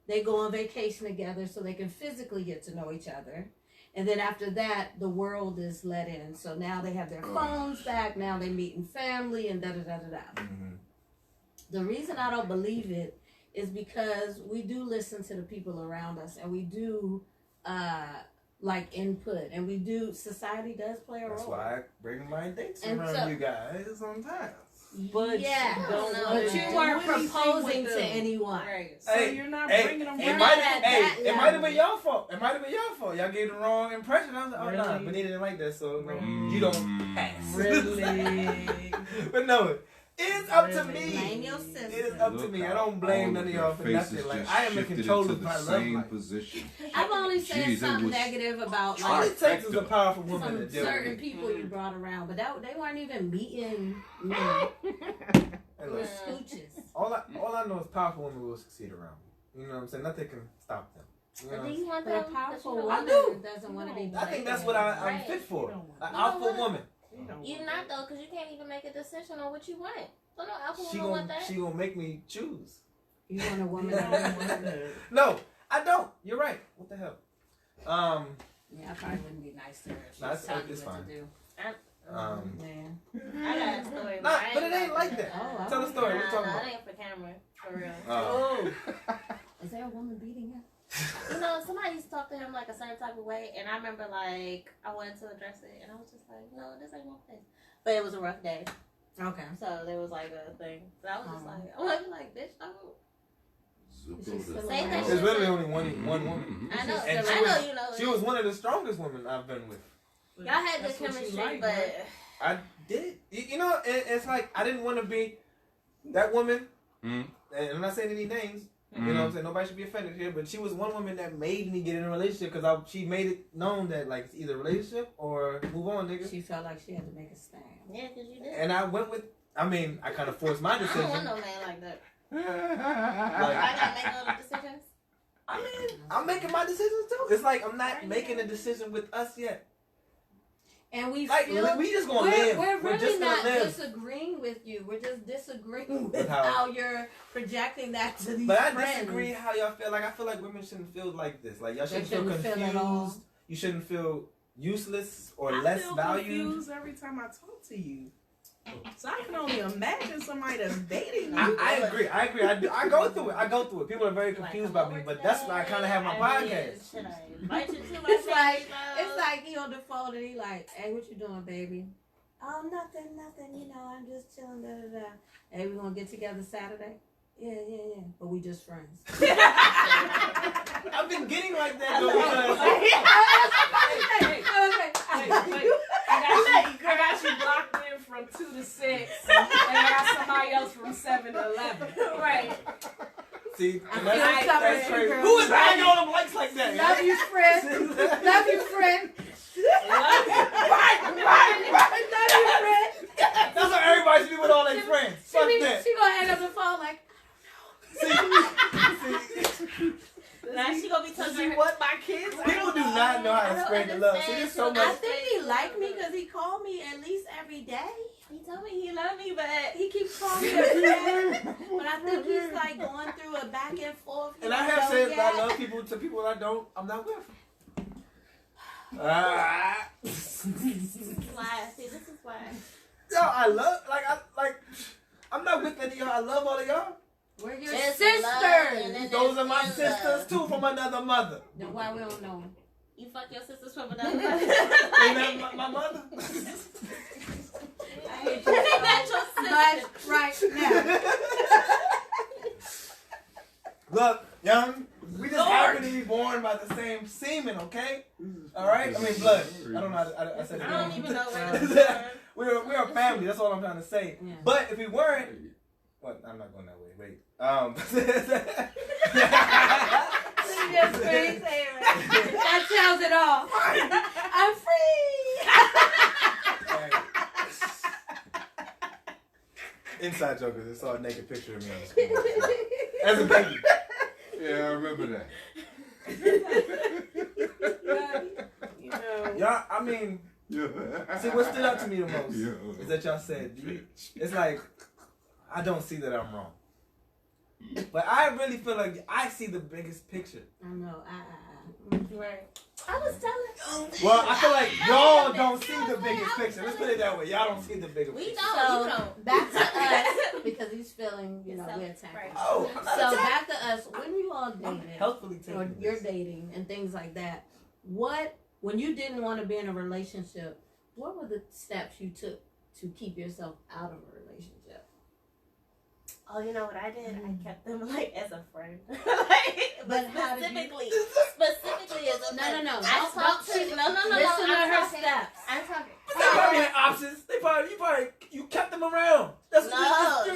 E: they go on vacation together so they can physically get to know each other. And then after that, the world is let in. So now they have their phones back. Now they meet in family and da-da-da-da-da. The reason I don't believe it is because we do listen to the people around us and we do like input and we do, society does play a
D: That's
E: role.
D: why I bring my dates
E: And
D: around
E: so-
D: you guys sometimes.
G: But
E: yeah,
G: you don't
F: but
G: wanna
E: but you
G: do
E: weren't
G: anything
E: proposing
G: with
E: to
G: them.
E: anyone.
F: Right.
G: So
D: Hey,
G: you're not
D: hey,
G: bringing them
D: it
E: You're
G: back.
D: might
E: not
D: have,
E: at
D: hey,
E: that
D: it might have been
E: level.
D: your fault. It might have been your fault. Y'all gave the wrong impression. I was like, oh
G: Really?
D: nah, Benita didn't like that, so no,
G: Really?
D: you don't pass.
G: Really?
D: But no, it's up to
G: Really?
D: me.
E: Blame your
D: It
E: sister.
D: is up to me. I don't blame none of y'all for nothing. Like I am in control of my love life.
B: position.
E: I've only said
B: Jeez, it
E: something
B: was-
E: negative about
D: All
E: like
D: it takes is a powerful woman to
E: some
D: deal with
E: certain
D: it.
E: people you brought around, but that they weren't even meeting me.
D: Hey,
E: It was
D: look,
E: scooches.
D: all I know is powerful women will succeed around me. You know what I'm saying? Nothing can stop them. You know
F: But
D: what
F: do
D: I'm
F: you want
E: But a
F: them?
E: powerful
F: but you
E: woman
F: don't-
E: doesn't want to be.
D: I think that's what I'm
F: Right.
D: fit for.
G: You don't want
D: An
F: that.
D: alpha
F: You don't
D: woman.
F: You're not though, because you can't even make a decision on what you want. So no alpha
D: She
F: woman want
D: gonna
F: that.
D: she gonna make me choose.
E: You want a woman
G: You
E: that
G: don't want that.
D: No, I don't. You're right. What the hell?
E: Yeah, I probably wouldn't be nice to her. If she
D: Nah,
E: was telling
D: it's
E: you what
D: fine.
E: to do. Yeah.
F: I got a story.
D: Nah,
F: I
D: but
F: ain't
D: it ain't like that.
E: Oh,
D: Tell the story. What you talking
F: Nah,
D: about?
F: it ain't for camera, for real.
D: Oh.
E: Is there a woman beating him?
F: You know, somebody used to talk to him like a certain type of way, and I remember like I wanted to address it, and I was just like, no, this ain't my place. But it was a rough day,
E: Okay.
F: so there was like a thing. But I was just like, I want to be like, bitch, don't. Say that
D: There's
F: shit.
D: literally only one woman.
F: I know,
D: And
F: I
D: she
F: know,
D: was-
F: you know.
D: She was one of the strongest women I've been with.
F: Y'all had good
G: That's what you
F: chemistry,
G: like,
F: but
G: right?
D: I did. You know, it's like I didn't want to be that woman.
B: Mm.
D: And I'm not saying any names. You know what I'm saying? Nobody should be offended here. But she was one woman that made me get in a relationship because she made it known that like it's either a relationship or move on, nigga.
E: She felt like she had to make a stand.
F: yeah, because you did.
D: And I went with. I mean, I kind of forced my
F: I don't
D: decision.
F: want no man like that.
D: Like,
F: I gotta make all the decisions.
D: I mean, I'm making my decisions too. It's like I'm not making a decision with us yet.
E: And we
D: Like
E: feel
D: we just gonna live.
E: we're
D: We're
E: really
D: just
E: not
D: gonna live.
E: disagreeing with you. We're just disagreeing
D: With
E: with
D: how-
E: how you're projecting that to these
D: But I
E: friends.
D: disagree how y'all feel. Like I feel like women shouldn't feel like this. Like y'all
E: They
D: shouldn't feel
E: shouldn't feel
D: confused.
E: at all.
D: You shouldn't feel useless or
G: I
D: less
G: feel
D: valued.
G: confused every time I talk to you. So I can only imagine somebody that's dating you.
D: I agree. I do. I go through it. People are very confused about me, but that's why I kind of have my podcast.
F: Should I invite you to my
E: It's like
F: podcast?
E: it's like he on the phone and he like, hey, what you doing, baby? Oh, nothing. You know, I'm just chilling. Da da da. Hey, we gonna get together Saturday? Yeah. But we just friends.
D: I've been getting like that though.
G: Hey, wait. I got you blocked in from 2 to 6, and I got somebody else from 7 to 11.
F: Right.
D: See,
E: I
D: and
E: feel
D: that's
E: sorry,
D: crazy.
E: girl.
D: Who is hanging on them likes like that?
E: Love you, friend. Love you, friend.
D: Right.
E: Love you, friend.
D: That's what everybody should be with all their friends. Fuck that.
E: She gonna hang up the phone like,
D: See,
F: Now she gonna be touching
D: see
F: her.
D: what?
G: My kids,
D: People do not know how to spread the love. See, there's so
E: I
D: much.
E: think he liked me because he called me at least every day.
F: He told me he loved me, but
E: He keeps calling me every day. But I think he's like going through a back and forth.
D: And I have said that I love people to people I'm not with.
F: this is why. See, this is why.
D: Yo, I'm not with any of y'all. I love all of y'all.
E: We're your
F: There's
E: sisters.
F: love, and then
D: Those are my
F: there's
D: sisters
F: love.
D: too from another mother.
E: Then why we don't know him?
F: You fuck your sisters from another mother.
D: Ain't that my mother?
E: I hate
F: That's
E: you
F: your
E: so much
F: sister.
E: right now.
D: Look, young, we just happen to be born by the same semen, okay? All right? I mean, blood. I don't know. I said it
F: I
D: wrong.
F: don't even know where
D: We're a family. That's all I'm trying to say.
E: Yeah.
D: But if we weren't, what? I'm not going that way. Wait.
E: That's your screensaver. That tells it all. I'm free.
D: Inside joke is I saw a naked picture of me on the screen. As a baby.
B: Yeah, I remember that.
G: You know,
D: Y'all, I mean, see what stood out to me the most
B: Yeah.
D: is that y'all said, it's like, I don't see that I'm wrong. But I really feel like I see the biggest picture.
E: I know.
F: Right. I was telling.
D: Well, I feel like y'all don't see the biggest picture. Let's put it that way. Y'all don't see the bigger
F: We
D: picture.
F: don't.
E: So
F: you don't.
E: back to us because he's feeling, we're
F: Right.
E: attacking.
D: Oh, I'm not
E: So
D: attacking.
E: back to us when you all
D: I'm
E: dated
D: healthfully
E: or
D: taking
E: you're
D: this.
E: dating and things like that. When you didn't want to be in a relationship, what were the steps you took to keep yourself out of a relationship?
F: Oh, you know what I did? I kept them like as a friend.
E: But
F: but
E: how did you-
F: specifically as a friend.
E: No.
F: I
E: Don't
F: talked to
E: listen
F: no.
E: to
F: I'm
E: her
F: talking.
E: steps.
F: I'm talking.
D: But they probably had options. You kept them around. That's
F: No.
D: They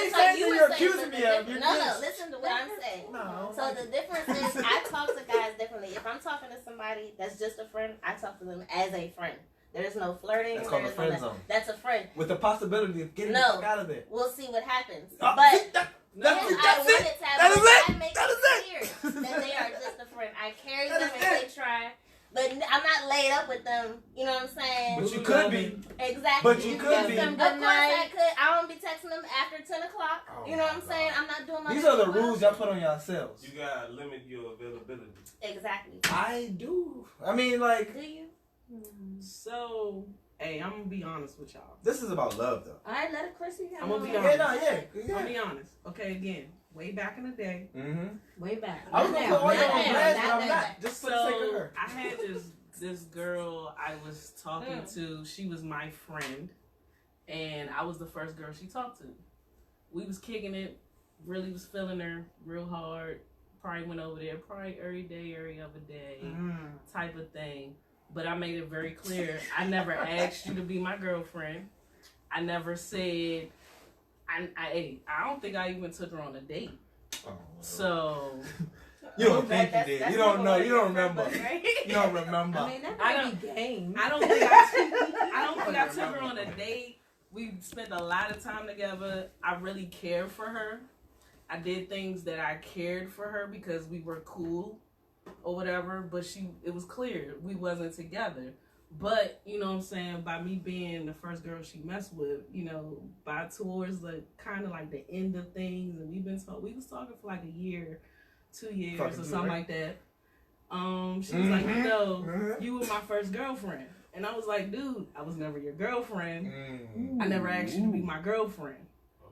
D: ain't saying
F: You
D: you're
F: were
D: accusing
F: saying
D: me
F: the
D: of. You're
F: No,
D: this.
F: listen to what I'm saying.
D: No.
F: So the difference is I talk to guys differently. If I'm talking to somebody that's just a friend, I talk to them as a friend. There's no flirting.
D: That's called a
F: there's
D: friend
F: no
D: zone.
F: That's a friend.
D: With the possibility of getting
F: No.
D: the fuck out of there.
F: We'll see what happens.
D: Oh,
F: But
D: see, that's
F: yes, I
D: it.
F: wanted to have
D: That is
F: but
D: it.
F: I make
D: That
F: it
D: is
F: clear
D: it.
F: that they are just a friend. I carry
D: That
F: them
D: is
F: if
D: it.
F: they try. But I'm not laid up with them. You know what I'm saying?
D: But you could be.
F: Exactly.
D: But you could
E: give
D: be.
E: them
F: Of
E: good
F: course
E: night.
F: I could. I don't be texting them after 10 o'clock.
D: Oh
F: You know what
D: my
F: I'm saying?
D: God.
F: I'm not doing my
D: These are the
F: business.
D: rules y'all put on yourselves.
H: You gotta limit your availability.
F: Exactly.
D: I do. I mean, like,
F: Do you?
G: so hey, I'm gonna be honest with y'all.
D: this is about love, though.
E: All right, let it, Chrissy.
G: I'm gonna be
D: Yeah,
G: honest.
D: no, yeah.
G: I'm gonna be honest. Okay, again, way back in the day.
D: Mm-hmm.
E: Way back.
D: I was gonna
E: Not
D: put all
E: now,
D: y'all on
E: not now,
D: blast,
E: not
D: but I'm
E: now.
D: not. Just for the sake of
G: So
D: her.
G: I had this girl I was talking to. She was my friend, and I was the first girl she talked to. We was kicking it, really was feeling her real hard. Probably went over there probably every day, every other day, type of thing. But I made it very clear. I never asked you to be my girlfriend. I never said. I don't think I even took her on a date.
D: Oh,
G: So
D: you don't think you did. You don't know. You don't remember. You don't remember.
E: I mean, that
G: I
E: might be game.
G: I don't think I took her on a date. We spent a lot of time together. I really cared for her. I did things that I cared for her because we were cool or whatever, but it was clear we wasn't together. But, you know what I'm saying, by me being the first girl she messed with, you know, by towards the kind of like the end of things, and we was talking for like a year, 2 years
D: Fucking
G: or
D: two,
G: something
D: right?
G: like that. She was like, you know, you were my first girlfriend. And I was like, dude, I was never your girlfriend.
D: Mm.
G: I never asked you to be my girlfriend.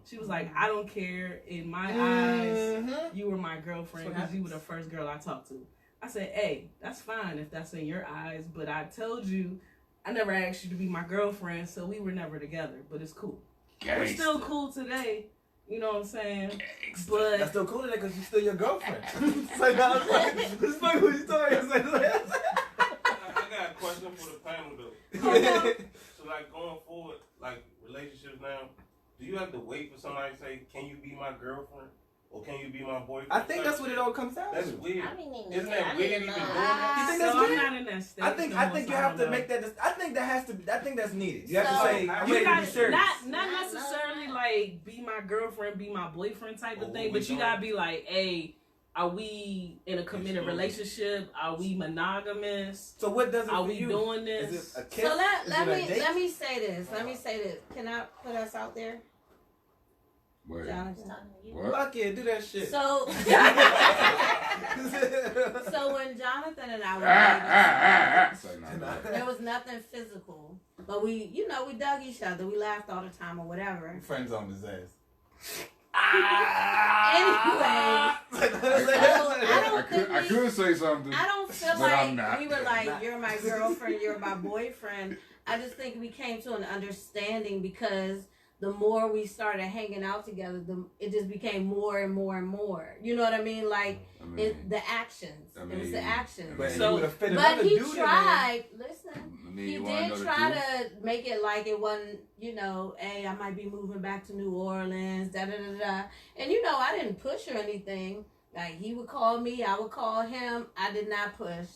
G: She was like, I don't care. In my eyes, you were my girlfriend
D: That's what
G: because you were the first girl I talked to. I said, hey, that's fine if that's in your eyes, but I told you I never asked you to be my girlfriend, so we were never together, but it's cool. We're still cool today, you know what I'm saying? But
D: That's still cool today because she's still your girlfriend. It's like, no, it's like, it's like what you talking about.
H: I got a question for the panel though. So like going forward, like relationships now, do you have to wait for somebody to say, can you be my girlfriend? Or can you be my boyfriend?
D: I think that's what it all comes down
H: That's
D: to.
H: weird.
F: I mean,
H: Isn't that weird even doing that?
D: You think
G: so
D: that's
G: I'm
D: weird?
G: not in that state.
D: I think you have to make that. I think that has to. I think that's needed. You have to
F: So,
D: say, I'm
G: You
D: ready to be
G: got
D: serious.
G: not necessarily like be my girlfriend, be my boyfriend type of
H: Oh,
G: thing,
H: we
G: but you
H: don't.
G: gotta be like, hey, are we in a committed
H: Exclusive.
G: relationship? Are we monogamous?
D: So what does it
G: Are
D: for
G: we
D: you?
G: doing
D: Is
G: this?
D: it a kiss?
E: So
D: Is it a date?
E: let me say this. Let me say this. Can I put us out there,
B: Wait.
E: Jonathan?
B: What?
D: Fuck yeah, do that shit.
E: So so when Jonathan and I were
B: Say no, no.
E: dating, there was nothing physical, but we dug each other. We laughed all the time or whatever.
D: Friends on his ass.
B: I could say something.
E: I don't feel
B: But I'm
E: like
B: not.
E: we were like, you're my girlfriend, you're my boyfriend. I just think we came to an understanding because the more we started hanging out together, it just became more and more and more. You know what I mean? Like
B: I mean,
E: the actions.
B: I
E: It was the
B: mean,
E: actions.
D: But
G: So-
D: you would have fit
E: But
D: another
E: he
D: dude
E: tried. Listen.
B: I mean,
E: He
B: you wanna
E: did
B: know the
E: try
B: truth?
E: to make it like it wasn't, hey, I might be moving back to New Orleans, da da da da. And I didn't push or anything, Like he would call me, I would call him. I did not push.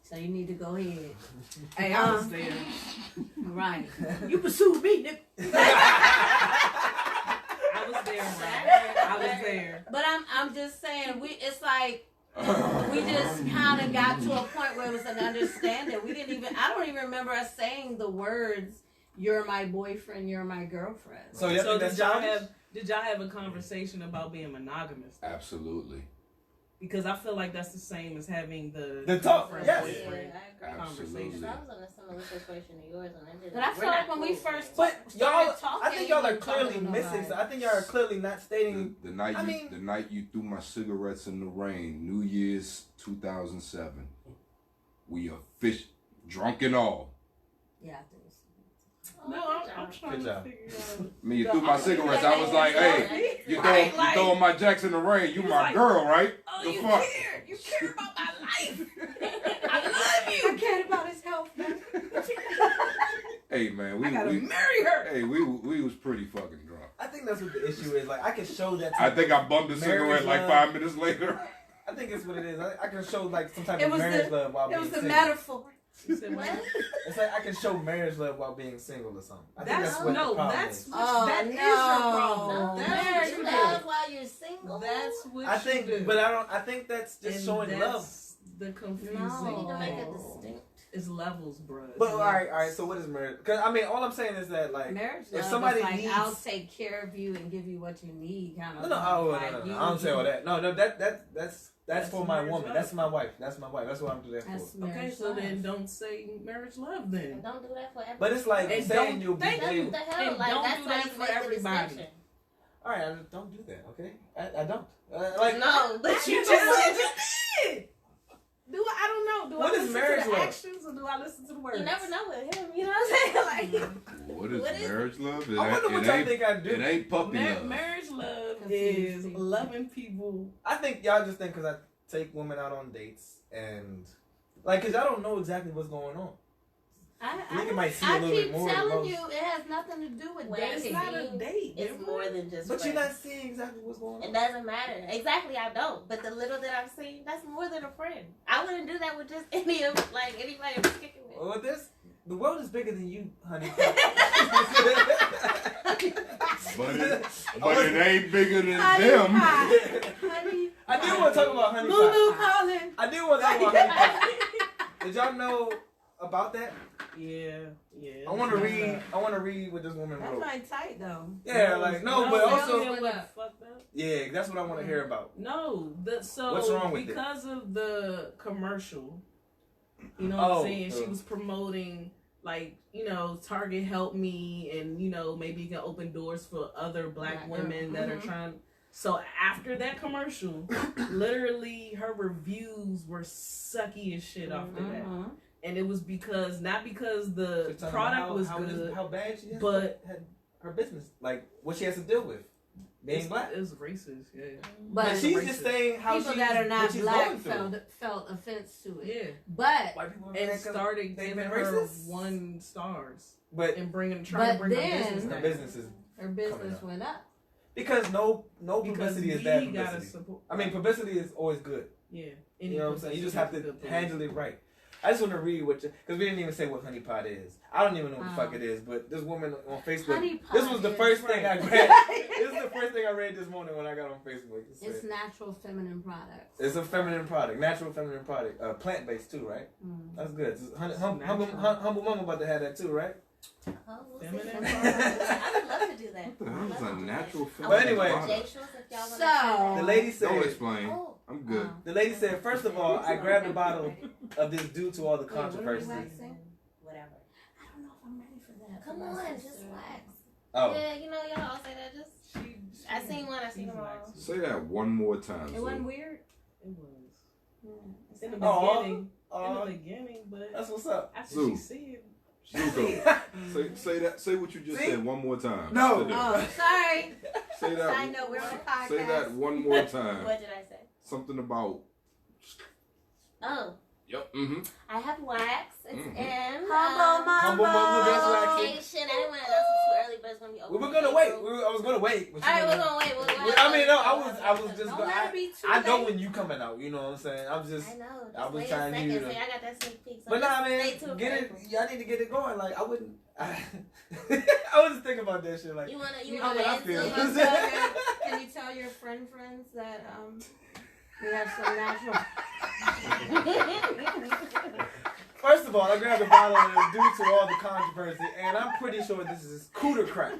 E: So you need to go ahead.
G: Hey, I was there.
E: Right. You pursued me, nigga.
G: I was there, man. I was there.
E: But I'm just saying, it's like we just kind of got to a point where it was an understanding. I don't even remember us saying the words, "You're my boyfriend, you're my girlfriend."
D: So
G: did y'all have a conversation about being monogamous?
B: Absolutely.
G: Because I feel like that's the same as having the
D: talk,
G: girlfriend,
D: yes.
G: boyfriend
B: Absolutely.
F: So I was in a similar situation to yours, and I did.
E: But I feel like when we first
D: But
E: started
D: y'all,
E: talking,
D: I think y'all are
E: you
D: clearly
E: talking to
D: missing.
E: nobody.
D: I think y'all are clearly not stating.
B: The night you threw my cigarettes in the rain, New Year's 2007. We are drunk and all.
E: Yeah, I think so.
G: No, I'm trying
D: Good
G: to
D: job.
G: figure out.
B: Me, you threw my cigarettes. I was like, hey, you throwing my jacks in the rain. You my girl, right?
E: Oh,
B: The
E: you
B: fuck?
E: care. You care about my life. I love you. I cared about his health, man.
B: Hey, man,
G: I gotta marry her.
B: Hey, we was pretty fucking drunk.
D: I think that's what the issue is. Like I can show that.
B: I think I bummed a cigarette like 5 minutes later.
D: I think it's what it is. I can show like some type
E: It
D: of
E: was
D: marriage
E: the-
D: love while
E: It
D: being
E: was the
D: single.
E: metaphor.
G: She said,
F: What?
D: It's like I can show marriage love while being single or something. I think that's what the
G: no,
D: problem
G: that's
D: is.
E: Oh,
G: that is
E: no.
G: your problem.
F: No,
G: That's
F: marriage
G: what you
F: love
G: do.
F: while you're single.
G: That's what
D: I think,
G: you do.
D: but I don't. I think that's just
G: And
D: showing
G: that's
D: love.
G: The confusing.
F: You need to make a
E: No.
F: distinct.
G: It's levels, bro.
D: But all right. So what is marriage? Because I mean, all I'm saying is that like
E: Marriage
D: if
E: love
D: somebody
E: is like,
D: needs,
E: I'll take care of you and give you what you need, kind of.
D: no,
E: like,
D: I don't say all that. No, that's for my
G: marriage
D: woman.
G: love.
D: That's my wife. That's my wife. That's what I'm doing that
E: That's
D: for.
G: Okay,
E: marriage
G: so
E: love.
G: then don't say marriage love
F: And
G: then.
F: don't do that for everybody.
D: But it's like
G: And
D: saying
G: don't
D: you'll be
G: thank
F: That's
G: you.
F: what the hell.
G: And
F: Like
G: don't
F: that's
G: do
F: why
G: that
F: you
G: for
F: make the
G: everybody.
F: distinction.
D: All right, I don't do that. Okay, I don't. Like
F: No, but you
G: You
F: just
G: did. Do I don't know. Do
D: What
G: I
D: is
G: listen
D: marriage
G: to the
D: love?
G: actions or do I listen to the words?
F: you never know with him. You know what I'm saying? Like
B: What is
F: What is
B: marriage love?
D: I wonder what y'all think I do.
B: It ain't puppy love.
G: Marriage love
E: Confused
G: is
E: people.
G: loving people.
D: I think y'all just think because I take women out on dates and like because y'all don't know exactly what's going on. Nigga might see a little bit
E: keep
D: more than
E: telling
D: most.
E: you, it has nothing to do with
F: Well,
G: It's
E: dating.
G: not a date.
F: it's more than just.
D: But you're
F: friends.
D: not seeing exactly what's going
F: It
D: on.
F: doesn't matter. Exactly, I don't. But the little that I've seen, that's more than a friend. I wouldn't do that with just anybody I was kicking with.
D: Well, the world is bigger than you, honey.
B: But it ain't bigger than
E: Honey
B: them.
E: pie. Honey
D: I do want to talk about honey
E: Lulu
D: pie.
E: calling.
D: I do want to talk about honey pie. Did y'all know about that?
G: Yeah.
D: I want to read what this woman
E: That's
D: wrote.
E: like tight though.
D: Yeah, like no, but also
G: you know what fucked up?
D: yeah, that's what I want to hear about.
G: No, so
D: What's wrong with it?
G: because of the commercial, you know
D: Oh,
G: what I'm saying? She was promoting like, you know, Target help me and, you know, maybe you can open doors for other black women that are trying. So after that commercial, literally her reviews were sucky as shit after that. And it was not because the
D: She's talking
G: product
D: about
G: was
D: how
G: good.
D: how bad she is,
G: but-
D: had her business, like what she has to deal with, being black.
G: It's racist, yeah.
D: But she's
G: racist.
D: just saying how
E: People
D: she's,
E: that are
D: what
E: not
D: she's
E: black
D: going through.
E: felt offense to it.
G: Yeah.
E: But
D: White people are
G: And
D: mad 'cause
G: started
D: they've
G: giving
D: been
G: her
D: racist.
G: 1 stars
D: But
G: and trying to
E: But
G: bring her
E: then-
G: business
D: her
G: down.
D: business is
E: her business
D: Coming up.
E: went up.
D: because no
G: Because
D: publicity is
G: we
D: bad
G: gotta
D: publicity.
G: support.
D: I mean, publicity is always good.
G: Yeah.
D: You know what I'm saying? You just have to handle it right. I just want to read what because we didn't even say what honey pot is. I don't even know what the fuck it is, but this woman on Facebook.
E: Honey pot
D: This was the
E: is
D: first thing I
E: right.
D: read. This is the first thing I read this morning when I got on Facebook. It said,
E: It's natural feminine products.
D: it's a feminine product, natural feminine product, plant based too, right? That's good. Humble Mama about to have that too, right?
F: Oh, we'll see.
G: Feminine
F: I would love to do that.
B: What the hell is a natural
F: I
B: feminine
D: But anyway.
F: want
B: product?
F: J Shoes if y'all want
E: So-
D: The lady
B: Don't
D: said.
B: explain.
F: Oh.
B: I'm good.
D: The lady said, first of all, I grabbed a bottle of this due to all the
E: Wait, what are you
D: controversy.
E: waxing?
F: Whatever.
E: I don't know if I'm ready for that.
F: Come
E: for
F: on,
E: my
F: just
E: sister.
F: wax.
D: Oh,
F: Yeah, you know, y'all all say that. Just I seen one, I seen them all.
B: Say that one more time.
E: It wasn't
B: Zoo.
E: weird.
G: It was.
E: It's
G: In the
D: Aw.
G: beginning. In the beginning, but
D: that's what's up.
G: after
B: Zoo.
G: she said
B: Zuko, say what you just
D: See?
B: said one more time.
D: No.
B: Say that.
E: Oh, sorry.
B: Say
E: Side
B: that.
E: note, we're on a podcast.
B: Say that one more time.
F: What did I say?
B: Something about.
F: Oh,
B: Yep. Mm-hmm.
F: I have wax. It's
B: Mhm.
F: in
E: Humble Mama.
D: Humble Mama gets waxing.
F: location. I didn't want to announce it too early, but it's gonna be open.
D: We were
F: in
D: gonna wait.
F: April?
D: I was gonna wait. But you
F: Alright,
D: know,
F: we're gonna wait.
D: I mean, no, I was just
E: Don't
D: going.
E: let it be too
D: I know
E: late.
D: when you coming out. You know what I'm saying? I'm just.
F: I know.
D: I was
F: wait
D: trying
F: a
D: to
F: second.
D: use it.
F: See, I got that sneak peek. So
D: But nah,
F: stay
D: man,
F: tuned
D: get
F: for
D: it.
F: April.
D: Y'all need to get it going. Like I wouldn't. I was just thinking about that shit. Like
F: You wanna
E: You
D: know
E: know
D: what I
E: what
D: feel.
E: Can you tell your friends that we have some natural?
D: First of all, I grabbed a bottle and it's due to all the controversy, and I'm pretty sure this is cooter crack.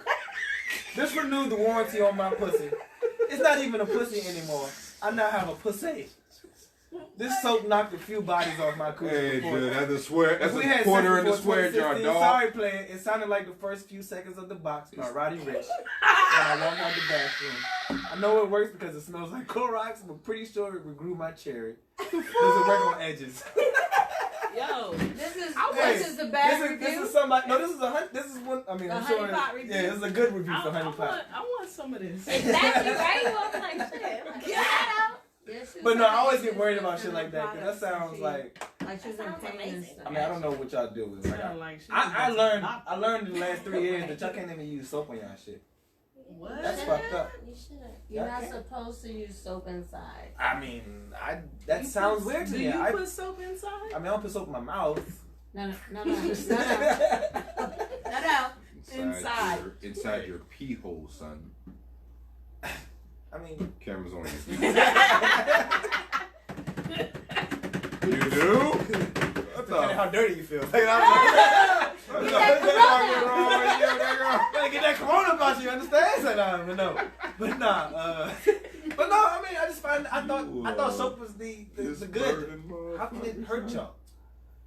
D: This renewed the warranty on my pussy. It's not even a pussy anymore. I now have a pussy. This soap knocked a few bodies off my coochie
B: Hey,
D: before.
B: dude, that's a swear. That's
D: We
B: a
D: had
B: quarter
D: sex
B: in the
D: before
B: swear jar,
D: 2016.
B: dog.
D: Sorry, playing. It sounded like the first few seconds of The Box by Roddy Ricch when I walked out the bathroom. I know it works because it smells like Clorox, but pretty sure it regrew my cherry. Does it work on edges?
G: Yo,
E: This is the
D: This
E: bad
D: is
E: review.
D: somebody. No, this is one. I mean,
E: The
D: I'm
E: honey
D: sure.
E: pot review?
D: Yeah, this is a good review for honey pot.
G: I want some of this.
F: Exactly right. You want to like shit. Get out.
E: Yes,
D: But no, I always
E: she's
D: get worried
E: using
D: about shit like that because that sounds like.
E: she's in
F: Sounds
E: pain and
F: amazing.
E: stuff.
D: I mean, I don't know what y'all do with it.
G: Sound like shit.
D: I learned in the last 3 years that y'all can't even use soap on y'all shit.
G: What?
D: That's fucked up.
F: You shouldn't.
E: You're not
D: Okay.
E: supposed to use soap inside.
D: I mean, that sounds weird to
G: Do
D: me.
G: you
D: I
G: put soap inside?
D: mean, I don't put soap in my mouth.
E: No.
G: Inside.
B: Inside your pee hole, son.
D: I mean,
B: Camera's on you. You do? What the?
D: how dirty you feel. Like, get that corona about you, understand? Like, but no. But no, I mean, I thought soap was the good. How can it hurt y'all?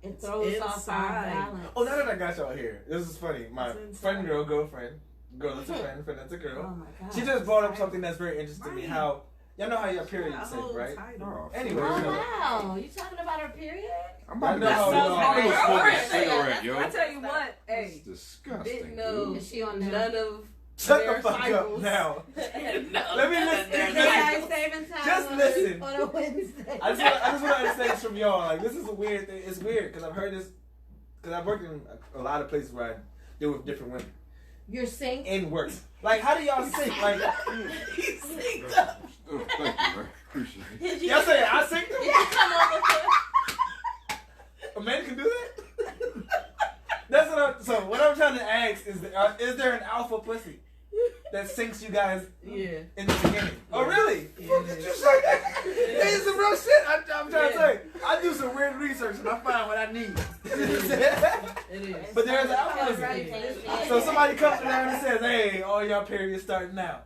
E: It throws off our
G: Inside.
E: balance.
D: Oh, now that I got y'all here, this is funny. My
G: It's
D: friend, girlfriend, girl that's a friend that's a girl.
E: Oh my god.
D: She just brought up something that's very interesting to me. How y'all know how your period is safe, right?
B: Oh,
D: Anyway,
E: Oh
D: so-
E: wow, you talking about her period?
B: I'm about to go
D: I know.
B: smoke a
F: Yeah,
B: cigarette,
F: that's
B: yo.
G: I tell you what,
B: It's
G: hey,
B: disgusting,
G: didn't know
B: dude.
E: Is she on there?
G: none of
D: Shut
G: their
D: the fuck up
G: cycles.
D: now.
G: No,
D: Let me
G: none
D: listen.
G: of their
E: You guys
G: cycles.
E: saving time
D: Just
E: on
D: listen.
E: on a Wednesday.
D: I just want to understand this from y'all. Like, this is a weird thing. It's weird because I've heard this. Because I've worked in a lot of places where I deal with different women
E: You're synced.
D: in work. Like, how do y'all sync? Like,
G: He synced up.
B: Oh, thank you, man. Appreciate it.
F: Did you
D: y'all say I sync them?
F: Did you come over
D: A man can do that? That's what I'm trying to ask is there an alpha pussy that sinks you guys
G: Yeah.
D: in the beginning? Oh, really?
G: Yeah,
D: What
G: it
D: did
G: is.
D: you say? It's some real shit. I'm trying to
G: Yeah.
D: say. I do some weird research and I find what I need.
G: It is.
D: But there's an alpha
F: to
D: pussy.
F: right
D: So somebody comes around and says, "Hey, all y'all periods starting now."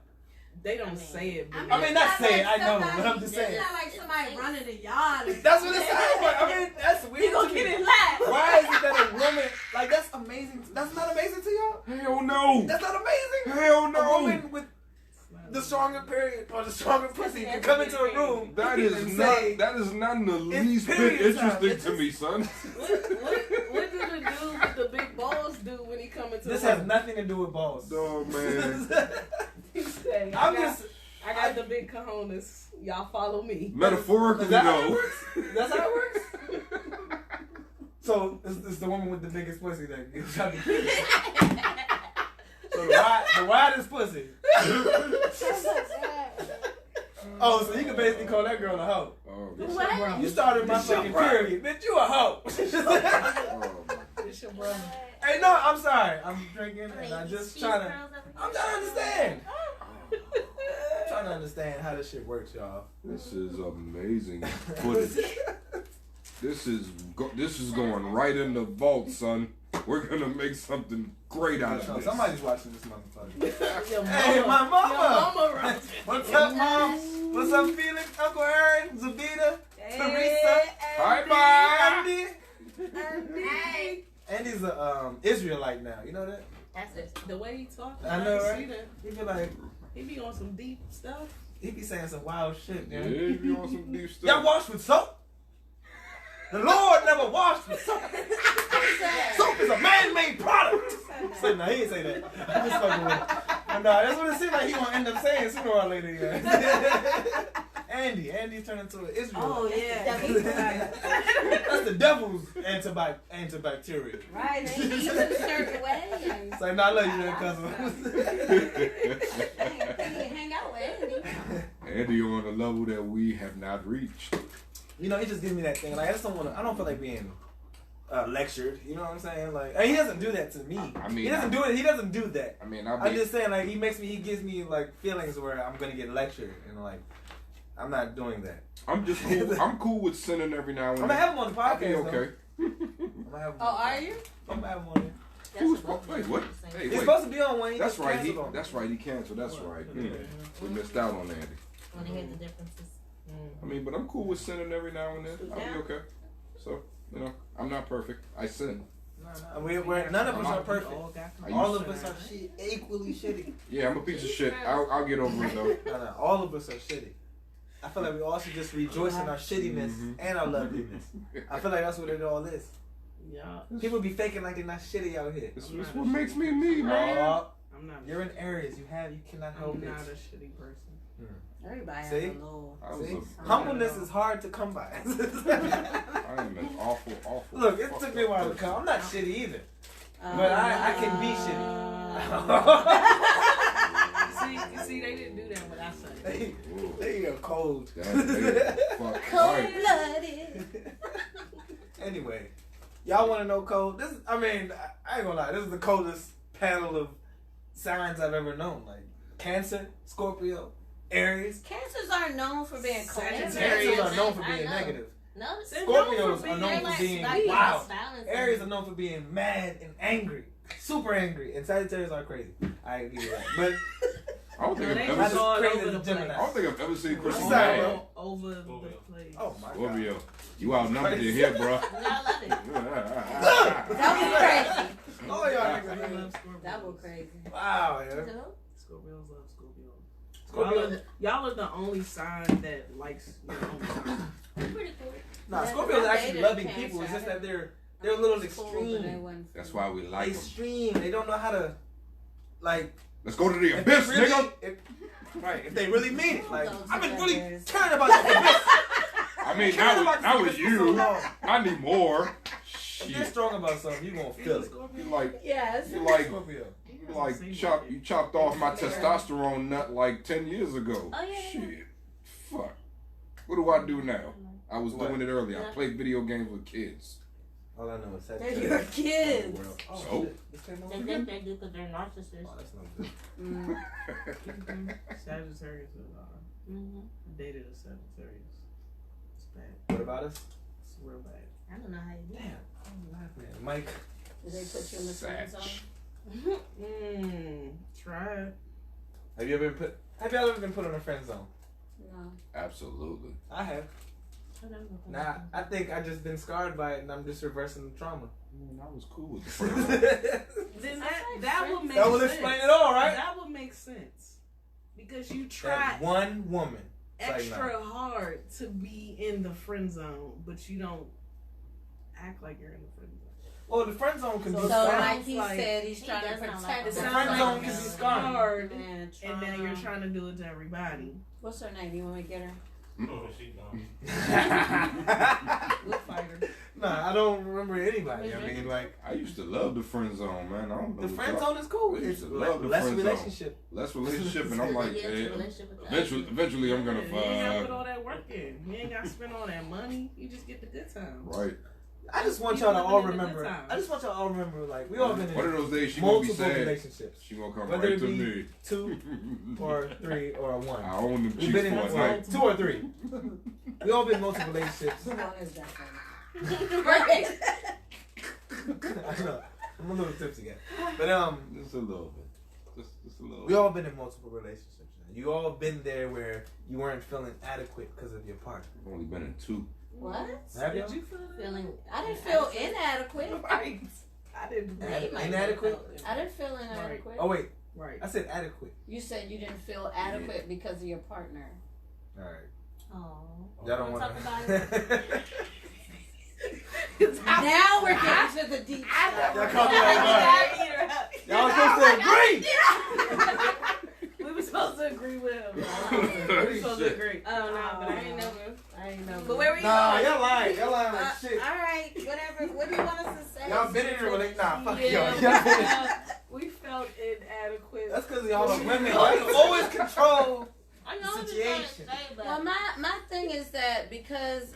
G: They don't say it, but
D: I mean, not saying I know,
E: somebody-
D: but I'm just saying.
E: It's not like somebody running the yard.
D: That's what it sounds like. I mean, that's weird.
G: he gonna
D: to
G: get
D: me.
G: it live.
D: Why is it that a woman like that's amazing? That's not amazing to y'all.
B: Hell no.
D: That's not amazing.
B: Hell
D: A
B: no.
D: woman with the stronger period or the stronger pussy can come into a room.
B: That is
D: and
B: not.
D: say,
B: That is not in the
D: it's
B: least bit
D: period time.
B: interesting
D: It's
B: to me, son.
G: What do the dude with the big balls do when he come into
D: This
G: the
D: has
G: room?
D: nothing to do with balls.
B: Oh man.
G: He say, I got the big cojones. Y'all follow me.
B: Metaphorically,
D: Is that how it
B: though.
D: works? That's how it works. So it's the woman with the biggest pussy that gives y'all the period. So the widest pussy. Oh, so you can basically call that girl a hoe.
B: Oh,
E: What?
D: You started my fucking period, bitch. You a hoe.
B: oh,
G: It's your brother.
D: Hey, no, I'm sorry. I'm drinking and I'm just trying to. I'm trying to understand. I'm trying to understand how this shit works, y'all.
B: this is amazing footage. This is going right in the vault, son. We're gonna make something great out of this.
D: Somebody's watching this motherfucker.
G: Your
D: Hey,
G: mama.
D: my
G: Your
D: mama.
G: mama right.
D: What's up, mom? What's up, Felix? Uncle Aaron, Zabita, Teresa,
B: Bye bye.
D: Andy.
E: Hey.
D: Andy's a Israelite now. You know that?
F: That's it.
G: The way he talk,
D: I know,
G: can
D: right?
G: see that.
D: He be like,
G: He be on some deep stuff.
D: he be saying some wild shit,
B: Yeah,
D: man.
B: if you want some deep
D: Y'all
B: stuff.
D: wash with soap? The Lord never washed with soap. Soap is a man-made product. So, no, he didn't say that. I'm just fucking with him. But no, that's what it seems like he gonna end up saying sooner or later. Yeah. Andy turned into an Israel.
E: Oh yeah.
D: That's the devil's antibacterial.
E: Right, they eat a certain way.
D: It's like, I love you, man, cousin.
E: Hang out with Andy.
B: Andy on a level that we have not reached.
D: You know, he just gives me that thing. Like, I don't feel like being lectured. You know what I'm saying? Like, he doesn't do that to me.
B: I mean,
D: he doesn't do it. He doesn't do that.
B: I mean,
D: I'm just saying, like, he gives me like feelings where I'm gonna get lectured, and like, I'm not doing that.
B: I'm just cool. I'm cool with sinning every now and then.
D: I'm gonna have him on the
B: I'll
D: podcast.
B: be okay.
D: I'm gonna have him.
E: Oh, are you?
D: I'm gonna have him on there.
B: Who's wait, what? Hey,
D: He's
B: wait.
D: supposed to be on one. He
B: That's
D: just
B: right.
D: canceled on.
B: That's right. He canceled. That's right.
D: Yeah.
B: We missed out on Andy.
F: Want to hear the differences?
B: I mean, but I'm cool with sinning every now and then. I'll be okay. So, you know, I'm not perfect. I sin.
D: We're none of us are perfect. All of us are equally shitty.
B: Yeah, I'm a piece of shit. I'll get over it though.
D: No, all of us are shitty. I feel like we all should just rejoice in our shittiness and our loveliness. I feel like that's what it all is.
G: Yeah.
D: People be faking like they're not shitty out here.
B: This is what makes me me, man.
G: I'm not.
D: You're in areas you cannot help
G: I'm
D: it.
G: not a shitty person.
E: Everybody has
D: See?
E: a little.
D: Humbleness is hard to come by.
B: I am an awful.
D: Look, it took me a while to come. I'm not shitty either. But I can be shitty.
G: You see, they didn't do that what I said.
D: They are cold.
E: Cold-blooded.
D: Anyway, y'all want to know cold? I ain't gonna lie. This is the coldest panel of signs I've ever known. Like Cancer, Scorpio, Aries.
E: Cancers aren't known for being cold.
D: Cancers are known for being negative.
E: No,
D: Scorpios are known for being wild.
E: silent.
D: Aries are known for being mad and angry, super angry, and Sagittarius are crazy. I give you that. But
B: I don't think I've
G: They
B: ever
G: was
B: seen.
G: all
D: crazy
G: over
D: as
G: the
D: a
G: place.
D: Gemini.
B: I don't think I've ever seen Chris
D: Sorry,
B: mad.
D: bro.
G: All over the place.
D: oh my god.
B: Scorpio, you outnumbered in here, bro.
E: I love it.
B: That
E: was crazy.
D: Oh y'all
G: I
D: niggas.
G: love Scorpios.
E: That was crazy.
D: Wow, yeah.
G: Scorpios love Scorpios.
D: Scorpio.
G: Y'all are the only sign that likes your own sign.
E: Pretty cool.
D: Nah,
E: Yeah,
D: Scorpios are
E: I
D: actually
E: dated
D: loving
E: Cancer.
D: people. It's just that they're a
E: I
D: little
E: was cool, but they
D: extreme.
E: wasn't
B: That's
E: for
B: why we like them.
D: Extreme. They don't know how to, like.
B: Let's go to the
D: If they
B: abyss,
D: really,
B: nigga.
D: if they really mean it. Like,
E: Those
D: I've been
E: are
D: really
E: bears.
D: caring about this abyss.
B: I mean,
D: Caring
B: that
D: about
B: was
D: this abyss for so
B: you.
D: long.
B: I need more.
D: If you're
B: Shit.
D: strong about something, you gonna feel it.
B: You like
E: Yes.
D: Scorpio.
B: you chopped off my testosterone nut like 10 years ago.
E: Oh, yeah.
B: Shit. Fuck. What do I do now? I was
D: What?
B: doing it earlier. I played video games with kids.
D: All I know is
E: They're
D: Sagittarius.
E: your kids.
D: Oh,
B: So?
D: shit. This came over
F: They
D: here?
F: think they do because they're narcissists.
D: Oh, that's not good.
G: Sagittarius is I dated a Sagittarius. It's bad.
D: What about us?
G: It's real bad.
F: I don't know how you do
D: Damn.
F: it.
D: I'm laughing at Mike.
E: Did they put you in the friend
B: Satch.
E: zone?
G: Try it.
D: Have you ever been put on a friend zone?
E: No.
B: Absolutely.
D: I have. Nah, I think I just been scarred by it, and I'm just reversing the trauma.
B: I mean, I was cool with the friends.
G: Then
E: like
G: that would make
D: That will
G: sense.
D: explain it all, right?
G: That would make sense. Because you
D: That
G: try
D: one woman. It's like,
G: extra hard to be in the friend zone, but you don't act like you're in the friend zone.
D: Oh, the friend zone can
E: So,
D: be scarring.
E: like he
G: Like,
E: said, he's
F: he
E: trying to
F: does not like
E: protect
F: the
G: It
D: The
E: her.
D: friend
G: sounds
D: zone
G: like
D: can be
G: it's
D: scarring.
G: hard,
E: Man,
G: and then you're trying to do it to everybody.
E: What's her name? You want me to get her?
H: Oh, she done.
G: We'll fight her.
D: Nah, I don't remember anybody. I mean, like,
B: I used to love the friend zone, man. I don't know.
D: the
B: what
D: friend
B: y'all-
D: zone is cool.
B: I used
D: It's
B: to love the
D: less
B: friend zone.
D: relationship.
B: Less relationship, and I'm like,
F: Yeah, it's a
B: hey,
F: relationship with the
B: eventually I'm gonna
G: You ain't gotta put
B: fuck.
G: all that work in. You ain't gotta spend all that money. You just get the good times.
B: Right.
D: I just want
G: He's
D: y'all to all
G: living in the
D: remember.
G: good times.
D: I just want y'all to all remember, like, we all been
B: One of
D: in
B: those days she gonna be
D: multiple
B: sad.
D: relationships.
B: She gonna come
D: Whether
B: right
D: it
B: to
D: be
B: me.
D: 2 or 3 or a 1.
B: I own them
D: We've
B: cheeks
D: been in
B: for a night.
D: 2 or 3. We all been in multiple relationships.
E: Who is that from?
F: Right.
D: I know. I'm a little tipsy guy. But
B: Just a little bit. Just a little.
D: we all been in multiple relationships. Man. You all been there where you weren't feeling adequate because of your partner.
B: I've only been in 2.
E: What?
D: Have
G: Did
D: y'all?
G: you feel that?
E: Feeling? I didn't feel inadequate.
G: Right. I didn't.
E: They might
D: Inadequate?
E: I didn't feel inadequate.
D: Oh wait,
G: Right.
D: I said adequate.
E: You said you didn't feel adequate because of your partner.
D: All right.
F: Oh.
D: Y'all don't
F: Wanna
D: want
F: talk
D: to.
E: Now we're getting to the deep
D: Y'all
E: stuff.
D: caught me off guard. Y'all supposed to agree.
G: We were supposed to agree with him. We were supposed to
B: Shit.
G: agree.
F: Oh no, but
D: y'all been in a relationship. Nah, fuck
G: Yeah, we felt inadequate.
D: That's because y'all are women. Y'all always control
F: I know
D: the
F: what you're
D: situation.
F: trying to say, but
E: Well, my thing is that because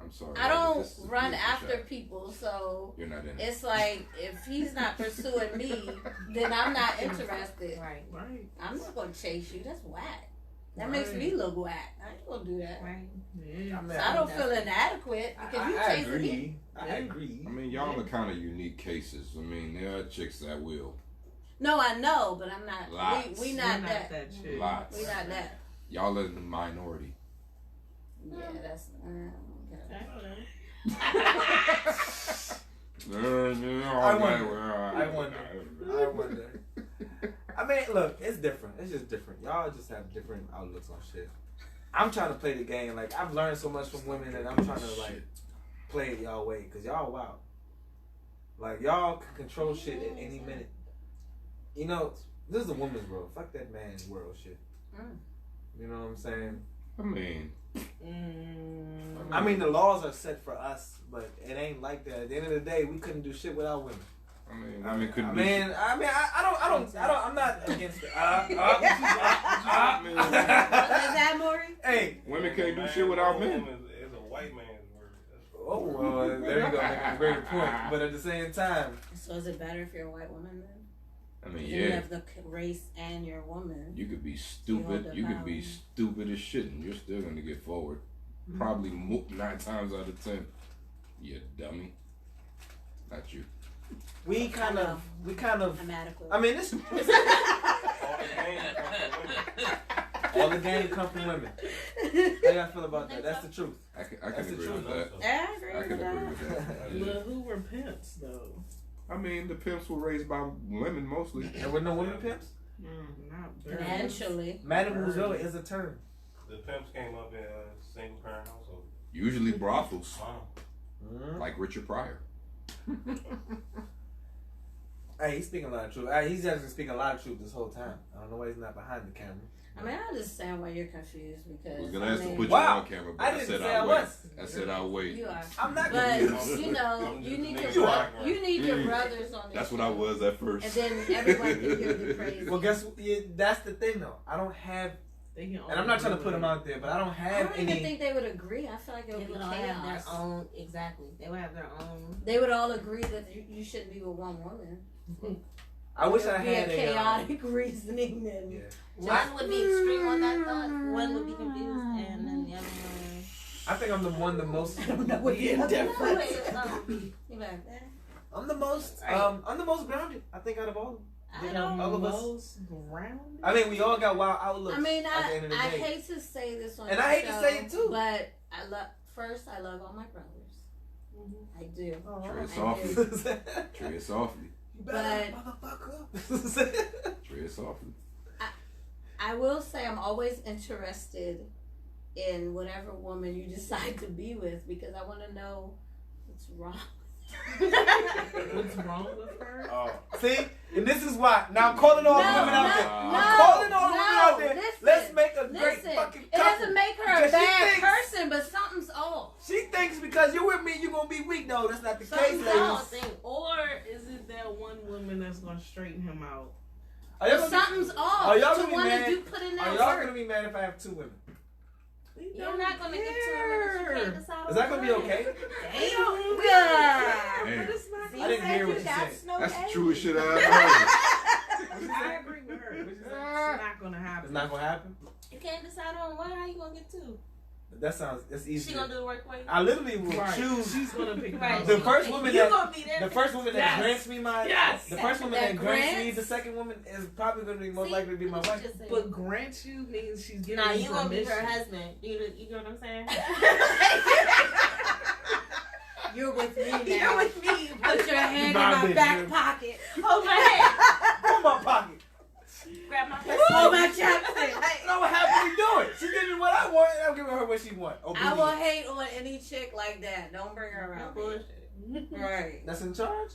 B: I'm sorry.
E: I don't
B: this is a
E: run
B: beautiful
E: after
B: shot.
E: people, so
B: You're not in it.
E: it's like if he's not pursuing me, then I'm not interested.
F: right,
G: Right.
E: I'm not gonna chase you. That's whack. That makes me look whack. I ain't gonna do that.
F: right.
G: Yeah.
D: mean,
E: So I don't feel inadequate because you
D: I
E: chasing me.
D: agree. I agree.
B: I mean, y'all are kind of unique cases. I mean, there are chicks that will.
E: No, I know, but I'm not.
B: Lots.
E: We
G: We're
E: not that.
G: shit.
B: Lots.
E: We not that.
B: Y'all are the minority.
E: Yeah, that's. Okay.
D: I wonder. I mean, look, it's different. It's just different. Y'all just have different outlooks on shit. I'm trying to play the game. Like, I've learned so much from women, and I'm trying to, like, play it y'all way. Because y'all wild. Like, y'all can control shit at any minute. You know, this is a woman's world. Fuck that man's world shit. You know what I'm saying?
B: I mean,
D: I mean, the laws are set for us, but it ain't like that. At the end of the day, we couldn't do shit without women. I'm not against it.
E: Is that Maury?
D: Hey,
B: women can't do shit without men.
H: It's a white man's word.
D: oh, well, there you go, making a great point. But at the same time,
E: So is it better if you're a white woman then?
B: I mean,
E: You
B: yeah,
E: have the race and you're a woman.
B: you could be stupid. You could be stupid as shit, and you're still gonna get forward. Probably 9 times out of 10. You dummy. Not you.
D: we kind of.
E: I'm adequate.
D: I mean, this.
H: All the game come from
D: All
H: women.
D: the game come from women. How y'all feel about that? That's the truth.
B: I can
D: That's the
B: agree
D: truth.
B: with that.
E: Yeah, I agree
B: I can
E: with
B: agree
E: that.
B: with that. Yeah.
G: But who were pimps though?
B: I mean, the pimps were raised by women mostly.
D: There were no women pimps?
G: Not very.
E: Eventually.
D: Mademoiselle is a term.
H: The pimps came up in a single parent household.
B: Usually brothels,
H: Wow.
B: like Richard Pryor.
D: Hey, he's speaking a lot of truth. He's actually speaking a lot of truth this whole time. I don't know why he's not behind the camera.
E: I mean, I understand why you're confused
B: I
E: because.
B: was gonna ask to put you
D: Wow.
B: on camera, but
D: I
B: I,
D: didn't
B: said
D: say I
B: I'll wait.
D: was.
B: I said I'll wait.
E: You are.
D: I'm not
E: But
D: confused.
E: you know,
H: I'm
E: you
H: just
E: need
H: a
E: your
H: nigga.
D: You are.
E: you need your brothers on this.
B: That's what I
E: show.
B: was at first.
E: And then everyone can hear the praise.
D: Well, guess what? Yeah, that's the thing, though. I don't have,
G: They can
D: and I'm not trying to put them out there, but I don't
E: I
D: have
E: don't even
D: any.
E: think they would agree. I feel like it
F: They
E: would be
F: would all have their
E: chaos.
F: own, exactly. They would have their own.
E: They would all agree that you shouldn't be with one woman.
D: I wish
E: It would
D: I
E: be
D: had
E: a
D: a.
E: chaotic reasoning then.
D: Yeah.
F: One would be extreme on that thought. One would be confused, and then the other one.
D: I think I'm the one the most.
E: I don't know what the other
G: different.
E: one
F: Wait,
E: is. You like, eh.
D: I'm the most. I'm the most grounded. I think out of all of them.
E: I don't.
D: All of us.
G: Most grounded.
D: I mean, we all got wild outlooks.
E: I mean,
D: at the end of the
E: I
D: day.
E: hate to say this on
D: And
E: the
D: I hate to
E: show,
D: say it too.
E: but I love all my brothers. I do.
B: Tread
E: I
B: softly.
E: do.
B: Tread softly.
D: Better motherfucker.
B: Tread softly.
E: I will say I'm always interested in whatever woman you decide to be with because I want to know what's wrong.
G: What's wrong with her?
D: See, and this is why. Now I'm calling all the
E: No,
D: women out
E: no,
D: there.
E: no,
D: I'm calling all the women
E: no,
D: out there.
E: listen,
D: Let's make a great
E: Listen,
D: fucking
E: it
D: couple.
E: doesn't make her a
D: Because she
E: bad
D: thinks-
E: person, but something's off.
D: She thinks because you're with me, you're gonna be weak. No, that's not the case,
F: Something's
D: ladies.
F: wrong thing.
G: Or is it that one woman that's gonna straighten him out?
D: Are y'all
E: But
D: gonna
E: something's off.
D: Are y'all
E: to
D: gonna be
E: want
D: mad?
E: to do put in
D: Are
E: that
D: y'all
E: work.
D: gonna be mad if I have 2 women?
F: You're not gonna get to her. You can't decide.
D: Is that gonna be okay?
E: Damn.
B: Hey,
G: But it's not.
D: I didn't hear what you said.
B: that's the truest shit I ever heard.
G: I agree with her. Which is it's not gonna happen.
D: It's not gonna happen.
F: You can't decide on one. How you gonna get two?
D: That sounds. That's easy.
F: She gonna do the work for you.
D: I literally will
G: Right.
D: choose
G: She's gonna pick
F: Right.
D: the first woman
F: You
D: that.
F: gonna be there.
D: The first woman that
G: Yes.
D: grants me my.
G: Yes.
D: The first woman
E: That
D: that grants me
E: grants?
D: the second woman is probably gonna be most
F: See,
D: likely to be my
F: what you
D: wife.
F: just said.
G: But grant you means she's giving
F: Nah,
G: you
F: you gonna be her
G: permission.
F: husband. You get what I'm saying?
E: You're with me now.
F: You're with me.
E: Put your hand in
D: My
E: my
D: bitch,
E: back
D: man.
E: pocket.
F: Hold my hand.
D: Pull my pocket.
F: Grab my hand.
E: Pull my chapstick.
D: No, how can we do it? She's giving me what I want, and I'm giving her what she wants.
E: I will hate on any chick like that. Don't bring her
F: No
E: around.
F: bullshit.
E: Right.
D: That's in charge?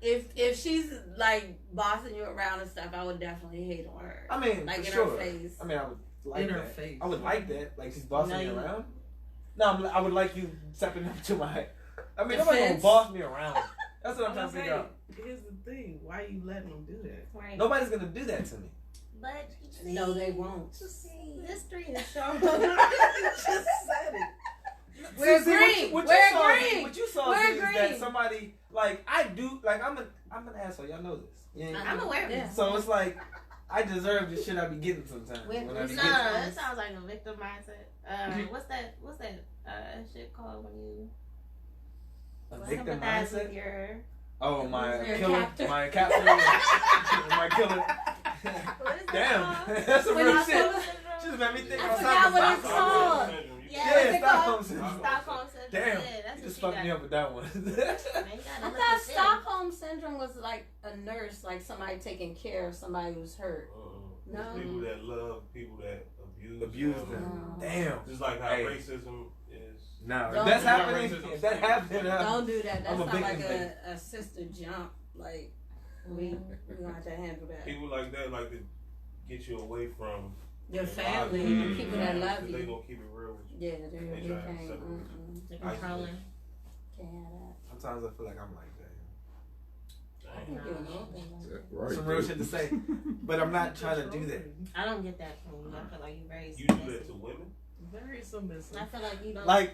E: If she's like bossing you around and stuff, I would definitely hate on her.
D: I mean,
E: Like
D: for
E: in
D: sure.
E: her face.
D: I mean, I would like
G: In
D: that.
G: her face.
D: I would like that. Like she's bossing
F: No,
D: me
F: you-
D: around. No, I would like you stepping up to my. I mean, nobody gonna
E: Defense.
D: boss me around. That's what I'm trying to figure out.
G: Here's the thing: why you letting them do that?
F: Right.
D: Nobody's gonna do that to me.
F: But
E: No, they won't.
F: history has shown.
G: Just said it.
E: We're agreeing.
D: What
E: We're
D: you saw,
E: agreeing.
D: what you saw
E: We're
D: is that
E: agreeing.
D: somebody like I do like I'm an asshole. Y'all know this. Yeah.
F: I'm aware of
E: Yeah.
F: this.
D: So it's like I deserve the shit I be getting sometimes.
E: We're-
D: When I be
F: No,
D: getting
F: that sounds like a victim mindset. What's that shit called when you
D: a victim
F: sympathize with
D: mindset.
F: your
D: Oh my
E: Your
D: killer,
E: captor.
D: my captor, my killer.
F: what is
D: Damn,
F: that
D: that's some
E: When
D: real
E: I
D: shit.
E: saw
D: She just made me think
E: I
D: about
E: forgot what it's
D: Stockholm.
E: called.
D: Yeah,
F: Yeah,
D: Stockholm syndrome.
F: Stockholm syndrome.
D: Damn,
F: Yeah, that's
D: you just
F: what
D: fucked
F: she
D: me up with that one.
E: I thought Stockholm syndrome was like a nurse, like somebody taking care of somebody who's hurt. No.
H: People that love people that
D: Abuse
H: them.
D: them.
E: No.
D: Damn.
H: Just like how
D: Hey.
H: racism is.
D: No,
E: Don't
D: if that's
E: do
D: happening.
H: racism.
D: If that happened,
E: Don't do that. That's
D: I'm a
E: not like
D: victim
E: a sister jump. Like we gonna have to handle that.
H: People like that like to get you away from
E: Your
H: your
E: family,
H: lives.
E: the people that love
H: They
E: you.
H: gonna keep it real with you.
E: Yeah, they
H: They
E: really
H: try to
E: can't.
H: separate.
F: The controlling.
E: Can't have
D: sometimes I feel like I'm like that.
E: that. I think you're an old thing like that.
B: Right,
D: Some real
B: dude.
D: shit to say, but I'm not trying to do that.
F: I don't get that from you. I feel like you're very
H: You do that
F: submissive.
H: to women?
G: Very submissive.
F: I feel like you don't.
D: Like,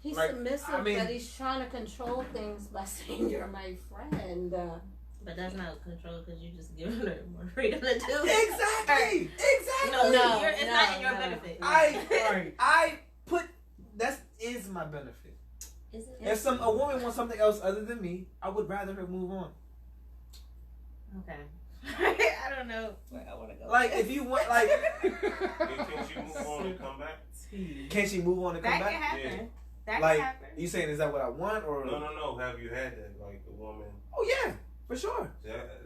E: He's
D: Like,
E: submissive,
D: I mean-
E: but he's trying to control things by saying you're my friend.
F: But that's not control because you just giving her more freedom to do.
D: exactly, exactly.
F: No,
E: No,
F: it's
E: no,
F: not in your
E: no.
F: benefit.
D: I put that is my benefit.
F: Is it?
D: If a woman wants something else other than me, I would rather her move on.
F: Okay. I don't know where I want to go.
D: Like if you want, like,
H: Can she move on and come back?
D: can she move on and come
F: that
D: back?
F: can happen.
H: Yeah.
F: That
D: Like,
F: can happen.
D: you saying is that what I want or?
H: No. Have you had that? Like the woman
D: Oh yeah, for sure.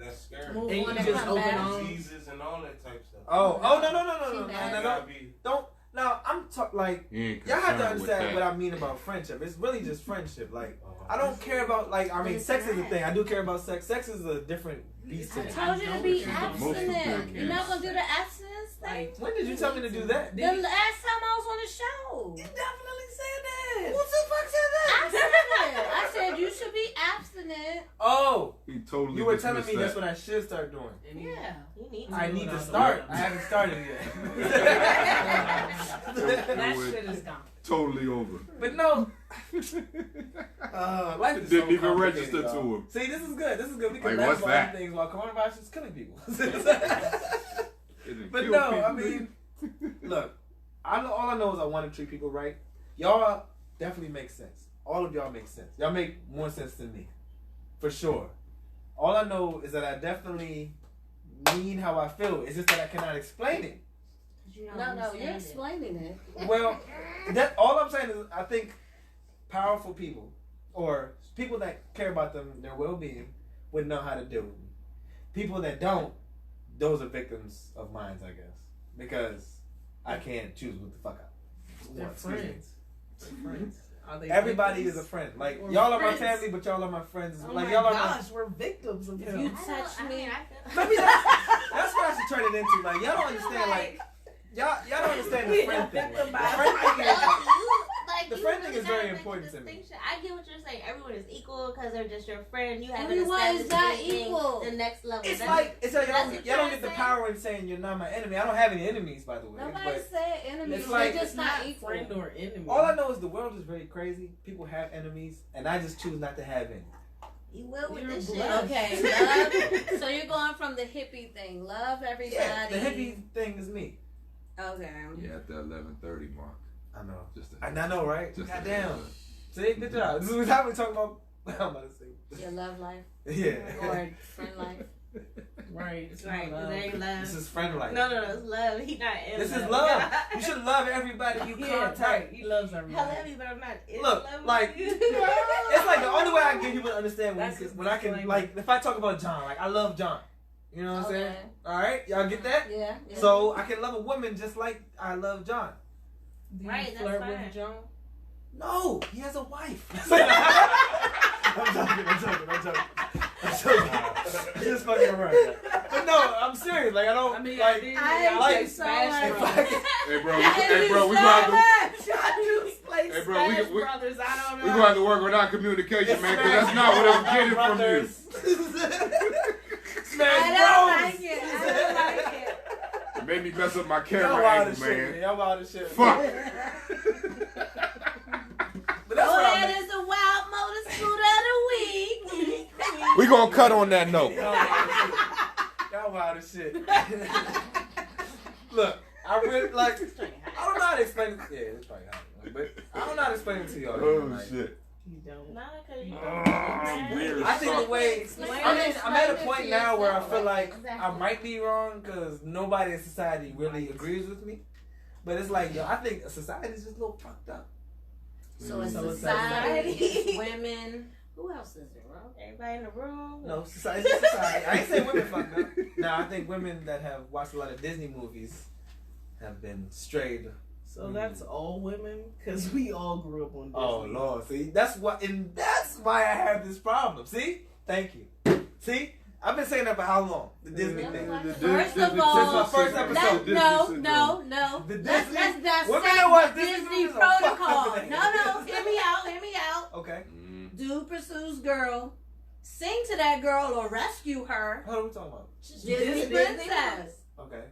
H: that's scary.
E: Move
G: And
E: on
G: you
E: and
G: just
E: come
G: open
E: back.
G: on-
H: Diseases and all that type stuff.
D: Oh no,
E: She
H: You
E: bad.
H: gotta be.
D: don't. Now I'm like
B: You ain't
D: y'all have to
B: concerned with
D: understand
B: that.
D: what I mean about friendship. It's really just friendship. Like I
H: Uh,
D: don't care about like I mean
F: It's
D: sex is a
F: not.
D: thing. I do care about sex. Sex is a different beast to
E: I
D: me.
E: told you to be
B: Most people
E: abstinent.
B: do.
E: You're not gonna do the abstinence thing?
G: Like,
D: When did you tell me to do that?
E: The last time I was on the show.
D: You definitely said that.
E: Who the fuck said that? I said it. I said you should be abstinent.
D: Oh,
B: He totally
D: you were telling
B: dismissed
D: me that's
B: that.
D: what I should start doing.
E: Yeah.
F: You need to.
D: I
F: do
D: need
F: it
D: to
F: all.
D: start. I haven't started yet.
G: that
B: would-
G: shit is gone.
B: Totally over.
D: But no, life
B: It
D: is
B: didn't
D: so
B: even
D: complicated,
B: register
D: y'all.
B: to him.
D: See, this is good. This is good. We can
B: Like,
D: laugh
B: what's
D: about
B: that?
D: things while coronavirus is killing people.
B: It didn't
D: But
B: kill
D: no,
B: people.
D: I mean, look, all I know is I want to treat people right. Y'all definitely make sense. All of y'all make sense. Y'all make more sense than me, for sure. All I know is that I definitely mean how I feel. It's just that I cannot explain it.
F: You don't
E: No, you're
F: understand it.
E: explaining it.
D: Well, that all I'm saying is I think powerful people or people that care about their well-being would know how to deal with me. People that don't, those are victims of mine, I guess, because I can't choose what the fuck I
G: They're
D: want. Excuse me.
G: friends. They're friends. Are they
D: Everybody
G: victims?
D: is a friend. Like
G: We're
D: y'all are my
G: friends.
D: family, but y'all are my friends.
G: Oh
D: like
G: my
D: y'all are
G: gosh, we're victims of
E: You
G: him.
F: I don't-
E: touch
F: I
E: me.
F: mean, I feel-
D: Maybe that's what I should turn it into. Like y'all don't understand. Like y'all don't understand the friend thing. Like, the friend thing is.
F: Like,
D: The
F: you
D: friend thing
F: really
D: is very
F: gotta make a
D: important to me.
F: distinction. I get what you're saying. Everyone is equal because they're just your friend. You have
E: Everyone is not equal.
F: The next level.
D: It's
F: That's-
D: like y'all
F: that's
D: don't
F: what
D: y'all don't
F: you're
D: get the
F: saying?
D: power in saying you're not my enemy. I don't have any enemies, by the way.
E: Nobody
D: But
E: said enemies.
D: it's like-
E: They're just not
G: not
E: equal.
G: friend or enemy.
D: all I know is the world is very crazy. People have enemies, and I just choose not to have any.
F: You will with
G: You're
F: this shit.
G: blessed.
E: Okay, love. So you're going from the hippie thing. Love everybody.
D: Yeah, the hippie thing is me.
E: Okay.
B: Yeah, at the 11:30 mark.
D: I know.
B: Just
D: I know, right?
B: Just
D: Goddamn. See, good job. This is how we talking about. I'm about to say.
E: Your love life
D: Yeah.
E: or friend life.
G: Right. It's
F: Right,
G: not love.
F: this ain't love.
D: This is friend life.
F: No, it's love. He not in
D: This
F: love.
D: is love. You should love everybody you
G: Yeah,
D: contact.
G: right. He loves
F: I
G: everybody.
F: love you, but I'm not in
D: Look,
F: love
D: like,
F: with you.
D: It's like the only way I can get people to understand
G: That's his
D: when I can,
G: disclaimer.
D: like, if I talk about John, like, I love John. You know what I'm saying?
E: Okay.
D: All right, y'all get that?
E: Yeah.
D: So I can love a woman just like I love John.
G: Do you
F: Right, that's
G: flirt
F: fine.
G: with John?
D: No, he has a wife. I'm joking. I'm just fucking around. But no, I'm serious. Like I don't.
G: I mean,
D: like,
E: I
D: like,
E: think so, like-
D: if I can-
B: Hey, bro, we gonna have to.
G: John used to play
B: Hey, Hey, bro, we
G: brothers, I don't know.
B: gonna have to work on our communication, man, because that's not what I'm getting from you.
D: Smash
E: I
D: Bros.
E: don't like it. I don't like it.
B: It made me mess up my
D: Y'all
B: camera
D: wild
B: angle,
D: as shit, man.
B: man.
D: Y'all wild as shit.
B: Fuck.
D: But that's
E: Oh,
D: what I
E: that
D: mean.
E: is the wild motor scooter of the week.
B: We gonna cut on that note.
D: Y'all wild as shit. Look, I really like. I don't know how to explain it. Yeah, it's probably hot, but I don't know how to explain it to y'all.
B: Oh
D: like,
B: shit.
G: You don't.
F: Nah, cause you
B: Weird.
D: I think the way I'm at a point now where I feel like
E: Exactly.
D: I might be wrong because nobody in society really agrees with me. But it's like, yo, I think society is just a little fucked up.
E: So it's
D: So it's
E: society, it's women. Who else is there, bro?
F: everybody in the room.
D: No, society is society. I ain't saying women fucked up. No, I think women that have watched a lot of Disney movies have been strayed.
G: So that's all women? Because we all grew up on Disney.
D: Oh Lord, see, that's why I have this problem. See, thank you. See, I've been saying that for how long? The Disney thing.
E: First of all,
D: Since my first episode.
E: no.
D: The
E: Let's
D: Disney.
E: dissect
D: Women that watch Disney
E: Disney
D: movies are fucked up
E: protocol.
D: in the
E: No,
D: head.
E: hear me out.
D: Okay.
E: Dude pursues girl, sing to that girl or rescue her.
D: What are we talking about?
E: Disney princess.
D: Okay.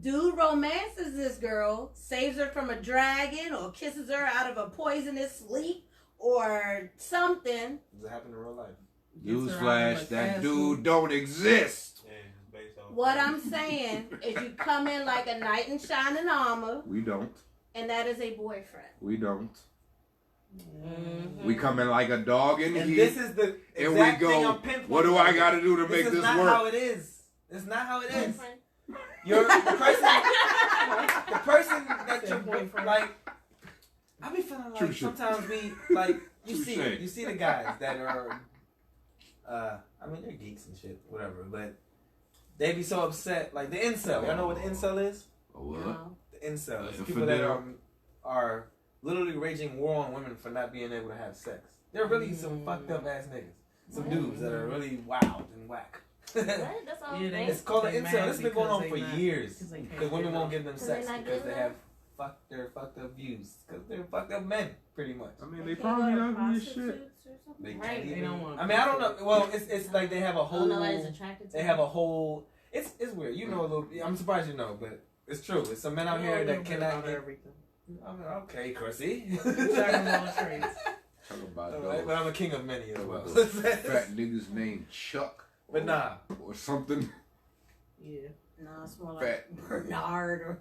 E: Dude romances this girl, saves her from a dragon, or kisses her out of a poisonous sleep, or something.
D: Does it happen in real life?
B: Newsflash, that dude don't exist.
H: Yeah, it's based on
E: What I'm saying is you come in like a knight in shining armor,
B: We don't.
E: and that is a boyfriend.
B: We don't.
F: Mm-hmm.
B: We come in like a dog in
D: And
B: heat.
D: this is the
B: And we
D: exact thing
B: go,
D: I'm pinpointing.
B: what do I got to do to
D: This
B: make
D: is
B: this
D: not
B: work?
D: how it is. It's not how it is. You're the person that you're
G: boyfriend.
D: like. I be feeling like
B: Touche.
D: sometimes we like you see
B: Touche.
D: you see the guys that are, I mean they're geeks and shit, whatever, but they be so upset. Like the incel. Y'all know what the incel is?
B: What?
E: No.
D: The incel. It's
B: The
D: people that
B: infidel.
D: are literally raging war on women for not being able to have sex. They're really some fucked up ass niggas. Some dudes that are really wild and whack.
F: What? That's all.
G: Yeah, they-
D: It's called an
G: They
D: incel.
G: mad
D: This has been going on
G: because
D: for
G: they not-
D: years.
G: because they can't
D: Because women
G: get
D: won't
G: enough.
D: give them
E: Because
D: sex
E: they not
D: because
E: good
D: they have their fucked up views. Because they're fucked up men, pretty much.
B: I mean, they probably ugly as shit.
D: They
F: Right,
D: can't
G: they
D: even.
G: don't want
D: I mean, I don't know. Well, it's like they have a
F: Oh,
D: whole.
F: nobody's attracted to
D: They have a whole. It's weird. You know a little. I'm surprised you know, but it's true. It's some men out
G: We
D: here
G: all know
D: that cannot
G: about
D: get.
G: everything.
D: I mean, okay, Chrissy.
G: Jack of all trades.
B: Talk about
D: Alright,
B: those
D: but I'm a king of many as
B: talk
D: well.
B: about those fat niggas named Chuck.
D: But nah.
B: Or something.
G: Yeah.
E: No, it's more
B: Fat.
E: like Bernard or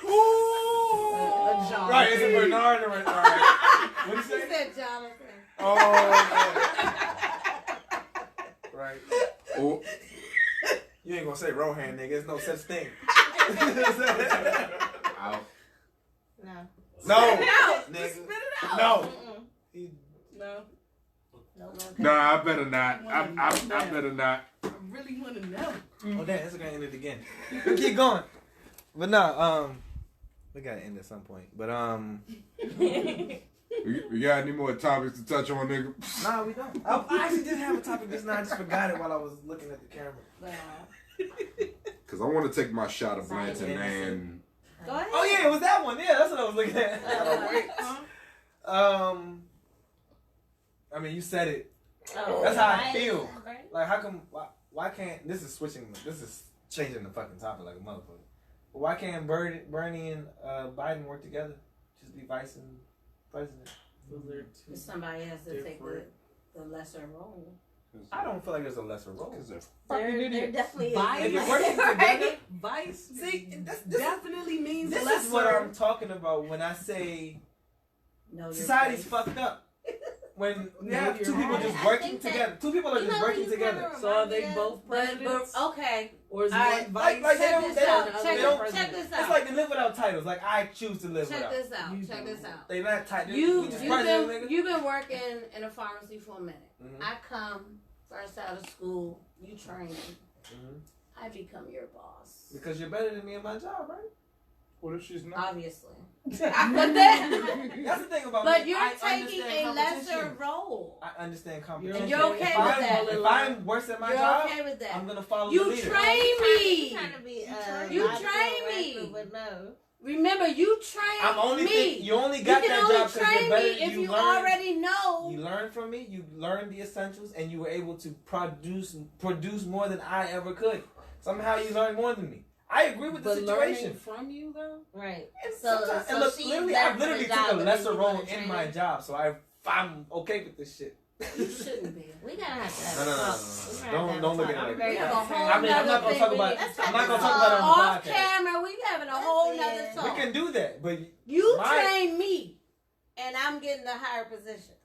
D: Ooh! Right, it's a Bernard or an alright. What
E: He
D: do you say?
E: said Jonathan.
D: Oh, yeah. Right.
B: Oh,
D: You ain't gonna say Rohan, nigga. There's no such thing.
B: out.
F: No.
D: No.
E: No.
D: Nigga.
G: Spit it out.
D: No.
G: No.
F: No.
B: Nah, I better not. I better not.
G: I really want to know.
D: Oh, damn. This is gonna end it again. Keep going. But nah, we gotta end at some point. But
B: We got any more topics to touch on, nigga?
D: nah, we don't. I actually did have a topic just now. I just forgot it while I was looking at the camera.
B: Because I want to take my shot of Blanton and...
E: Go ahead.
D: Oh yeah, it was that one. Yeah, that's what I was looking at. I mean, you said it.
F: Oh,
D: That's how I
F: right.
D: feel.
F: Right.
D: Like, how come? Why can't? This is changing the fucking topic like a motherfucker. But why can't Bernie and Biden work together? Just be vice and president.
E: Somebody has to take the lesser role.
D: I don't feel like there's a lesser role.
E: There definitely is.
D: If you're
E: a
D: working
E: lesser,
D: together,
E: right?
G: Vice
D: see, this
G: definitely means
D: this
G: lesser.
D: is what I'm talking about when I say
E: Know your
D: society's
E: place.
D: fucked up. When you
G: Know
D: have
G: your
D: two people
G: right.
D: just
F: I
D: working
F: think that-
D: together. Two people are
F: You
D: just
F: know,
D: working
F: he's
D: together.
F: kinda
G: So are they
F: Yeah.
G: both presidents?
E: But okay.
G: Or is
E: All
G: one
E: right,
G: vice?
D: like they
E: check
D: don't-
E: this
D: they
E: out.
D: don't-
E: Check,
D: they don't-
E: check this
D: It's
E: out.
D: like they live without titles. Like I choose to live
E: Check
D: without.
E: this out.
G: You
E: Check
G: do.
E: this out.
D: They not tight.
E: You've
D: just president, nigga.
E: been working in a pharmacy for a minute.
D: Mhm.
E: I come first out of school. You train me.
D: Mhm.
E: I become your boss.
D: Because you're better than me in my job, right?
B: What if she's not?
E: obviously.
D: But
E: then,
D: that's the thing about
E: but
D: me.
E: you're
D: I
E: taking
D: understand
E: a lesser
D: competition.
E: role.
D: I understand competition.
E: And you're okay
D: if
E: with
D: I'm,
E: that.
D: If I'm worse at my
E: You're
D: job,
E: okay with that.
D: I'm gonna follow the
E: You
D: leader.
E: train me.
F: You trying to be
E: You
F: logical
E: train
F: rapper,
E: me.
F: but no.
E: Remember, you train
D: I'm only
E: me.
D: you only
E: You
D: got
E: can
D: that
E: only
D: job because
E: train
D: you're better.
E: me if you
D: learned,
E: already know.
D: You learned from me. You learned the essentials, and you were able to produce more than I ever could. Somehow, you learned more than me. I agree with the
G: But learning
D: situation.
G: from you though.
F: Right.
D: And
F: So
D: look,
F: she's
D: literally,
F: better
D: I
F: for
D: literally
F: the
D: took
F: job,
D: a
F: but then
D: lesser
F: you
D: role
F: wanna
D: in
F: train
D: my
F: her?
D: job, so I'm okay with this shit.
E: You shouldn't be.
F: We gotta have to have
D: No,
F: a
D: no, no,
F: talk.
D: no,
F: We
D: no.
F: gotta have
D: Don't
F: a
D: look
F: talk.
D: at it
F: I'm
D: like
F: very
E: that.
F: upset.
E: Whole
D: I mean, I'm not
E: nother
D: gonna
E: thing
D: talk
E: we
D: about.
E: need-
F: Let's
D: I'm
F: have
D: not
F: a
D: gonna talk about it on
E: Off
D: the podcast.
E: camera, we having a whole nother
F: Listen.
E: talk.
D: We can do that, but
E: You
D: my-
E: train me, and I'm getting a higher position.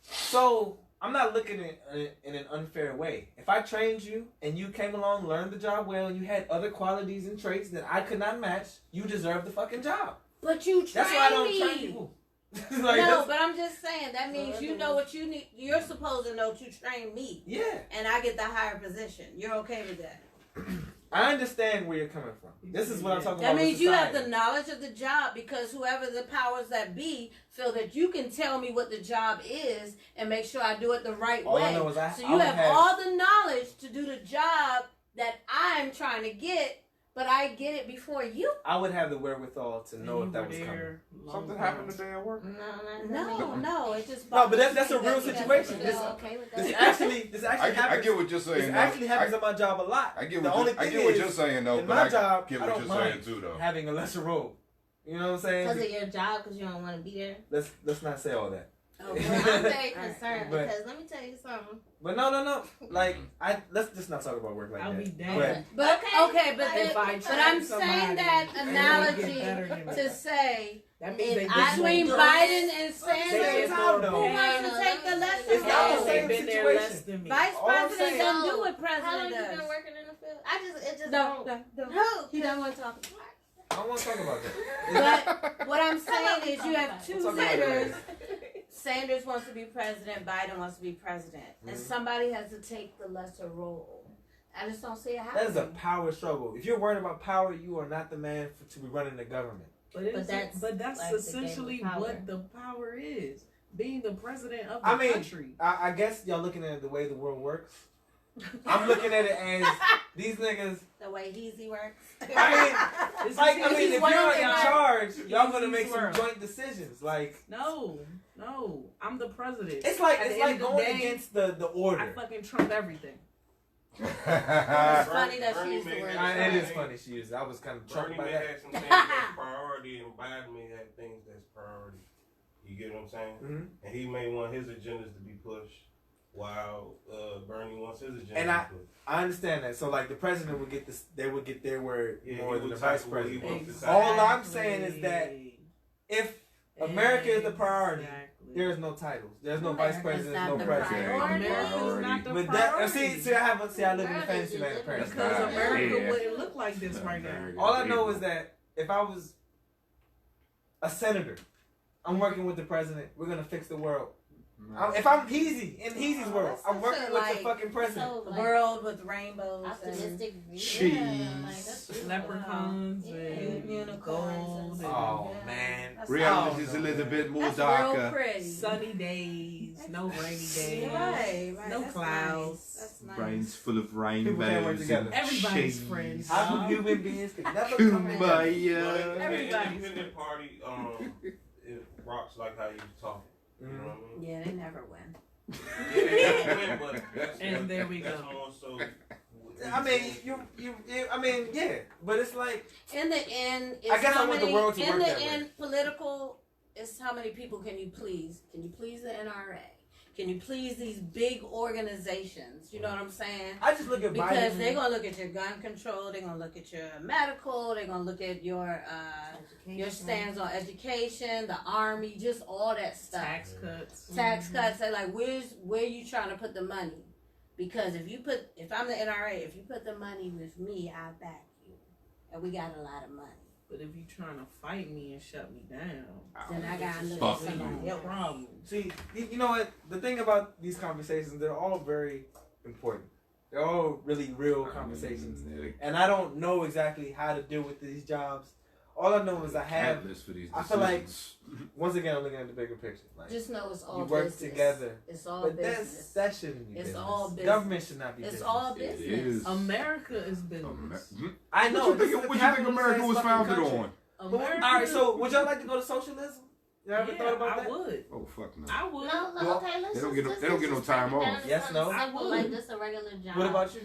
D: so I'm not looking at it in an unfair way. If I trained you and you came along, learned the job well, and you had other qualities and traits that I could not match, you deserve the fucking job.
E: But you train
D: That's why I don't
E: me.
D: train people. Like,
E: No,
D: that's-
E: but I'm just saying that means you know what you need. You're supposed to know to train me,
D: yeah,
E: and I get the higher position. You're okay with that?
D: I understand where you're coming from. This is what I'm talking
E: That
D: about.
E: means
D: with
E: you have
D: society.
E: the knowledge of the job because whoever the powers that be feel that you can tell me what the job is and make sure I do it the right
D: All
E: way.
D: I know is
E: So
D: I
E: you
D: would
E: have all the knowledge to do the job that I'm trying to get, but I get it before you.
D: I would have the wherewithal to know if that was coming.
B: Something happened today at work.
E: No, it just
D: No, but that's a
E: bothers me
D: real
E: that you
D: situation.
E: feel
D: This-
E: okay with
D: This
E: that.
D: actually
B: I
D: happens.
B: get what you're
D: This
B: saying. though.
D: actually happens at my job a lot.
B: I get
D: the
B: what
D: only
B: you, I
D: thing
B: get what
D: is,
B: you're saying though,
D: in
B: but
D: my
B: I
D: job,
B: get
D: I
B: what
D: don't
B: you're saying
D: mind
B: too though.
D: having a lesser role. You know what I'm saying?
F: Because of your job, because you don't want to be there.
D: Let's not say all that.
E: Oh,
F: Well,
E: well,
F: I'm very concerned
D: But-
F: because let me tell you something.
D: But no. Like let's just not talk about work like
G: I'll
D: that.
G: be
D: But
G: damned.
E: But okay, but
F: If
E: then,
F: I
E: but I'm
G: somebody,
E: saying that
G: they're gonna
E: analogy
G: get better than
E: to
G: me.
E: say
G: That means they
E: between
G: been
E: Biden and
D: Same
E: Sanders,
D: time, though.
E: who wants to take the lesser
D: It's not the
E: role?
D: same
G: They've been there
D: situation.
G: less than me.
E: Vice
D: All I'm
E: president
D: saying-
E: don't do what
F: How long
E: president
F: you been
E: does.
F: working in the field? It just
E: No,
F: don't.
E: no, he don't want to talk.
D: I don't want to talk about that.
E: But what I'm saying is you have two
D: We'll talk about it
E: leaders.
D: later.
E: Sanders wants to be president, Biden wants to be president. And
D: Mhm.
E: somebody has to take the lesser role. I just don't see it
D: That
E: happening.
D: is a power struggle. If you're worried about power, you are not the man to be running the government.
G: But, it's,
F: that's
G: but that's
F: like the
G: essentially
F: game of power.
G: what the power is. Being the president of the
D: I mean,
G: country.
D: I guess y'all looking at it the way the world works. I'm looking at it as these niggas.
E: The way Heezy works.
D: I
G: It's
D: Like, I
G: just-
D: mean, if
E: He's one
D: you're
E: of
D: in
E: them.
D: charge, y'all gonna
G: He's
D: make some
G: world.
D: joint decisions. Like,
G: no, I'm the president.
D: it's like
G: At
D: it's
G: the
D: like
G: end of the
D: going
G: day,
D: against the
G: I
D: order.
G: fucking trump everything.
E: It's funny that she
H: Bernie
E: used the
H: may
E: word
H: have
D: It is
H: some
D: funny
H: things-
D: she used. I was kind of
H: Bernie
D: troubled by
H: may
D: that.
H: have some things that's priority, and Biden may have things that's priority. You get what I'm saying?
D: Mhm.
H: And he may want his agendas to be pushed, while Bernie wants his agenda
D: And
H: to be pushed.
D: I understand that. So like the president would get this, they would get their word
H: Yeah,
D: more
H: he
D: than the
H: would
D: vice
H: tackle what he
D: president.
H: wants to
D: All
H: tackle.
D: I'm saying is that if America is the priority,
G: Exactly.
D: there's no titles. There's no
E: America's
D: vice president.
E: not
D: No
E: the
D: president.
E: priority.
G: America's not the
D: But
G: priority.
D: see, I live in a fantasy land apparently.
G: Because America
B: Yeah.
G: wouldn't look like this right now.
D: All I know is that if I was a senator, I'm working with the president. We're gonna fix the world. If I'm Heezy in Heezy's world,
E: that's
D: I'm working
E: such a,
D: with
E: like,
D: the fucking president.
F: So,
E: The
F: like,
E: world with rainbows
F: optimistic view.
B: Cheese.
F: Yeah, like, that's
G: Leprechauns
F: Yeah.
G: and
E: Unicorns
G: gold
E: and-
G: and
D: Oh man,
E: That's
B: Reality is
D: Oh,
B: a little bit more
E: That's real
B: darker.
E: pretty.
G: sunny days, no rainy days.
E: Right, right.
G: No
E: That's
G: clouds.
E: Nice. That's nice.
B: Brains full of
D: People can't work
B: rainbows
D: together.
B: and
G: Everybody's
B: shades.
G: friends.
D: how human beings could never come together.
H: Well,
B: Kumbaya.
H: the
G: Everybody's
H: independent party, it rocks like how you talking. You know what I mean?
E: Yeah, they never win.
H: Yeah, they don't win, but that's,
G: And there we
H: that's
G: go.
H: more so.
D: I mean, I mean, yeah, but it's like
E: In the end, it's
D: I guess
E: how
D: I want the
E: many,
D: world to
E: in
D: work
E: the
D: that way.
E: end, political is how many people can you please? Can you please the NRA? Can you please these big organizations? You know what I'm saying?
D: I just look at
E: Because
D: Biden.
E: they're gonna look at your gun control, they're gonna look at your medical, they're gonna look at your stands on education, the army, just all that stuff.
G: Tax cuts.
E: Tax cuts. They're like, where you trying to put the money? Because if I'm the NRA, if you put the money with me, I'll back you, and we got a lot of money.
G: But if you trying to fight me and shut me down,
E: Then I gotta look
B: Fuck
E: at somebody
G: your
E: else.
G: problem.
D: See, you know what? The thing about these conversations, they're all very important. They're all really real conversations. And I don't know exactly how to deal with these jobs all I know is I have.
B: Catalyst for these
D: I feel like
B: decisions.
D: once again I'm looking at the bigger picture. Like
E: Just know it's all
D: you work
E: business.
D: together,
E: It's all
D: but
E: business.
D: that shouldn't be
E: It's
D: business.
E: all business.
D: Government should not be
E: It's
D: business.
E: all
B: It
E: business.
B: is.
G: America is business.
D: I know.
B: What you think America was founded on?
G: America,
D: All right, so would y'all like to go to socialism? You ever thought about that?
G: I would.
B: Oh fuck no.
G: I would.
F: No,
D: Well,
F: okay, let's
B: they don't
F: just-
B: get no-
F: let's
B: they don't get no
F: just
B: time
F: break it down
B: off.
F: to
D: Yes,
F: something
D: no?
F: simple,
G: I
F: like
G: would.
F: this a regular job.
D: What about you?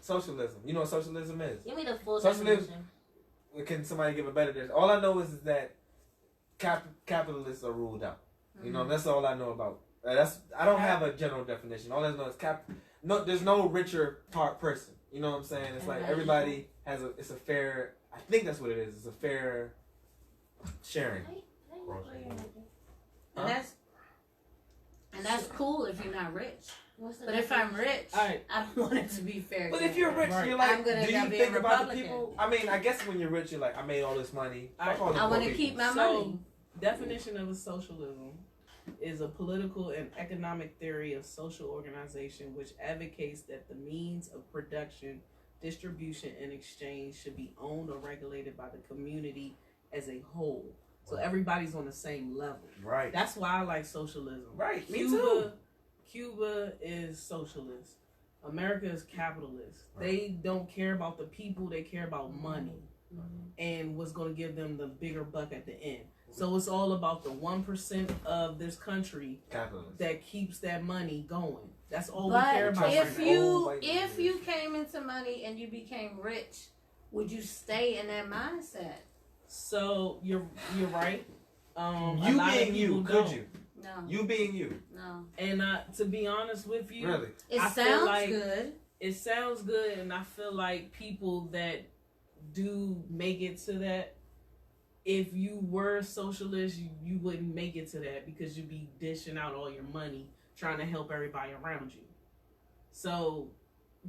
D: Socialism. You know what socialism is?
F: Give me the full
D: Socialism-
F: definition.
D: Can somebody give a better definition? All I know is that capitalists are ruled out. You know, that's all I know about. I don't have a general definition. All I know is No, there's no richer person. You know what I'm saying? It's like everybody has it's a fair. I think that's what it is. It's a fair sharing.
E: And that's cool if you're not rich.
F: What's the
E: But if I'm
F: definition?
E: rich,
G: All right.
E: I don't want it to be fair.
D: But
E: game.
D: if you're rich,
G: Right.
D: you're like,
E: I'm gonna
D: do
E: end
D: you
E: up
D: think
E: being
D: about the
E: Republican.
D: people? I mean, I guess when you're rich, you're like, I made all this money. Fuck all the
E: I
D: poor
E: want to
D: people.
E: keep my
G: So,
E: money.
G: definition of a socialism is a political and economic theory of social organization which advocates that the means of production, distribution, and exchange should be owned or regulated by the community as a whole. So everybody's on the same level.
D: Right.
G: That's why I like socialism.
D: Right. Me too.
G: Cuba is socialist. America is capitalist. They don't care about the people, they care about money and what's going to give them the bigger buck at the end. So it's all about the 1% of this country
D: Capitalist.
G: that keeps that money going. That's all we
E: But
G: care about.
E: if
G: right now.
E: you came into money and you became rich, would you stay in that mindset?
G: So you're right. A
D: You
G: lot of
D: being you,
G: people
D: could
G: don't.
D: you?
E: No,
D: You being you.
E: no.
G: And to be honest with you,
D: Really?
E: It
G: I feel
E: sounds
G: like-
E: good.
G: it sounds good, and I feel like people that do make it to that, if you were socialist, you wouldn't make it to that because you'd be dishing out all your money trying to help everybody around you. So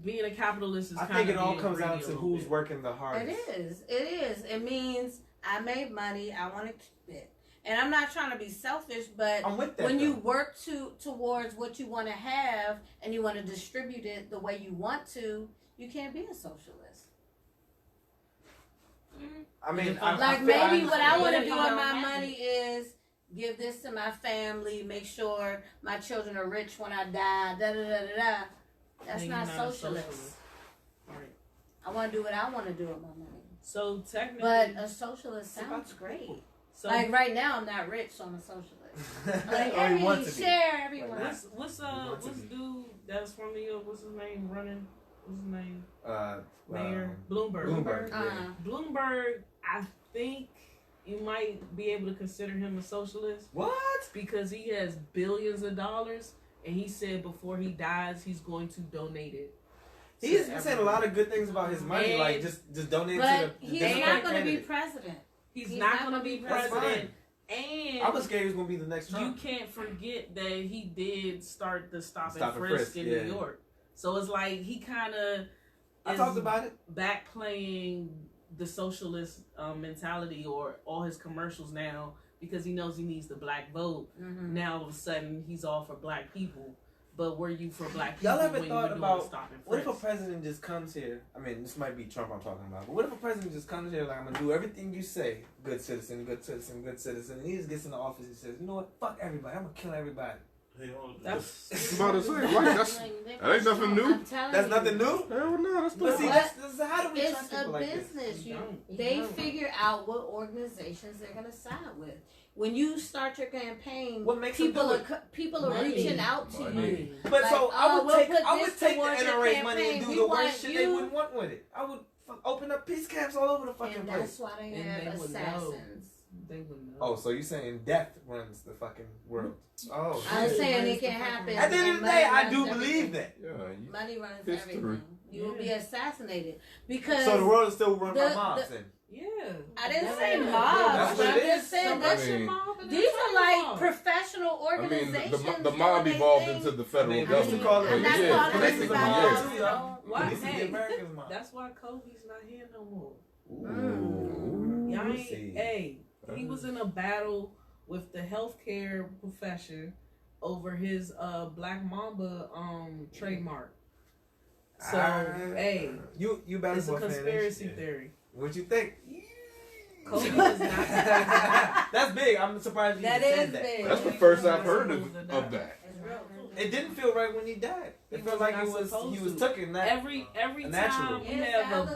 G: being a capitalist is
D: I
G: kind
D: think
G: of
D: it all
G: being
D: comes down
G: greedy a
D: to
G: little
D: who's
G: bit.
D: working the hardest.
E: It is. It is. It means I made money. I want to keep it. And I'm not trying to be selfish, but
D: I'm with that.
E: when you
D: though.
E: work towards what you want to have and you want to distribute it the way you want to, you can't be a socialist.
D: I mean,
E: Like
D: I
E: maybe what I
F: understand.
E: want to
F: What if
E: do
F: you
E: with
F: don't
E: my
F: have
E: money is give this to my family, make sure my children are rich when I die. Da da da da da. That's
G: Then
E: not
G: you're a
E: socialist.
G: Right.
E: I want to do what I want to do with my money.
G: So technically,
E: But a socialist sounds great.
G: so
E: Like right now, I'm not rich, so I'm a socialist. Like
D: Or you want to be.
E: share everyone.
G: what's
D: want to
G: what's
D: be.
G: dude that's from New York? What's his name? Running? What's his name? Mayor
D: Um,
G: Bloomberg.
D: Bloomberg. Yeah.
G: Bloomberg, I think you might be able to consider him a socialist
D: What?
G: because he has billions of dollars, and he said before he dies, he's going to donate it.
D: He's been saying a lot of good things about his money,
G: And-
D: like just donate
E: But
D: to the
E: he's
D: Democratic
E: not going to be
D: candidate.
E: president.
G: He's not going to be
D: That's
G: president, and
D: I was scared he was gonna be the next
G: you
D: Trump.
G: can't forget that he did start the stop
D: Stop
G: and
D: and
G: frisk
D: frisk,
G: in
D: yeah.
G: New York. So it's like he kind of
D: I talked about it.
G: backplaying the socialist mentality or all his commercials now because he knows he needs the black vote.
E: Mm-hmm.
G: Now all of a sudden he's all for black people. But were you for black people
D: Y'all ever
G: when
D: thought
G: you were doing
D: about
G: stop and
D: what if a
G: frisk?
D: president just comes here? I mean, this might be Trump I'm talking about, but what if a president just comes here like I'm gonna do everything you say, good citizen, good citizen, good citizen, and he just gets in the office and says, you know what, fuck everybody, I'm gonna kill everybody.
G: That's
B: I'm about to say, like, that ain't nothing new.
E: I'm telling
D: That's
E: you.
D: nothing new.
B: Hell no, that's
D: But see,
B: not.
D: that's how do we
E: It's
D: trust
E: a
D: people like this?
E: business.
G: You don't.
E: They
F: You don't.
E: figure out what organizations they're gonna side with. When you start your campaign,
D: What makes them
E: people
D: do
E: are
D: it?
E: people are
G: Money.
E: reaching out to
B: Money.
E: you.
D: But
E: Like,
D: so I would
E: we'll
D: take
E: put
D: I would
E: this
D: take the
E: towards your
D: NRA money and
E: campaign.
D: do
E: We
D: the
E: want
D: worst shit
E: you-
D: they wouldn't want with it. I would open up peace camps all over the fucking
E: And
D: place.
E: that's why they
G: And
E: have
G: they would know.
E: assassins.
G: They would know.
D: Oh, so you're saying death runs the fucking world? Oh,
E: I'm
D: shit.
E: saying
G: Money
E: it can
G: is the
E: happen.
G: fucking-
D: At the end of
E: and
D: the day,
E: money
D: I do
E: runs
D: believe
E: everything.
D: that.
B: Yeah,
E: Money runs
B: History.
E: everything. You will be
G: Yeah.
E: assassinated because
D: So the world is still run by
E: the-
D: mobs
E: the-
D: then.
G: Yeah.
E: I didn't
G: That's
E: say
G: it.
E: mobs.
D: That's
E: But
D: what
E: I'm
D: it
E: just
D: is.
E: saying
B: I
E: that's
B: mean,
G: your mob and
E: these
G: that's
E: are
G: your
E: like
G: mob.
E: professional
B: I mean,
E: organizations.
B: the mob
E: doing
B: evolved
E: their
B: into
E: thing.
B: the federal
D: I mean,
B: government.
D: we used to call it-
E: I'm not
B: yeah,
E: calling
B: police
D: Police
B: is
D: is
E: everybody
B: the
E: else,
B: mob.
E: you know.
G: Why?
D: Police is the
G: Hey,
D: America's mob.
G: that's why Kobe's not here no more.
B: Ooh.
G: Y'all ain't,
D: see.
G: hey, he was in a battle with the healthcare profession over his Black Mamba trademark. So, hey,
D: you
G: it's a
D: basketball fan,
G: conspiracy
D: ain't you?
G: theory.
D: What you think?
G: Kobe was not.
D: That's big. I'm surprised you
E: That
D: said
E: is
D: that.
E: big.
B: That's the first I've heard of that.
D: It didn't feel right when he died. It
G: He
D: felt
G: was
D: like
G: not
D: he was
G: supposed to.
D: taken that.
G: Every
D: Natural.
G: time you have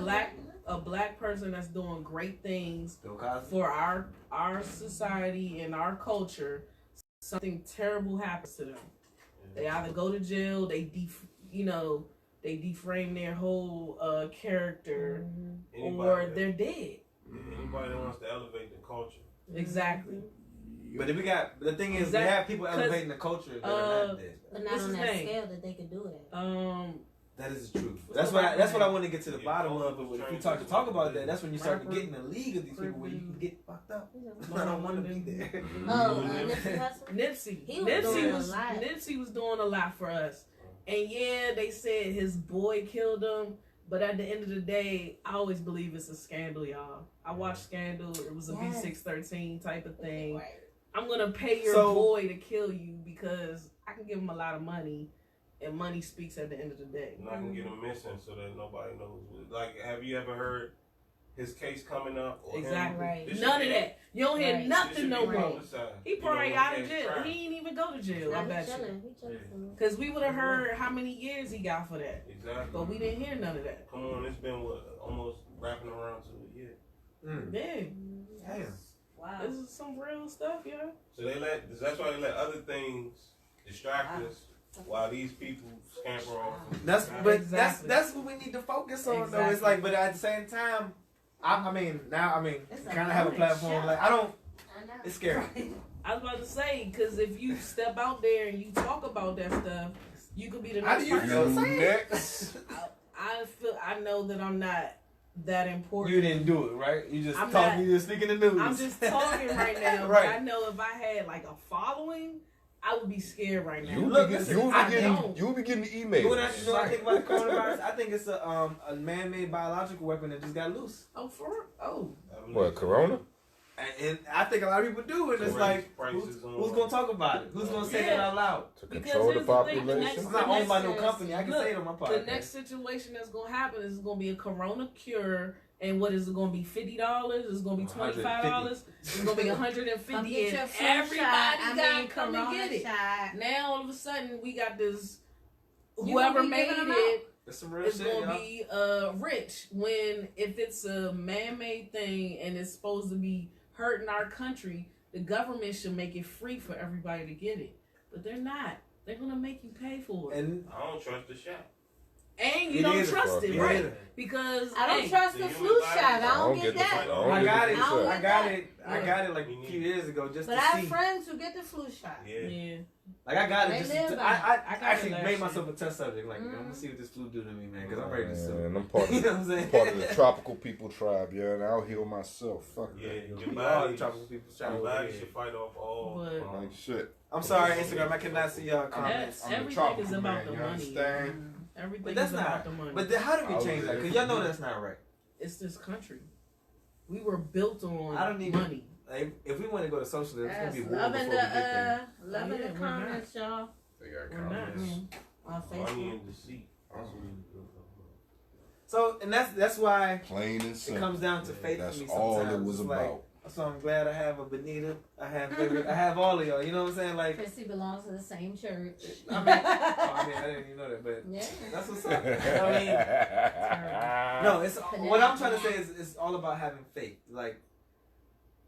G: a black person that's doing great things
D: Bill Cosby.
G: for our society and our culture, something terrible happens to them. They either go to jail, they deframe their whole character, or they're dead.
H: Anybody that wants to elevate the culture.
G: Exactly.
D: But if the thing is, we have people elevating the culture that are not dead.
F: But not on that scale that they could do it.
D: That is the truth. That's what I want to get to the bottom of. But if we talk about that, that's when you start to get in the league of these people where you can get fucked up. I don't want to be there.
G: Nipsey was doing a lot for us, and yeah, they said his boy killed him. But at the end of the day, I always believe it's a scandal, y'all. I watched Scandal. It was a B613 type of thing. I'm gonna pay your boy to kill you because I can give him a lot of money, and money speaks at the end of the day.
H: And I can get him missing so that nobody knows. Like, have you ever heard his case coming up? Or
G: Exactly.
F: Right.
G: None of that. You don't hear nothing no more.
H: Right.
G: He probably out of jail. He ain't even go to jail. I bet you. Because we would have heard how many years he got for that.
H: Exactly.
G: But we didn't hear none of that.
H: Come on, it's been almost wrapping around to a year.
G: Yeah.
D: Damn.
E: Wow.
G: This is some real stuff, yeah.
H: So that's why they let other things distract us while these people scamper off.
D: That's that's what we need to focus on though. It's like, but at the same time, I mean, kind of have a platform. Like it's scary.
G: I was about to say, because if you step out there and you talk about that stuff, you could be the
D: How
G: next
D: do you feel
G: person.
D: next?
G: I know that I'm not that important.
D: You didn't do it, right? You just
G: I'm
D: talking.
G: not-
D: You just speaking the news.
G: I'm just talking right now.
D: Right.
G: But I know if I had like a following, I would be scared right now.
B: You'll
D: Look,
B: be
D: listen,
B: getting
D: I
B: the
D: You know what
B: emails.
D: I think about the coronavirus? I think it's a man-made biological weapon that just got loose.
G: Oh, for real? Oh.
B: What, Corona?
D: And I think a lot of people do, and it's like, who's going to talk about it? Who's going to say it out loud?
B: To
G: Because
B: control the
G: here's the thing, the
B: population?
D: I'm not owned by no
F: next-
D: company. I can say it on my
G: The
D: podcast.
G: next situation that's going to happen is going to be a corona cure. And what is it going to be? $50? It's going to be $25? It's going to be $150.
E: Come get your
G: And
E: flu
G: everybody
E: shot.
G: got to come and get it.
E: Shot.
G: Now all of a sudden we got this.
E: You
G: Whoever
E: gonna be
G: made
E: giving them
G: it
D: That's some real
G: is
D: shit,
G: going to
D: y'all.
G: be rich. When if it's a man-made thing and it's supposed to be hurting our country, the government should make it free for everybody to get it. But they're not. They're going to make you pay for it.
D: And
H: I don't trust the shot.
G: And you
D: Me
G: don't
D: neither,
G: trust
D: bro.
G: it,
D: Me
G: right?
D: neither.
G: Because
E: I don't trust the flu shot. I don't get that.
D: I got it.
E: don't
D: I
E: get
D: got
E: that.
D: it. I got it like a few years ago just
E: But
D: to
E: I have
D: see.
E: friends who get the flu shot.
H: Yeah.
G: Yeah.
D: Like I got it
E: They
D: just.
E: live
D: To,
E: by
D: I
G: it. I got it
D: actually
G: last
D: made
G: year.
D: myself a test subject. Like, I'm gonna see what this flu do to me, man, because I'm ready to sue.
B: Man, I'm part
D: You know
B: of,
D: what I'm saying?
B: part of the tropical people tribe, yeah, and I'll heal myself. Fuck
H: Yeah,
B: that.
H: your
D: We all
H: body,
D: tropical people
H: your
D: trying
H: body
D: to
H: should fight off all.
G: But-
B: Like shit.
D: I'm sorry, Instagram. I cannot see y'all comments.
B: I'm the
G: Everything is
B: tropical
G: about
B: man,
G: the
B: you
G: money.
B: understand?
G: Everything
D: But that's
G: is about
D: not.
G: the money.
D: But then how do we change that? Because y'all know that's not right.
G: It's this country. We were built on
D: I don't even-
G: money.
D: Like, if we want to go to socialism, it's gonna
E: Yes,
D: be war
E: loving
D: before we get there.
E: the loving
G: Yeah,
E: the
G: we're
E: comments, y'all,
B: They got
G: We're not.
B: comments.
E: on
H: Money
E: Facebook.
H: and deceit. That's what we do.
D: So, and that's why
B: Plain and
D: it
B: simple.
D: comes down to faith
B: That's
D: for me
B: all
D: sometimes.
B: it was
D: It's like,
B: about.
D: so I'm glad I have a Benita. I have Baby, I have all of y'all. You know what I'm saying? Like,
E: Chrissy belongs to the same church.
D: I mean, I didn't even know that, but
E: Yeah.
D: that's what's up. I mean, no, it's what I'm trying to say is it's all about having faith. Like,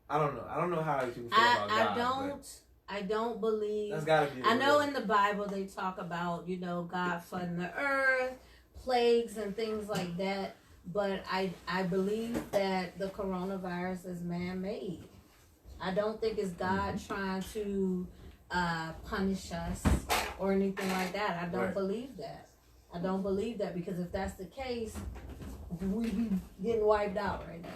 D: I don't know. I don't know how you feel about God.
E: I don't believe.
D: That's gotta be.
E: I know
D: real.
E: in the Bible they talk about, God flooding the earth, plagues and things like that. But I believe that the coronavirus is man-made. I don't think it's God trying to punish us or anything like that. I don't
D: Right.
E: believe that. I don't believe that because if that's the case, we be getting wiped out right now.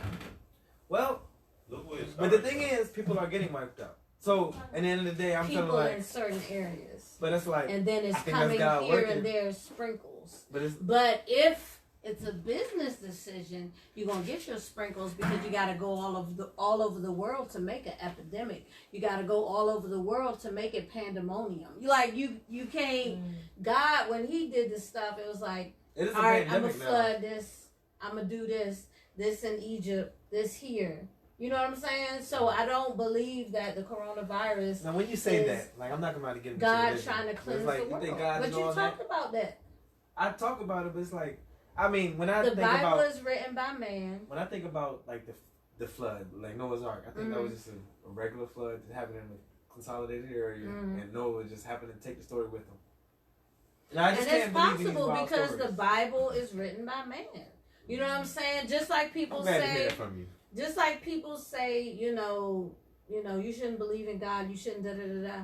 D: Well,
H: Look where it's
D: but the thing is, people are getting wiped out. So, at the end of the day, I'm kind of
E: People
D: like,
E: in certain areas.
D: but it's like,
E: And then it's
D: I think that's
E: coming
D: God
E: here
D: working.
E: and there sprinkles.
D: but it's
E: But if it's a business decision, you're gonna get your sprinkles because you gotta go all over the world to make an epidemic. You gotta go all over the world to make it pandemonium. You can't. God, when He did this stuff, it was like,
D: it is a
E: all right, I'm gonna
D: pandemic now.
E: flood this. I'm gonna do this in Egypt, this here. You know what I'm saying? So I don't believe that the coronavirus.
D: Now, when you say that, like, I'm not about to get into
E: God
D: religion.
E: trying to cleanse
D: like,
E: the
D: you
E: world.
D: think God
E: But
D: is
E: you
D: all
E: talked
D: that?
E: about that.
D: I talk about it, but it's like, I mean, when I
E: The
D: think
E: Bible
D: about
E: is written by man.
D: when I think about like the flood, like Noah's Ark, I think that was just a regular flood that happened in a consolidated area, and Noah just happened to take the story with him. And I just
E: And it's
D: can't believe these
E: possible
D: wild
E: because
D: stories.
E: the Bible is written by man. You know what I'm saying? Just like people
D: I'm glad to hear
E: say,
D: that from you.
E: just like people say, you know, you shouldn't believe in God. You shouldn't da da da da.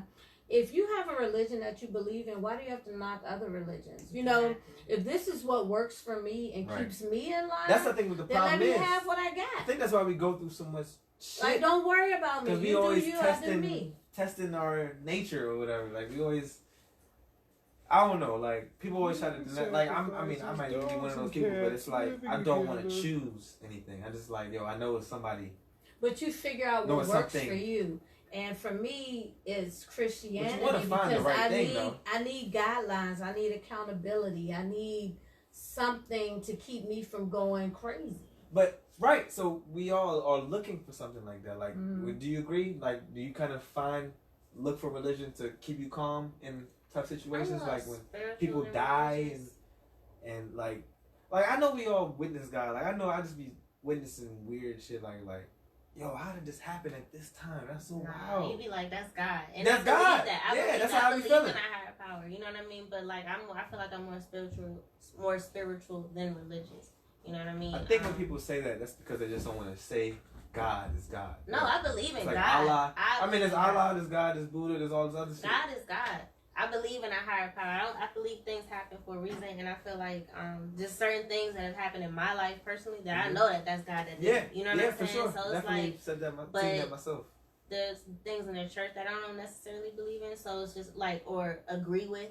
E: If you have a religion that you believe in, why do you have to knock other religions? You know, if this is what works for me and keeps me in line,
D: That's the thing with the
E: then
D: problem
E: let me
D: is.
E: have what I
D: I
E: got.
D: think that's why we go through so much shit.
E: Like, don't worry about me.
D: Because we
E: You do
D: always
E: you, I do me.
D: testing our nature or whatever. Like we always, I don't know. Like people always try to do that. Like I mean, I might even be one of those people, but it's like I don't want to choose anything. I just like, yo, I know it's somebody.
E: But you figure out
D: No,
E: what
D: it's
E: works
D: something.
E: for you. And for me, it's Christianity
D: wanna find the
E: because
D: right thing, though.
E: I need guidelines. I need accountability. I need something to keep me from going crazy.
D: But right, so we all are looking for something like that. Like,
E: Mhm.
D: do you agree? Like, do you kind of look for religion to keep you calm in tough situations, like when people die and like I know we all witness God. Like I know I just be witnessing weird shit. Like, yo, how did this happen at this time? That's so wild.
F: You be like, that's God. And
D: That's
F: I believe
D: God.
F: That. I
D: Yeah,
F: believe
D: that's
F: that.
D: how I
F: I
D: be
F: believe
D: feeling.
F: in a higher power. You know what I mean? But like, I feel like I'm more spiritual than religious. You know what I mean?
D: I think when people say that, that's because they just don't want to say God is God.
F: No, I believe in
D: It's like
F: God.
D: Allah. I mean,
F: believe
D: there's
F: in God.
D: Allah, there's God, there's Buddha, there's all this other shit.
F: God is God. I believe in a higher power. I believe things happen for a reason, and I feel like just certain things that have happened in my life personally that I know that's God that did.
D: Yeah,
F: it. You know what
D: yeah,
F: I'm
D: for
F: saying?
D: sure.
F: So it's
D: Definitely
F: like
D: said that,
F: but-
D: seen that myself.
F: there's things in the church that I don't necessarily believe in, so it's just like or agree with.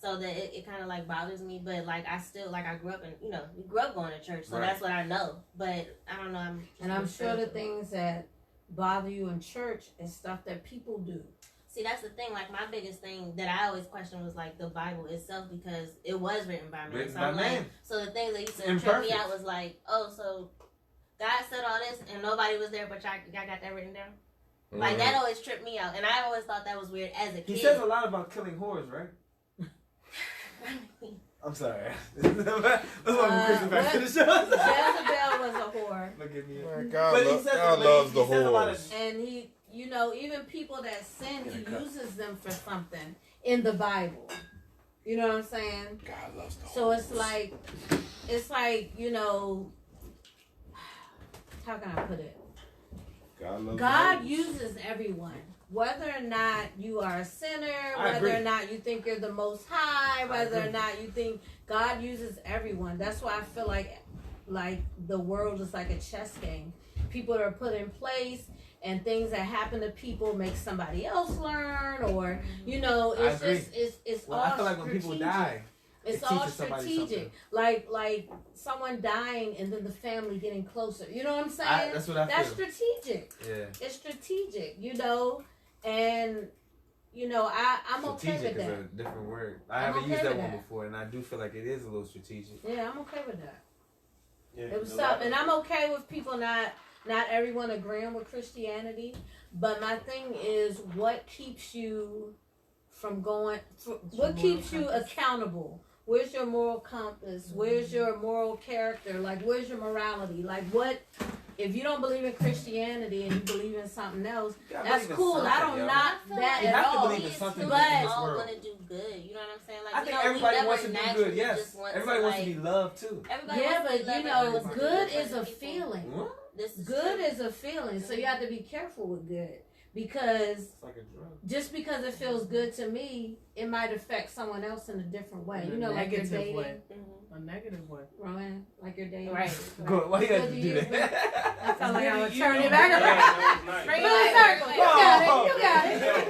F: So that it kind of like bothers me, but like I still like I grew up in we grew up going to church, so
D: Right.
F: that's what I know. But I don't know.
E: I'm sure the things that bother you in church is stuff that people do.
F: See, that's the thing. Like my biggest thing that I always question was like the Bible itself because it was written by man.
D: Written
F: So
D: by
F: I'm
D: man.
F: like, so the things that used to trip
D: Imperfect.
F: me out was like, oh, so God said all this and nobody was there, but y'all got that written down. Like that always tripped me out, and I always thought that was weird as a kid.
D: He says a lot about killing whores, right? I'm sorry. That's why Christian back to the show.
E: Jezebel was a whore.
D: Look at me.
I: Man,
D: But he says-
I: God
D: but
I: loves
D: he
I: the
D: says a lot of-
I: whores.
E: And he, even people that sin, he
D: Get a cup.
E: uses them for something in the Bible. You know what I'm saying?
I: God loves the
E: So it's like, how can I put it?
I: God loves
E: God
I: the whores.
E: uses everyone. Whether or not you are a sinner,
D: I
E: whether
D: agree.
E: or not you think you're the most high, whether or
D: agree.
E: not you think God uses everyone. That's why I feel like the world is like a chess game. People are put in place and things that happen to people make somebody else learn or it's
D: agree.
E: just it's
D: Well,
E: all
D: I feel like when people
E: strategic.
D: die,
E: It's
D: it
E: all
D: teaches somebody
E: strategic.
D: something.
E: Like someone dying and then the family getting closer. You know what I'm saying?
D: that's what I
E: That's
D: feel.
E: strategic.
D: Yeah.
E: It's strategic, and I'm okay
D: Strategic
E: with
D: is
E: that.
D: a different word. I
E: I'm
D: haven't
E: okay
D: used that
E: with
D: one
E: that.
D: before, and I do feel like it is a little strategic.
E: Yeah, I'm okay with that.
H: Yeah,
E: It was
H: a
E: tough,
H: lot of-
E: and I'm okay with people not everyone agreeing with Christianity. But my thing is, what keeps you from going? What keeps you accountable? Where's your moral compass? Where's your moral character? Like, where's your morality? Like, what? If you don't believe in Christianity and you believe in something else,
D: Yeah, I
E: that's
D: believe in
E: cool. I
D: something,
E: don't
D: yo.
E: knock
F: I feel
E: that
F: like
D: You
E: at
D: have to
E: all.
D: believe in something
F: but
D: in this
F: all
D: world.
F: want to do good. You know what I'm saying? Like
D: I think
F: we
D: everybody
F: never
D: wants to do good.
F: naturally
D: Yes,
F: just want
D: everybody wants to
F: like,
D: be loved too.
F: Everybody
E: Yeah,
F: wants to be
E: but
F: loved,
E: you
F: everybody
E: know,
F: wants to
E: good
F: be loved
E: is a
F: by people.
E: feeling.
F: This is
E: Good
F: true.
E: is a feeling, so you have to be careful with good because
D: It's like a drug.
E: just because it feels good to me, it might affect someone else in a different way.
G: In a
E: You know, like you're
G: negative
E: dating,
G: way.
F: Mhm.
G: A negative way.
E: Rowan, like you're dating.
F: Right.
D: Good. Why you
E: Good
D: have to
E: to
D: do
E: you,
D: that?
E: I felt like I was
D: You-
E: turning
D: you-
E: it back around.
H: Nice.
F: Bring
E: Full
F: it
E: circle.
F: back.
E: You got it. You got it.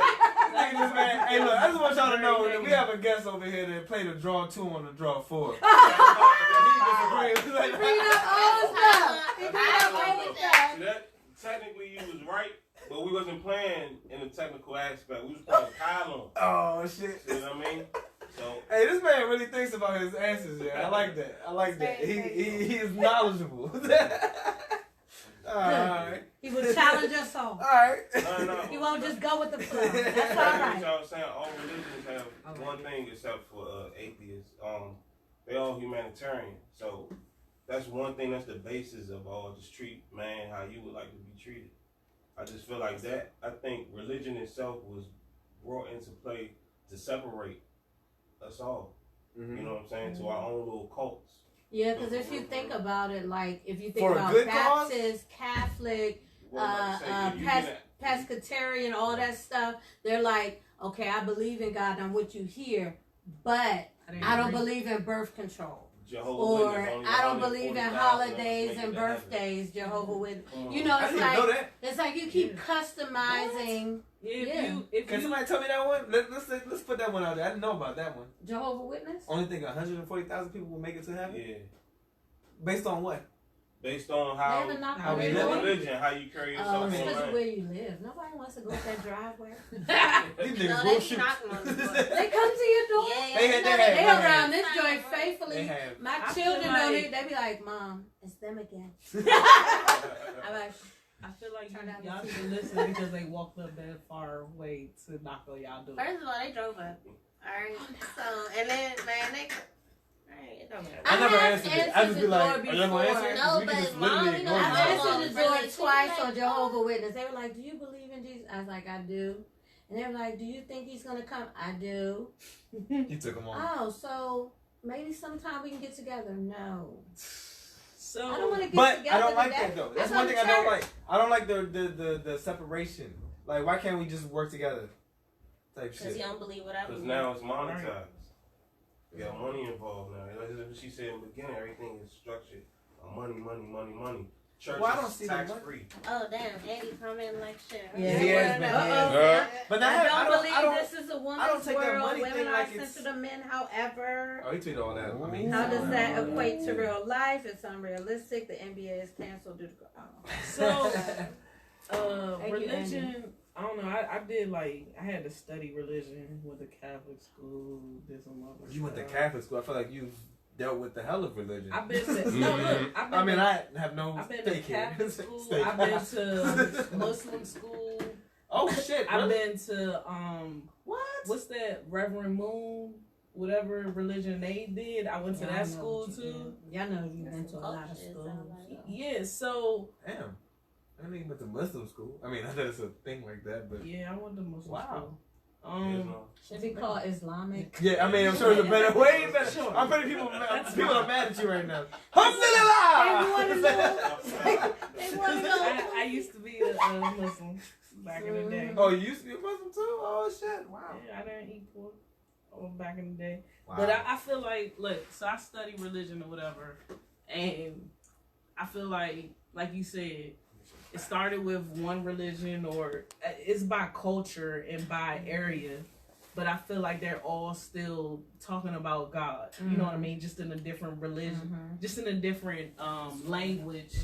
D: Look at this man. Hey, look, I just want y'all to know that we have a guest over here that played a draw 2 on the draw 4. He disagrees. Like,
E: Bring up all the stuff. He bring
F: I
E: up all
F: agree
E: the
F: with
E: stuff.
H: See, that technically you was right, but we wasn't playing in the technical aspect. We was playing pile
D: Oh shit.
H: on. You know what I mean? So
D: Hey, this man really thinks about his answers. Yeah, I like that. I like that. He is knowledgeable. Alright.
E: He was challenge your soul.
D: Alright.
H: No.
E: You won't just go with the flow. That's all
H: That's
E: right.
H: what y'all was saying. All religions have one thing except for atheists. They all humanitarian. So that's one thing. That's the basis of all. Just treat man how you would like to be treated. I just feel like that. I think religion itself was brought into play to separate us all.
D: Mm-hmm.
H: You know what I'm saying? To our own little cults.
E: Yeah, because if you think about it, like if you think
D: For a
E: about
D: good
E: Baptist, Catholic,
H: What I'm about to say, you can-
E: pescatarian, all that stuff, they're like, okay, I believe in God, I'm with you here, but I don't believe in birth control.
H: Jehovah's
E: Or
H: Witness, only
E: I don't believe in
H: 140,000
E: holidays
H: make it
E: and
H: to heaven.
E: birthdays, Jehovah's Witness.
H: Come on.
E: You know,
D: I
E: it's
D: didn't even know
E: like
D: that.
E: it's like you keep customizing
G: If
D: Can
G: you
D: somebody tell me that one? Let's put that one out there. I didn't know about that one.
E: Jehovah's Witness.
D: Only think 140,000 people will make it to heaven?
H: Yeah.
D: Based on what?
H: Based on
E: They
H: how
E: haven't knocked
D: how
E: on
D: we
E: your
D: live.
E: door.
H: religion, how you carry
E: Oh,
H: yourself
E: it's because of
H: online.
E: where you live. Nobody wants to go up that driveway.
D: These
F: No,
D: niggas
F: they
D: will
F: be
D: shoot.
F: knocking on the door.
E: They come to your door.
F: Yeah,
D: They
F: you
D: had-
F: know
D: they had-
E: They
D: Right.
E: around this joint
D: They
E: faithfully.
D: have.
E: My
G: I feel
E: children don't
G: like-
E: even. They be like, Mom, it's them again. I'm like,
G: I feel like
E: Turn down
G: y'all
E: the
G: should listen because they walked up that far away to knock on y'all door.
F: First of all, they drove up. Alright. So, and then, man, they. Alright, it don't matter.
D: I never
E: have
D: answered it. I just be
E: the
D: like,
E: door
D: are you gonna answer
E: before.
D: it?
F: No,
D: We can
F: but
D: just
F: Mom,
D: literally
F: you know,
D: ignore
E: I've
F: I
D: it.
F: don't
E: answered the
F: know.
E: door
F: Really,
E: twice
F: like,
E: on Jehovah's Witness. They were like, do you believe in Jesus? I was like, I do. And they were like, do you think he's going to come? I do.
D: You took them on.
E: Oh, so maybe sometime we can get together. No.
G: So
E: I don't want to get
D: But
E: together
D: I don't like
E: today.
D: that though. That's
E: I
D: one
E: go
D: thing
E: to
D: I don't
E: church.
D: like. I don't like the separation. Like, why can't we just work together? Type
F: Because
D: shit.
F: you don't believe what I
H: Because
F: believe.
H: now it's monetized. You got money involved now. Like she said in the beginning, everything is structured. Money. Church
D: Well, I don't
H: is
D: see the
H: tax
D: money.
H: free.
F: Oh, damn. Andy commenting like shit.
E: Yeah,
D: He has been.
E: Uh-oh.
D: But
E: I
D: now
E: don't believe
D: I don't.
E: this is a
D: I don't
E: woman's
D: take that
E: world.
D: money
E: Women
D: thing
E: are
D: like
E: sent
D: it's-
E: to the men, however.
D: Oh, he tweeted all that. I mean,
E: How does that equate to real life? It's unrealistic. The NBA is canceled due to. Oh.
G: So,
E: Thank you,
G: religion. I don't know. I did like I had to study religion. Went to Catholic school. Did some other.
D: you went to
G: stuff.
D: Catholic school. I feel like you've dealt with the hell of religion.
G: I've been to no look. I've been
D: I mean,
G: to,
D: I have no
G: I've been to
D: stake here.
G: Catholic school.
D: Stake.
G: I've been to Muslim school.
D: Oh shit!
G: I've
D: Really?
G: been to
D: What?
G: what's that Reverend Moon? Whatever religion they did, I went to
E: Y'all
G: that
E: know
G: school
E: what you
G: too.
E: did. Y'all know you've been to a lot of
F: Culture,
E: schools.
F: sound like.
G: Yeah, so
D: Damn. I didn't even went to Muslim school. I mean, I thought it's a thing like that, but
G: yeah, I went to Muslim
D: Wow.
G: school.
H: There's no-
E: Should be called Islamic.
D: yeah, I mean, I'm sure it's a better, way better.
G: Sure.
D: I'm pretty people are mad at you right now.
E: They
D: Alhamdulillah.
E: want to know. They want to know.
G: I used to be a Muslim back in the day.
D: Oh, you used to be a Muslim too? Oh shit! Wow.
G: Yeah, I didn't eat pork back in the day.
D: Wow.
G: But I feel like, look, so I study religion or whatever, and I feel like you said, it started with one religion or it's by culture and by area, but I feel like they're all still talking about God. You know what I mean? Just in a different religion, just in a different language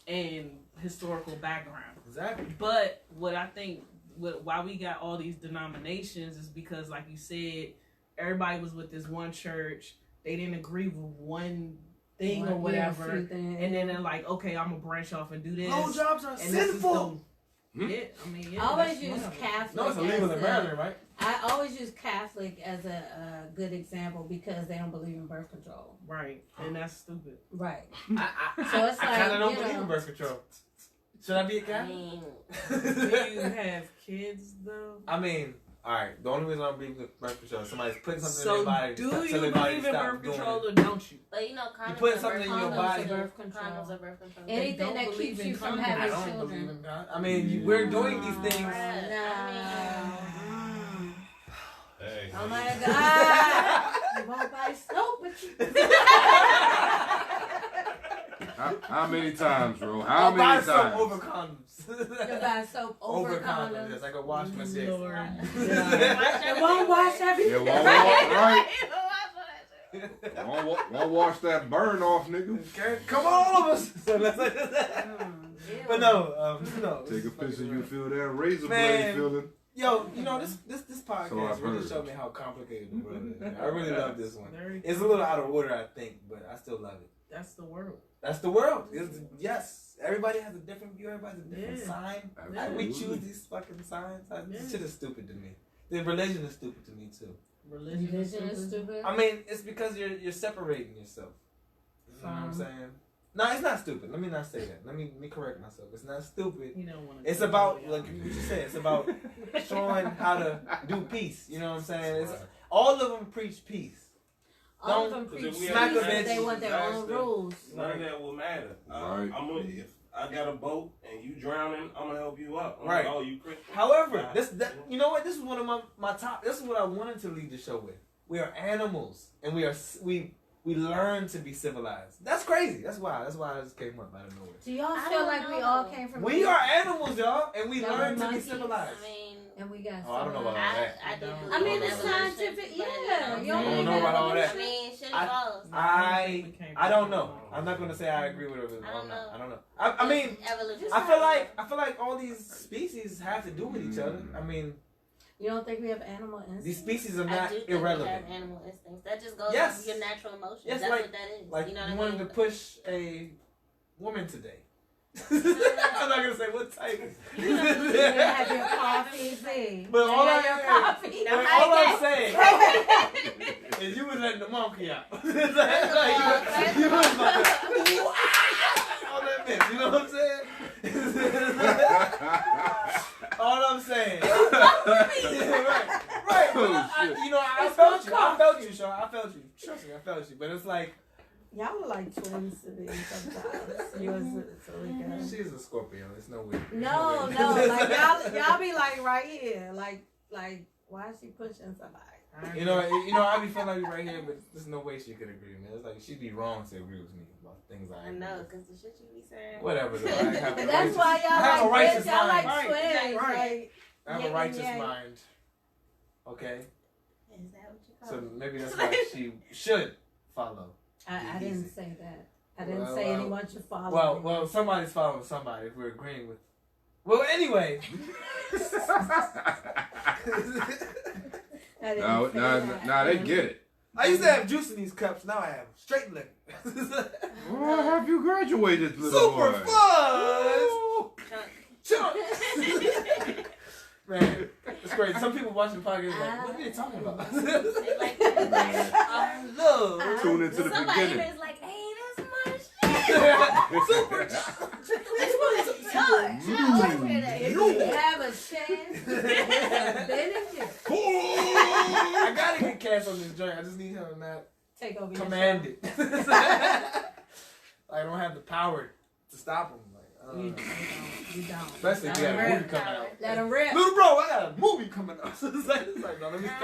G: and historical background.
D: Exactly.
G: But what I think, why we got all these denominations is because, like you said, everybody was with this one church. They didn't agree with one thing or whatever. And then they're like, okay, I'm going to branch off and do this.
D: Blowjobs are
G: And this is
D: sinful.
G: Yeah, I mean, yeah.
E: I always
G: that's
E: use
G: whatever.
E: Catholic.
D: No, it's illegal
E: as
D: in Maryland, right?
E: I always use Catholic as a good example because they don't believe in birth control.
G: Right, and that's stupid.
E: Right.
D: I
E: So it's
D: I
E: like,
D: kind of don't
E: you
D: believe
E: know.
D: in birth control. Should I be a
F: I
D: Catholic?
F: mean,
G: Do you have kids, though?
D: I mean, all right. The only reason I don't believe in birth control is somebody's putting something in
G: So
D: their body.
G: do
D: tell
G: you
D: their body
G: believe
D: to
G: in
D: stop
G: birth
D: doing
G: control
D: it.
G: or don't you?
F: but you know, condoms
D: put
F: are
D: something in your
F: birth
D: body.
F: control.
E: Birth control.
F: Condoms are birth control.
E: Anything
G: They don't
E: that
G: believe
E: keeps
G: in
E: you from
G: condoms.
D: I
E: having
D: don't
E: children.
D: believe in God. I mean, we're doing these things.
H: Hey.
E: Oh my God! You won't buy soap, but you.
B: How many times, bro? How
D: I'll buy
B: many
D: soap
B: times?
D: over condoms.
E: You buy soap over condoms.
D: Yes, I can wash my shit.
G: Lord.
E: It won't wash
B: Yeah,
E: everything.
B: right. Won't wash that burn off, nigga.
D: Okay, come on, all of us. So let's but no, no.
B: Take a picture, you feel that razor
D: Man.
B: blade feeling.
D: Yo, you know this
B: So
D: podcast
B: I've
D: really
B: heard.
D: showed me how complicated the world is. I really love this one.
G: Very
D: It's a little out of order, I think, but I still love it.
G: That's the world.
D: That's the world. Yes. Everybody has a different view. Everybody has a different
G: Yeah.
D: sign.
B: Absolutely.
D: We choose these fucking signs. This
G: Yeah.
D: shit is stupid to me. The religion is stupid to me too.
G: Religion is stupid.
D: I mean, it's because you're separating yourself. You know what I'm saying? No, it's not stupid. Let me not say that. Let me correct myself. It's not stupid.
G: You don't want to.
D: It's about, like what you said, it's about showing how to do peace. You know what I'm saying? It's, all of them preach peace.
E: All of
D: Don't
E: them preach
H: we
D: smack a
E: peace,
D: bitch.
E: but they want their own rules.
H: None of that will matter.
B: Right.
H: If I got a boat and you drowning, I'm gonna help you up. I'm
D: Right.
H: Like, oh, you Christian.
D: However, you know what? This is one of my top. This is what I wanted to lead the show with. We are animals, and we learn to be civilized. That's crazy. That's why I just came up out of nowhere.
E: Do y'all
F: I
E: feel
F: don't
E: like we
F: know.
E: all came from?
D: We are animals, y'all, and we
E: Yeah,
D: learn
E: we're
D: to be
E: monkeys.
D: civilized.
F: I mean,
E: And we got.
D: Oh, I don't know about all that.
F: I do.
G: I
E: I mean,
F: believe
E: it's
F: in evolution,
E: scientific.
F: but,
E: Yeah, you
D: I don't know about all that.
F: I mean, shit
D: I-
F: evolves.
D: I don't know. I'm not gonna say I agree with it.
F: I don't know.
D: I don't know. I mean,
F: evolution.
D: I feel like all these species have to do with each other. I mean,
E: You don't think we have animal instincts?
D: these species are
F: I
D: not
F: do think
D: irrelevant.
F: We have animal instincts. That just goes
D: Yes.
F: with your natural emotions.
D: Yes,
F: That's
D: like-
F: what that is.
D: Like
F: you know
D: you
F: what I
D: wanted
F: mean?
D: to push a woman today. I'm not gonna say what type.
E: You didn't have your coffee, see?
D: But
E: You
D: all
E: had
D: I-
E: your coffee.
D: But
F: Now,
D: all I'm
F: I
D: saying is you was letting the monkey out. Like, you was about to all that bitch. You know what I'm saying? All I'm saying. right. But I, you know, I felt you, Sean. I felt you. Trust me, I felt you. But it's like
E: Y'all are like twins to me sometimes. You and Salika.
D: she's a Scorpio. It's no way.
E: No, like y'all be like right here, like why is she pushing somebody?
D: You know, I be feeling like we right here, but there's no way she could agree with me. It's like she'd be wrong to agree with me about things I
F: I
D: agree
F: know,
D: with.
F: because the shit you be saying.
D: Whatever. Though. I have a
E: But that's
D: righteous-
E: why
D: I have a
E: y'all like
D: righteous
E: this. Y'all like
D: mind.
E: twins.
G: Right.
E: Like,
D: I have
E: yin
D: a
E: and
D: righteous
E: yang.
D: mind. Okay,
F: Is that what you call
D: so
F: it?
D: maybe that's why she should follow.
E: I didn't say that. I didn't
D: Well,
E: say
D: well,
E: anyone should follow. me.
D: Well, somebody's following somebody. If we're agreeing with. Well, anyway.
E: I didn't
B: No,
E: say
B: no,
E: that.
B: no, they get it.
D: I used to have juice in these cups. Now I have straight liquor.
B: Well, have you graduated, little
D: Super
B: boy?
D: fuzz.
F: Chunk.
D: Chunk. Man, it's crazy. Some people watching the podcast like, what are they talking about?
F: They like that.
D: I love
B: Tune into the
F: Somebody
B: beginning.
F: is like, hey, that's my shit.
D: super.
E: If you have a chance, benefit.
D: I gotta get cash on this joint. I just need him to not
E: Take over
D: command
E: your
D: it. I don't have the power to stop him. Like,
E: show. You don't.
D: especially if you
E: Let
D: have a
E: him
D: movie
E: rip.
D: coming out.
E: Let him rip.
D: Little bro, I got a movie coming out. it's like, no, let me stop.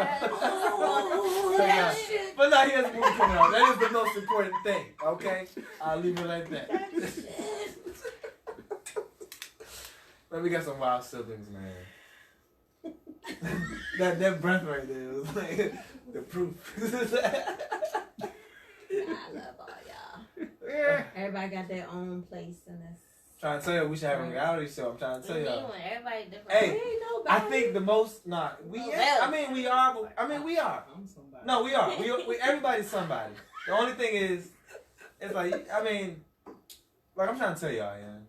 E: That shit.
D: But no, he has a movie coming out. That is the most important thing. Okay, I'll leave it like that. Man, we got some wild siblings, man. that breath right there was like the proof.
E: I love all y'all. Everybody got their own place in this.
D: Trying to tell you we should have a reality show. I'm trying to tell y'all.
F: Everybody different.
D: Hey,
E: Ain't
D: I
E: nobody.
D: think the most I mean we are. I mean we are.
G: I'm somebody.
D: No, we are. We everybody's somebody. The only thing is, it's like I mean, like I'm trying to tell y'all, yeah.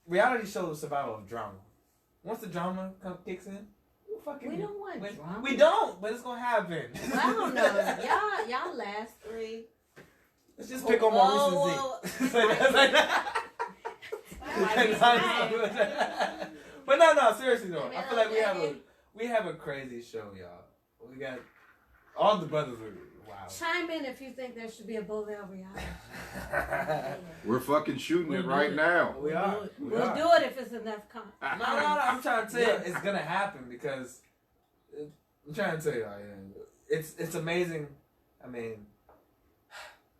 D: Reality shows survival of drama. Once the drama kicks in,
E: We don't want drama.
D: We don't, but it's gonna happen.
E: Well, I don't know. Y'all last three.
D: Let's just pick on Maurice and Z. But no, seriously though. I feel like we have a crazy show, y'all. We got all the brothers are wow.
E: Chime in if you think there should be a Bovell reality.
B: We're fucking shooting
G: We'll
B: it
G: do
B: right
G: it.
B: now.
D: We are.
E: We'll do it if it's enough content.
D: No, I'm trying to tell you, it's gonna happen because I'm trying to tell you, it's amazing. I mean,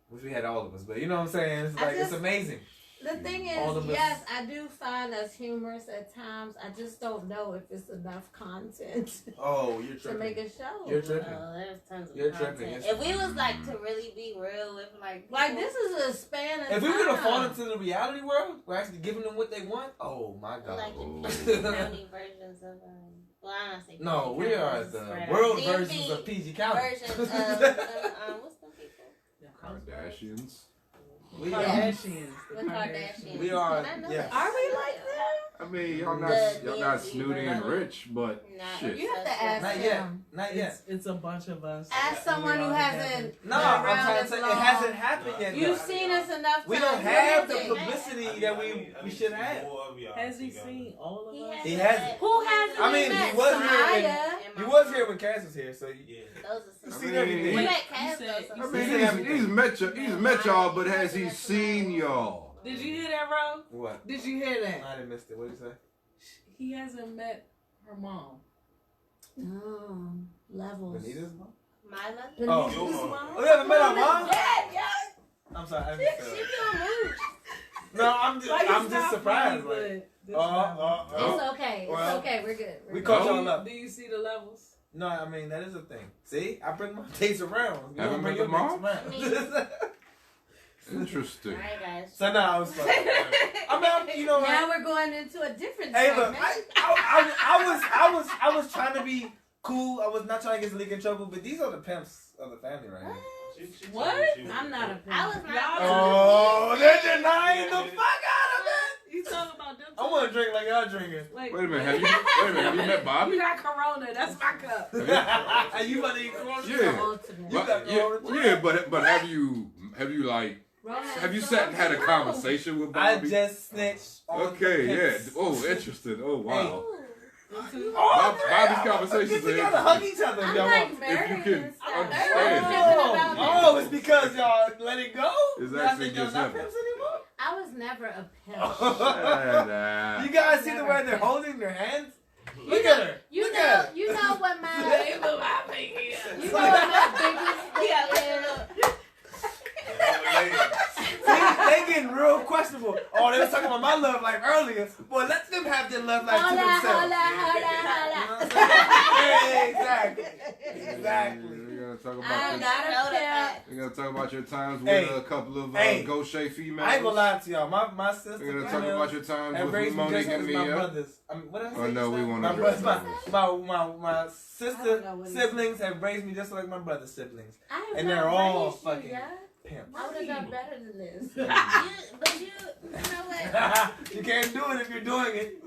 D: wish we had all of us, but you know what I'm saying. It's like it's amazing.
E: The thing
D: All
E: is,
D: of us.
E: yes, I do find us humorous at times. I just don't know if it's enough content
D: Oh, you're
E: to
D: tripping.
E: make a show.
D: You're tripping.
F: There's tons of
D: You're
F: content.
D: tripping.
F: If we was like to really be real with like
E: This is a span of
D: If we
E: time.
D: would have fallen into the reality world, we're actually giving them what they want. Oh my god.
F: like
B: Oh.
F: the PG County versions of well, I'm not saying
D: No,
F: PG
D: we
F: County,
D: are
F: it's
D: the
F: spread
D: world
F: out.
D: versions
F: DMV
D: of PG County.
F: version of what's them people?
B: Kardashians.
D: We
E: Yeah.
D: are.
G: Kardashians.
F: The Kardashians.
D: We are.
F: I know
D: Yes.
E: Are we like that?
B: I mean,
F: The
B: y'all not
F: DMV
B: snooty and
F: level.
B: rich, but
F: Not
B: shit.
E: You have to ask
D: Not
E: him.
D: yet. Not yet.
G: It's a bunch of us.
E: Ask someone who hasn't.
D: No,
E: been
D: I'm
E: around
D: trying to
E: as
D: say it
E: long.
D: hasn't happened yet.
E: You've
D: though.
E: seen us enough.
D: We don't
E: times.
D: have the
E: What is it?
D: publicity that we should have.
G: Has he seen all of us?
D: He hasn't.
E: Who hasn't
D: I
E: we
D: mean, he
E: met?
D: was here when-
E: Samaya.
D: You was here when Cass was here, so you
H: Yeah.
F: Those are
D: you
F: some.
D: seen
B: mean,
D: everything.
F: We
B: he-
F: met Cass though.
B: I
F: so-
B: mean, he's met y'all, but has he seen y'all?
G: Did you hear that, Ro?
D: What?
G: Did you hear that?
D: I didn't miss it. What did you say?
G: He hasn't met her mom.
E: Oh, levels.
D: Benita's mom?
F: My love.
D: Oh.
H: Your mom.
D: Oh, you haven't met her mom?
E: Yeah.
D: I'm sorry. I
F: She
D: didn't say
F: doing
D: that.
F: moves.
D: No, I'm just,
G: Like,
D: I'm
G: it's
D: just
G: not
D: surprised.
G: funny,
D: Like,
G: but this
D: oh,
E: It's okay. It's
D: Well,
E: okay. We're good.
D: we
E: We're
D: caught
E: good.
D: y'all up.
G: Do you see the levels?
D: No, I mean that is a thing. See, I bring my dates around. You
B: Haven't
D: don't bring
B: met
D: your
B: the
D: dates
B: mom?
D: around.
B: Interesting.
F: Alright, guys.
D: So now I was like, I mean, you know what?
E: Now we're going into a different
D: Hey, look,
E: segment.
D: I was trying to be cool. I was not trying to get Zalika in trouble, but these are the pimps of the family right here.
G: What?
E: I'm not a
F: I was
E: fan.
F: not.
D: Oh, they're denying the fuck out of it.
G: You talking about them?
D: I want to drink like y'all drinking.
G: Like,
B: Wait a minute, have you met Bobby?
G: You got Corona. That's my cup.
D: Are you about to eat Corona?
B: Yeah.
E: Ultimate.
D: You got Corona?
B: Yeah, but have you like
E: Romance
B: have you
E: songs
B: sat and had a
E: and
B: conversation with
D: I
B: Bobby?
D: just snitched on
B: Okay,
D: the
B: yeah.
D: pimps.
B: Oh, interesting. Oh, wow.
D: Oh,
B: Bobby's
D: man.
B: conversations
D: Get
B: are
D: together, hug each other.
E: I'm
D: y'all
E: like
D: want.
E: married
B: If you can
E: and stuff.
B: understand.
D: Oh, it's because y'all let it go?
B: It's
D: Y'all
B: actually
D: think y'all
B: just
D: not
B: happened.
D: pimps anymore?
E: I was never a pimp.
B: Shut up.
D: You guys see the way they're holding their hands? Look at her.
E: You
D: Look
E: know,
D: at her.
E: you know what my,
G: Yeah.
E: you know what my biggest thing is.
D: See, they getting real questionable. Oh, they was talking about my love life earlier. Boy, let them have their love life to
E: Hola,
D: themselves.
E: hola, hola,
D: You know what I'm saying? Yeah, exactly.
B: Yeah,
D: Exactly.
B: we're gonna talk
E: I'm
B: about this.
E: not a pimp.
B: We're gonna talk about your times with
D: Hey.
B: a couple of
D: Hey.
B: gauche females.
D: I ain't gonna lie to y'all. My sister.
B: We're gonna talk about your times
D: and
B: with
D: raised me
B: Monique
D: just
B: and
D: as my
B: Mia.
D: brothers. What did I say?
B: Oh no, we want
D: My
B: to.
D: brothers, my
E: I don't
D: sister
E: know what he
D: siblings have raised me just like my brother siblings.
E: I have
D: And
E: not
D: they're all
E: raised you,
D: fucking
E: yeah?
D: pimps.
E: I would have done better than this.
F: You know what?
D: You can't do it if you're doing it.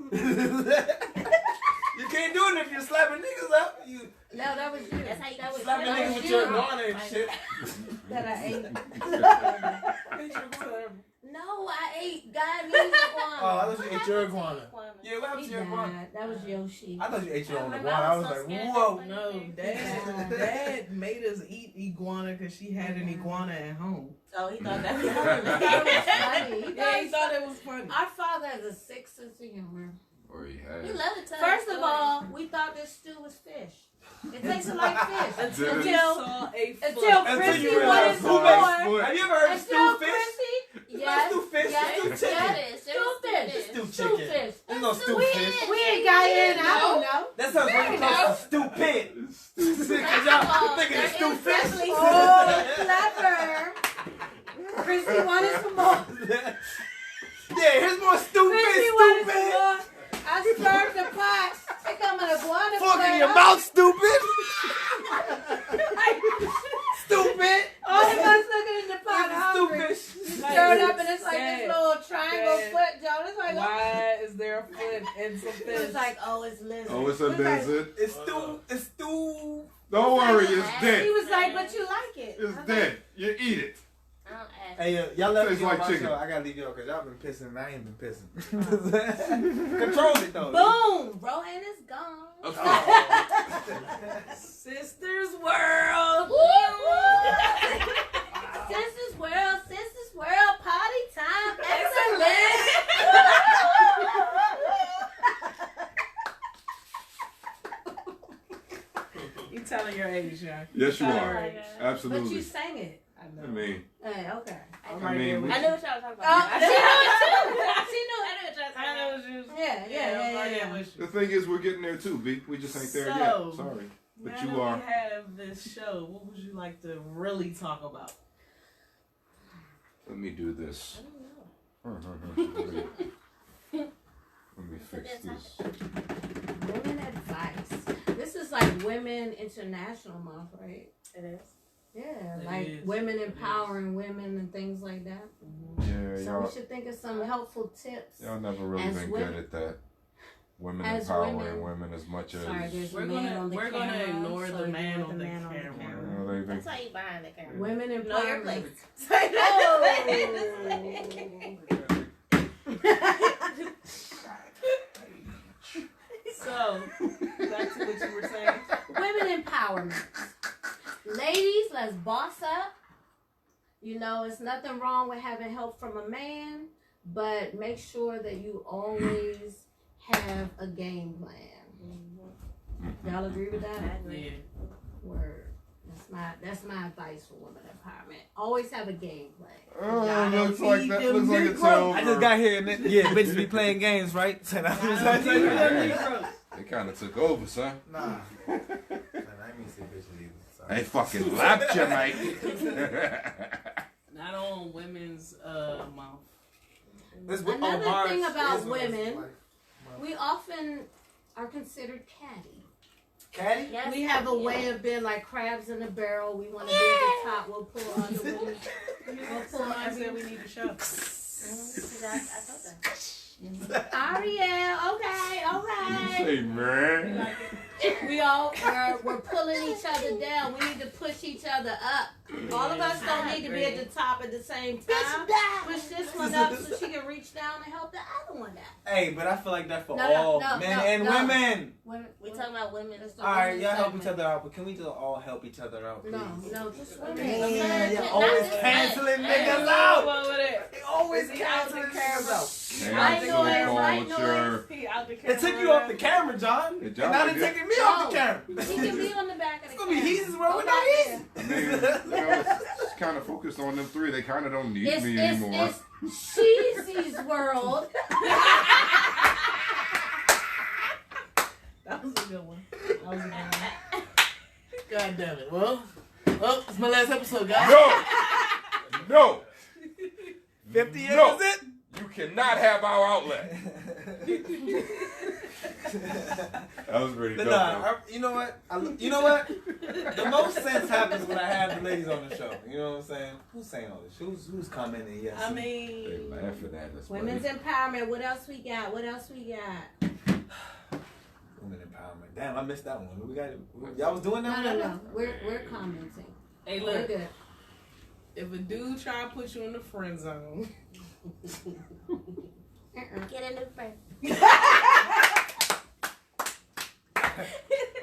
D: You can't do it if you're slapping niggas up. You
E: No, that was you.
F: That's how you
E: that was,
D: slapping
E: that
D: niggas
E: was
D: with
E: you
D: your iguana and shit.
E: that I ate.
D: Ain't your iguana.
E: No, I ate Guyanese iguana.
D: Oh, I thought you ate your iguana. Yeah, what happened
E: He
D: to your iguana?
E: died. That was Yoshi.
D: I thought you ate your own
F: I
D: iguana.
F: remember
D: I
F: I
D: was
F: was so
D: like,
F: scared
D: whoa.
F: that
G: No, Dad made us eat iguana because she had an iguana at home.
F: Oh, he thought that was
E: That was funny.
G: Yeah, he thought it was funny.
E: Our father has a sick sense of humor.
B: Or he
F: He
B: had.
F: loved to tell
E: First
F: us
E: of
F: stories.
E: all, we thought this stew was fish. It tasted like fish.
B: Did it?
G: He saw a foot.
E: Until
D: Until
E: Chrissy
D: you
E: wanted
D: realize
E: some
D: who makes
E: more.
D: Have you ever heard of
E: Until
D: stew fish?
E: Chrissy,
D: It's not
E: yes,
D: stew fish,
E: yes,
D: it's stew chicken.
E: yes, stew fish,
D: Stew
E: stew
D: chicken.
E: fish.
D: There's no stew
E: We
D: fish.
E: ain't got in. I don't know.
D: That sounds really close to stupid. Cause y'all thinking it's stew fish.
F: definitely
E: Oh, clever. Chrissy wanted some more.
D: Yeah, here's more stupid,
E: Chrissy wanted some
D: stupid.
E: more. I stirred the pot. It come an iguana
D: Fork in
E: plate.
D: your mouth, stupid. Stupid.
E: All of us looking in the pot hungry.
D: Stupid.
E: Stir it up and it's like this
G: Sad.
E: little triangle
G: Sad.
E: foot, Joe. It's like,
G: Why is there a foot and some
E: it
G: fish?
E: was like, oh, it's lizard.
B: Oh, it's a
E: It was like-
B: desert.
D: It's stew. It's stew.
B: Don't worry, it's
E: He
B: dead.
E: was like, but you like it.
B: It's
E: I was
B: dead. You eat it.
F: I don't ask.
D: Hey, y'all left
B: Tastes
D: me on
B: like
D: my
B: chicken.
D: show. I gotta leave y'all because y'all been pissing and I ain't been pissing. Control it though.
E: Boom! Rohan is gone.
G: Sisters World.
E: Sisters World, party time. Excellent.
G: You telling your age, yeah?
B: Yes, you
G: Telling
B: are.
G: your age.
E: But you
B: Absolutely.
E: sang it.
B: I mean,
E: Hey, okay.
G: I'm
B: I
G: right
B: mean,
G: there with
F: I
G: you.
F: knew what y'all was talking
E: Oh,
F: about.
E: she knew it too.
F: I knew what y'all was
G: I
F: talking
G: know
F: about.
G: what you.
E: Yeah, yeah,
G: I'm right
E: yeah.
G: there with you.
B: the thing is, we're getting there too, B. We just ain't there
G: So,
B: yet. Sorry. But
G: Now
B: you
G: that
B: are.
G: we have this show, what would you like to really talk about?
B: Let me do this.
F: I don't know.
B: Let me fix this.
E: Women advice. This is like Women International Month, right?
F: It is.
E: Yeah,
G: It
E: like
G: is.
E: women empowering women and things like that.
I: Yeah,
E: So
I: y'all,
E: we should think of some helpful tips.
I: y'all never really
E: As
I: been
E: women-
I: good at that. Women
E: as
I: empowering
E: women-
I: women as much as
E: Sorry, there's
G: We're
E: a man
G: gonna
E: on the
G: we're
E: camera.
G: gonna ignore
E: so
G: the man
E: ignore
G: on the
E: man
G: camera.
I: they
F: That's why you behind the camera.
E: Women
F: Know your
E: empowerment.
F: place.
G: So back to what you were saying.
E: Women empowerment. Ladies, let's boss up. You know, it's nothing wrong with having help from a man, but make sure that you always have a game plan. Y'all agree with that?
G: Yeah.
E: Word. That's my advice for women empowerment. Always have a game plan.
I: Oh, looks like that. Looks like it's over.
D: I just got here and yeah, bitches be playing games, right? So I was like,
I: They kind of took over, son.
D: nah. I didn't mean to say bitches either. Sorry.
I: They fucking lapped you, mate.
G: Not on women's month.
D: This was-
E: Another
D: March
E: thing about
D: is when it's
E: women,
D: like-
E: we often are considered catty.
D: Caddy?
F: Yes,
E: We have a
F: yeah.
E: way of being like crabs in a barrel. We want to be at the top. We'll pull on the women. We'll pull
G: Somebody
E: on
G: said we need a show.
F: I told that.
E: Ariel, okay.
I: Say, man.
E: We're pulling each other down. We need to push each other up. All of us don't need to be at the top at the same time. Push this one up so she can reach down and help the other one out.
D: Hey, but I feel like that for
E: No,
D: all
E: no,
D: men
E: no,
D: and
E: no.
D: women.
F: We talking about women.
E: That's
D: All right,
E: women's
D: y'all help each
E: segment.
D: other out, but can we just all help each other out, please?
E: No, just women.
D: Man, y'all
F: Not
D: always
F: just
D: canceling
F: men.
D: niggas
G: Come
D: out.
G: over there.
D: They always
G: Is he out
D: canceling
G: the camera?
D: niggas out.
E: Right noise, right
I: culture.
G: He out the camera.
D: It took you off the camera, John.
I: Good
D: And
I: job,
D: now
I: I
D: they're
I: guess.
D: taking me off the camera.
E: He can be on the back of the
D: It's gonna be
E: camera.
D: Heezy's world
E: Go
D: without
E: back
D: Heezy.
I: I mean, it's kind of focused on them three. They kind of don't need
E: It's,
I: me
E: it's,
I: anymore.
E: it's Sheezy's world.
G: That was a good one. That was a good one.
D: God damn it. Well, it's my last episode, guys.
I: No!
D: 50 years
I: No.
D: is it?
I: You cannot have our outlet. That was pretty
D: But
I: dope.
D: nah, you know what? You know what? The most sense happens when I have the ladies on the show. You know what I'm saying? Who's saying all this? Who's commenting? Yes.
G: I
I: They
G: mean,
I: laughing at us.
E: Women's
I: buddy.
E: empowerment. What else we got? What else we got?
D: Women empowerment. Damn, I missed that one. We got y'all was doing that
E: No,
D: one?
E: no, no. We're commenting.
G: hey,
E: We're
G: look.
E: good.
G: If a dude try to put you in the friend zone,
F: Get in the front.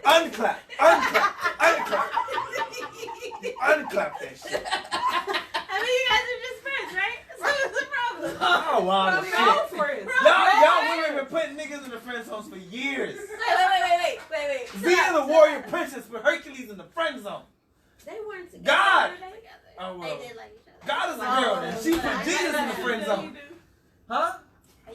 D: Unclap. Unclap that shit.
F: I mean, you guys are just friends, right? So what's the problem?
D: Oh wow.
G: we're
D: Shit.
G: all friends.
D: Y'all women been putting niggas in the friend zones for years.
F: Wait.
D: Z is a warrior princess, but Hercules in the friend zone.
E: They weren't together.
D: God!
E: were they?
D: Oh
F: They
D: well.
F: did like each other.
D: God is a girl, and she put Jesus in the friend zone. Huh?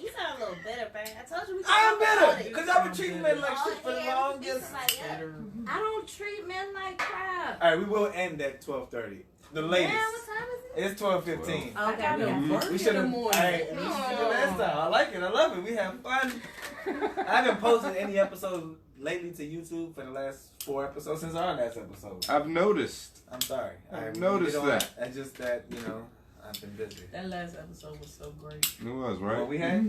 F: You sound a little bitter, man. I told you we could
D: I am
F: talk about
D: bitter,
F: it.
D: cause y'all been treating men like
F: All
D: shit for the
F: hair,
D: longest.
F: it's like, yeah.
E: I don't treat men like crap.
D: All right, we will end at 12:30. The latest.
E: Man, what time is it?
D: It's 12:15.
G: I got
E: Okay.
G: no work
D: We
G: in
D: should
G: the
D: have.
G: morning.
D: Hey, we should have last time. I like it. I love it. We have fun. I haven't posted any episodes lately to YouTube for the last 4 episodes since our last episode.
I: I've noticed.
D: I'm sorry.
I: I've
D: I
I: noticed that.
D: It's just that I've been busy.
G: That last episode was so great.
I: It was, right?
D: What we had?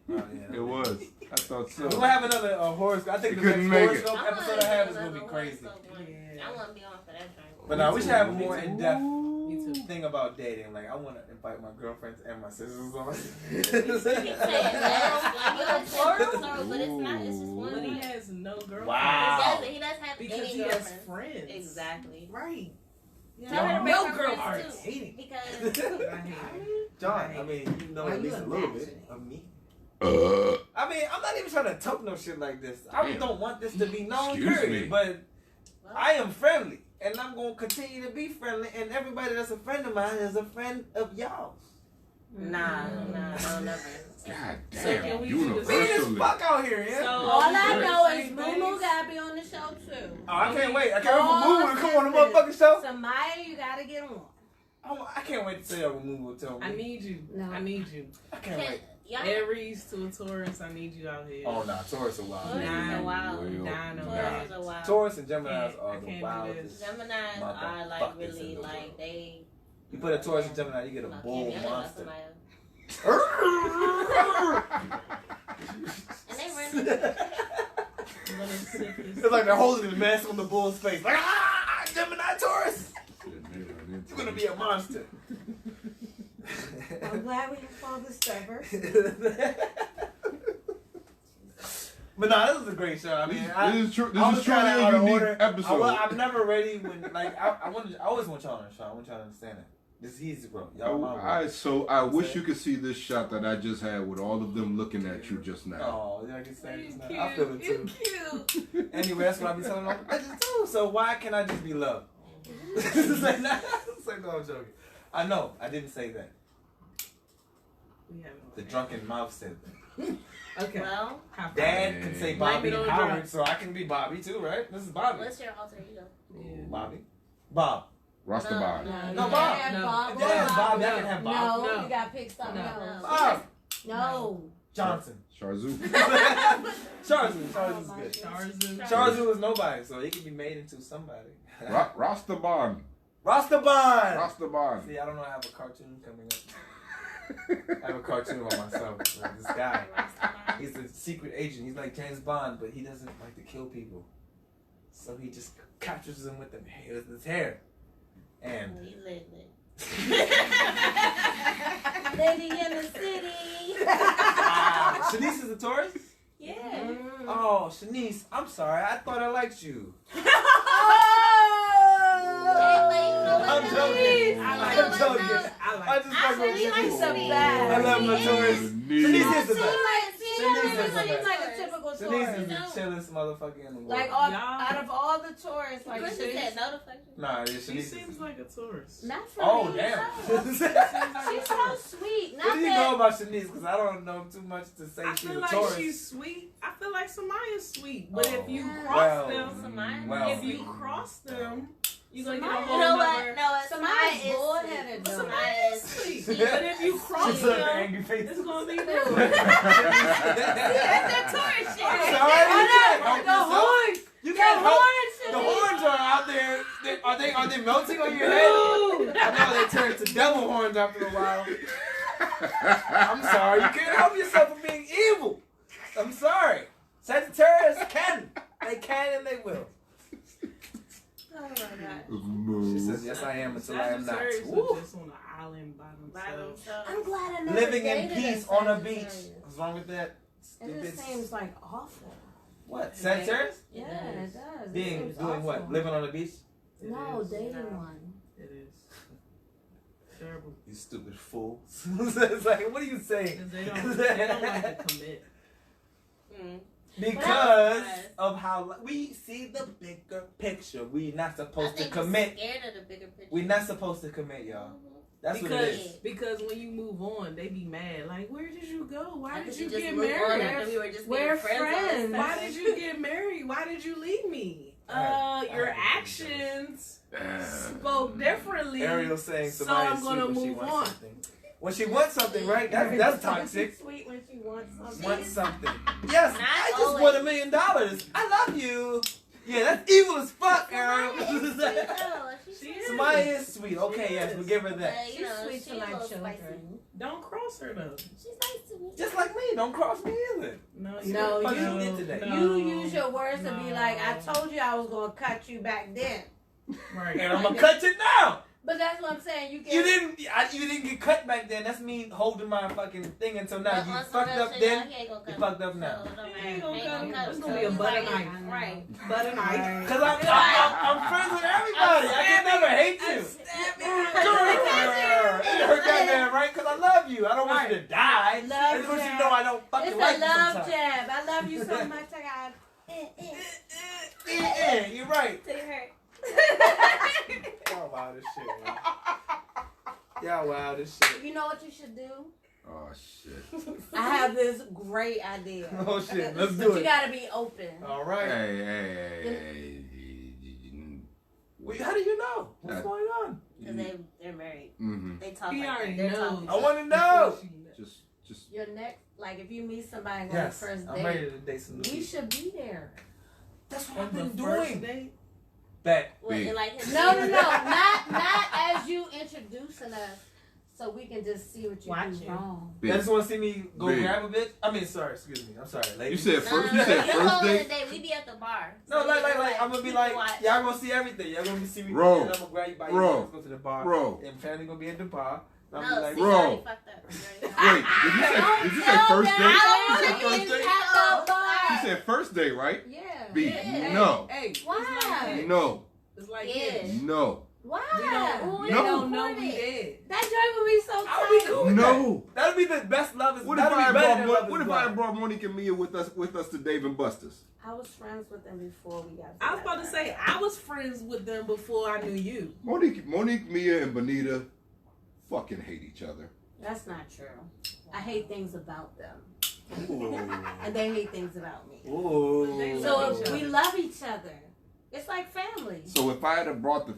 D: Oh, yeah.
I: It was. I thought so.
D: We'll have another horoscope. I think
I: You
D: the
I: couldn't
D: next
I: make it.
D: horoscope episode I have is gonna be crazy.
F: I want to be on for that joint.
D: But no, we should have a more in-depth
G: Me too.
D: thing about dating. Like, I want to invite my girlfriends and my sisters on.
F: You keep saying that, like, you know, plural, but it's not. It's just one.
G: But he
F: He
G: has no girlfriend.
D: Wow.
F: doesn't have
G: Because
F: any
G: he has
F: girlfriends.
G: friends.
F: Exactly.
G: Right.
F: Tell her to bring
G: no
F: her
G: girlfriends.
F: friends too.
D: Hating.
F: Because
G: I hate it.
D: John, I mean, you know
E: Why
D: at
E: you
D: least a little bit
E: imagining?
D: of me.
I: Uh,
D: I mean, I'm not even trying to talk no shit like this. I
I: Damn.
D: don't want this to be known,
I: Excuse
D: period.
I: me.
D: But I am friendly, and I'm going to continue to be friendly, and everybody that's a friend of mine is a friend of y'all's.
F: nah, no, never.
I: God
G: So
I: damn.
G: can we
D: We
G: just-
D: as
I: Universally.
D: fuck out here, yeah?
G: So-
E: All I know is
G: Same
E: Moo
G: things.
E: Moo gotta be on the show too.
D: Oh, I can't wait. I can't wait
E: All
D: for Moo to come on the
E: sisters.
D: motherfucking show.
E: Somebody you gotta get on.
D: I can't wait to see how Moo will tell me.
G: I need you.
E: No.
G: I need you.
D: I can't wait.
F: Y'all,
G: Aries to a Taurus, I need you out here.
D: Oh nah, Taurus are wild.
F: Taurus is a wild.
G: Dino.
F: Taurus is a wild.
D: Taurus and Geminis
G: I
D: are
G: can't
D: the
G: do
D: wildest.
F: Geminis are like
D: motherfuckers
F: really
D: in the
F: like
D: world.
F: they.
D: You put a Taurus and Gemini, you get a
F: Okay,
D: bull
F: y'all got
D: monster.
F: somebody else. And they run.
D: It's like they're holding the mask on the bull's face. Like, ah, Gemini Taurus! You're gonna be a monster.
E: I'm glad we didn't fall this stubborn.
D: But no, this is a great show. I mean,
I: This is truly
D: I was
I: a
D: kinda out of
I: unique
D: order.
I: episode.
D: I'm never ready when, like, I always want y'all on the show. I want y'all to understand that. This is easy, bro. Y'all my bro.
I: I wish you could see this shot that I just had with all of them looking at you just now.
D: Oh, yeah, I can say it.
G: Cute.
D: I feel it too.
G: Cute.
D: Anyway, that's what I be telling my bitches too. So why can't I just be loved? It's like, no, I'm joking. I know, I didn't say that.
G: We have
D: The drunken mouth said that.
G: Okay.
F: Well,
D: Dad can say
G: Blame
D: Bobby
G: it on
D: and
G: drunk.
D: Howard, so I can be Bobby too, right? This is Bobby.
F: what's your alter ego?
G: Yeah.
D: Bobby. Bob.
I: Rastabar.
D: No,
E: You
D: Bob.
E: can't have
G: No.
E: Bob.
D: If Dad has Bob,
G: No.
D: I can have Bob.
E: No,
G: No.
E: you gotta pick something
G: No.
E: else.
D: Bob.
E: No.
D: Johnson.
I: Sharzu.
D: Charles. Charles is good.
G: Tarzan.
D: Charles was nobody, so he can be made into somebody.
I: Rastaban.
D: Rastaban.
I: Rastaban.
D: See, I don't know. I have a cartoon coming up. I have a cartoon on myself. Like this guy. He's a secret agent. He's like James Bond, but he doesn't like to kill people. So he just captures them with his hair. And
F: He's lit.
E: Lady in the city.
D: Shanice is a Taurus?
F: Yeah.
D: Oh, Shanice, I'm sorry. I thought I liked you. I'm joking. I'm joking. I just fuck with
F: Actually,
D: Shanice.
E: so bad.
D: I love my Taurus. Shanice is the best.
E: He's like a typical
D: Shanice is
E: Taurus.
D: the chillest motherfucker in the world.
E: Like out of all the Taurus, like
F: Chris
E: Shanice,
F: said no deflection.
D: Nah, yeah,
G: She
D: Shanice
G: seems
D: is...
G: like a Taurus.
E: not for
D: Oh,
E: me.
D: damn.
E: She's so sweet.
D: What
E: Not
D: do you
E: that.
D: know about Shanice? Because I don't know too much to say
G: I
D: she's
G: feel
D: a
G: like
D: Taurus.
G: she's sweet. I feel like Samaya's sweet. But
D: Oh.
G: if you
E: Yeah.
G: cross
D: Well,
G: them,
D: well.
G: if you cross them, you're going to get a
E: Samaya-
G: whole
F: You know what?
G: nother...
F: No,
E: Samaya's
F: Samaya is
E: bullheaded, though.
F: Samaya is
G: Sweet.
F: sweet.
G: But if you cross
D: She's an
G: them,
D: angry face.
G: it's going to be
E: Dude.
G: different.
F: That's that Taurus shit.
D: I'm
E: Hey,
D: sorry, you
E: hold
D: can't
E: on.
D: help
E: The
D: yourself.
E: horns.
D: You
E: The
D: can't help.
E: horns.
D: The horns are out there. Are they melting on your head? I know they turn to devil horns after a while. I'm sorry. You can't help yourself from being evil. I'm sorry. Sagittarius can. They can and they will.
F: Oh my god.
D: She
I: Move.
D: says, yes, I am until I am not.
G: Sagittarius
D: Woo.
G: are just on an island by
F: By
G: themselves.
F: themselves.
E: I'm glad I never
D: Living in
E: dated
D: peace
E: a
D: on a beach.
E: Sagittarius.
D: What's wrong with that?
E: It just seems like awful.
D: What? Sagittarius?
E: Yeah, it does. It
D: Being
E: seems
D: doing what?
E: awful.
D: Living on the beach?
G: It
E: No,
G: is.
E: dating
F: No.
E: one.
G: It is. Terrible.
D: You stupid fool. It's like, what are you saying?
G: Because they don't like to commit.
F: Mm.
D: Because of how we see the bigger picture. We not
F: I
D: supposed to
F: think
D: commit.
F: he's scared of the bigger picture.
D: We not supposed to commit, y'all. That's what it is.
G: Because when you move on, they be mad. Like, where did you go? Why did you
F: just
G: get
F: move on
G: married?
F: after we were just
E: We're
F: being friends? all this
E: friends.
F: time?
G: Why did you get married? Why did you leave me? Your actions spoke differently.
D: Ariel saying
G: So
D: somebody's
G: I'm gonna
D: sweet when she
G: move
D: wants
G: on.
D: something. When she wants something, right? That's toxic.
E: She's sweet when she wants something.
D: Wants something. Yes,
F: Not
D: I just
F: always.
D: won $1 million. I love you. Yeah, that's evil as fuck, Ariel.
G: She
D: Samaya is sweet. Okay, yes, we'll give her that.
F: But, you
E: She's
F: know,
E: sweet
F: she
E: to
F: a
E: like
F: little
E: children.
F: spicy.
G: Don't cross her though.
F: She's nice to me.
D: Just like me, don't cross me either.
G: No,
E: No,
D: What
E: you
D: you did today?
E: You use your words to be
G: No.
E: like, I told you I was gonna cut you back then.
G: Right.
D: And I'm gonna cut you now.
E: But that's what I'm saying. You
D: You
E: can't.
D: you didn't get cut back then. That's me holding my fucking thing until now.
F: But
D: You
F: on some
D: fucked
F: real
D: up
F: shit,
D: then.
F: y'all, he ain't gonna
D: You
F: cut
D: fucked
F: me.
D: up now.
F: So it don't
G: He
F: matter.
G: ain't gonna
F: He
G: cut him.
F: cut
G: It's
F: me.
G: gonna be a
F: So
G: butter
F: he's
G: knife.
F: like, Right.
G: Butter knife.
D: Cause I'm friends with everybody. I can never hate you. You hurt that man, right? Cause I love you. I don't want you to die.
E: Love
D: I just want you to know I don't
E: It's
D: fucking
E: a
D: like you
E: love
D: sometimes.
E: jab. I love you so much. I got.
D: You're right.
F: Till you hurt.
D: Y'all wild as shit, man. Y'all wild as shit.
E: You know what you should do?
I: Oh shit.
E: I have this great idea.
D: Oh shit, let's
E: But
D: do
E: you
D: it.
E: gotta be open.
D: All right.
I: Hey.
D: Wait, how do you know? What's going on?
F: Because they're married.
I: Mm-hmm.
F: They talk
G: He
F: like
G: already
F: that. They're
G: knows.
F: talking.
D: I want to know.
I: Just
E: Your next, like if you meet somebody on
D: Yes,
E: the first
D: I'm ready
E: date,
D: to date some new
E: we
D: people.
E: should be there.
D: That's what
G: On
D: I've
G: the
D: been
G: first
D: doing.
G: date?
D: Bet.
F: What,
I: Big.
F: like his
E: No, not as you introducing us, so we can just see what you
F: Watch
E: do
F: you.
E: wrong.
D: Y'all just want to see me go
I: Big.
D: grab a bitch? I mean, sorry, excuse me. I'm sorry, lady.
I: you said
F: No,
I: first.
F: no,
I: You said
F: you
I: first
F: go on a
I: date.
F: date. We be at the bar.
D: No,
F: So
D: like,
F: we
D: I'm gonna be
F: keep
D: like,
F: watch.
D: y'all gonna see everything. Y'all gonna see me.
I: Bro.
D: And I'm gonna grab you by
I: Bro.
D: your hands, go to the bar.
I: Bro.
D: And family gonna be at the bar. And I'm
F: No,
D: gonna be like,
F: see,
I: Bro.
F: you already fucked up. You already fucked
I: Wait, did you say
E: Tell
I: first
E: them
I: date?
E: I
I: You
E: don't
I: said first
E: want
I: date?
E: to at the bar.
I: You said first date, right?
E: Yeah.
I: B.
G: Hey,
I: No.
G: Hey,
E: Why?
G: It's like this.
I: No.
G: It's like
F: Yeah.
G: this.
I: No.
E: Why?
G: We don't,
E: Ooh,
G: we
E: they
G: don't know
E: recorded.
G: we dead.
E: That joint would be so
D: I'll be
E: tight.
D: cool with
I: No.
D: that. That'll be the best love.
I: What if
D: That'll
I: I
D: be better than
I: brought
D: Love
I: What
D: is
I: if I
D: Blind.
I: brought Monique and Mia with us to Dave and Buster's?
E: I was friends with them before we got
G: I was about to
E: together.
G: say, I was friends with them before I knew you.
I: Monique, Mia, and Bonita fucking hate each other.
E: That's not true. I hate things about them. And they hate things about me.
D: Ooh.
E: So we love each other. It's like family.
I: So if I had have brought the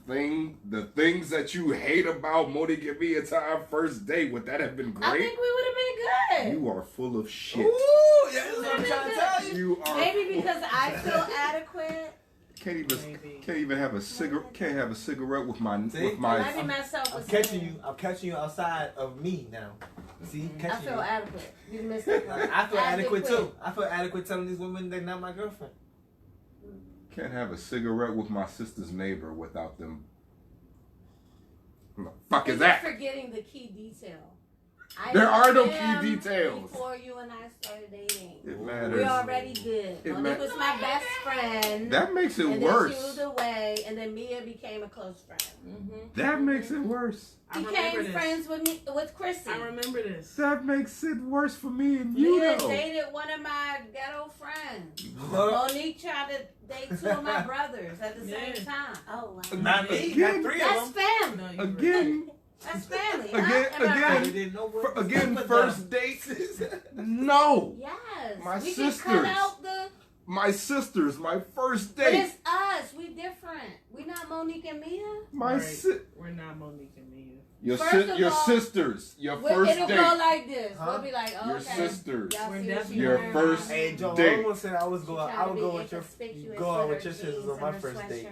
I: things that you hate about Monique and Mia to our first date, would that have been
E: I
I: great?
E: think we would have been good.
I: You are full of shit.
D: Ooh, yeah, that's what I'm trying to tell you.
I: You are.
E: Maybe because I feel adequate.
I: Can't
G: Maybe.
I: even have a cigarette. Can't have a cigarette with my
D: See?
I: with my.
E: Maybe myself
D: I'm
E: was
D: catching
E: saying,
D: you. I'm catching you outside of me now. See,
E: I
D: catching
E: feel
D: you.
E: adequate. You missed it.
D: I feel adequate too. I feel adequate telling these women they're not my girlfriend.
I: Can't have a cigarette with my sister's neighbor without them. What the fuck is
E: You're
I: that?
E: forgetting the key detail. I
I: There are no
E: knew
I: key
E: him
I: details.
E: Before you and I started dating.
I: It matters.
E: We're already good.
I: It
E: Monique
I: ma-
E: was my best friend.
I: That makes it
E: and then she
I: worse.
E: moved away, and then Mia became a close friend.
G: Mm-hmm.
I: That makes it worse.
G: I remember
E: Became
G: this.
E: friends with me, with Chrissy.
G: I remember this.
I: That makes it worse for me and you
E: Mia
I: though.
E: dated one of my ghetto friends.
D: No,
E: Monique tried to date two of my brothers at the same
G: Yeah.
E: time.
F: Oh, wow.
D: not me.
I: Again.
D: Not three
E: That's
D: of them.
E: family.
G: No, you
I: Again,
E: That's family.
I: Again,
E: Am I
I: again.
E: right?
D: They didn't know what to
I: again,
D: do with
I: first
D: them.
I: dates. No,
E: Yes.
I: My
E: we
I: sisters.
E: can cut out the.
I: my sisters, my first
E: But
I: date.
E: it's us. We different. We not Monique and Mia.
I: My
G: Right.
I: si-
G: We're not Monique and Mia.
I: your
E: First
I: si-
E: of
I: your
E: all,
I: sisters, your
E: Well,
I: first
E: it'll
I: date,
E: go like this.
D: Huh?
E: We'll be like, oh,
I: your
E: okay.
I: sisters.
E: Y'all
G: We're
E: see what she
G: definitely-
I: Your
E: wearing
I: first
E: on.
D: Hey, Joe,
I: date.
D: I almost said I was
E: She
D: going.
E: trying
D: I
E: to
D: would
E: be
D: go with your
E: inconspicuous
D: go out
E: with
D: with your
E: her
D: sisters
E: jeans
D: on my
E: and her
D: first date.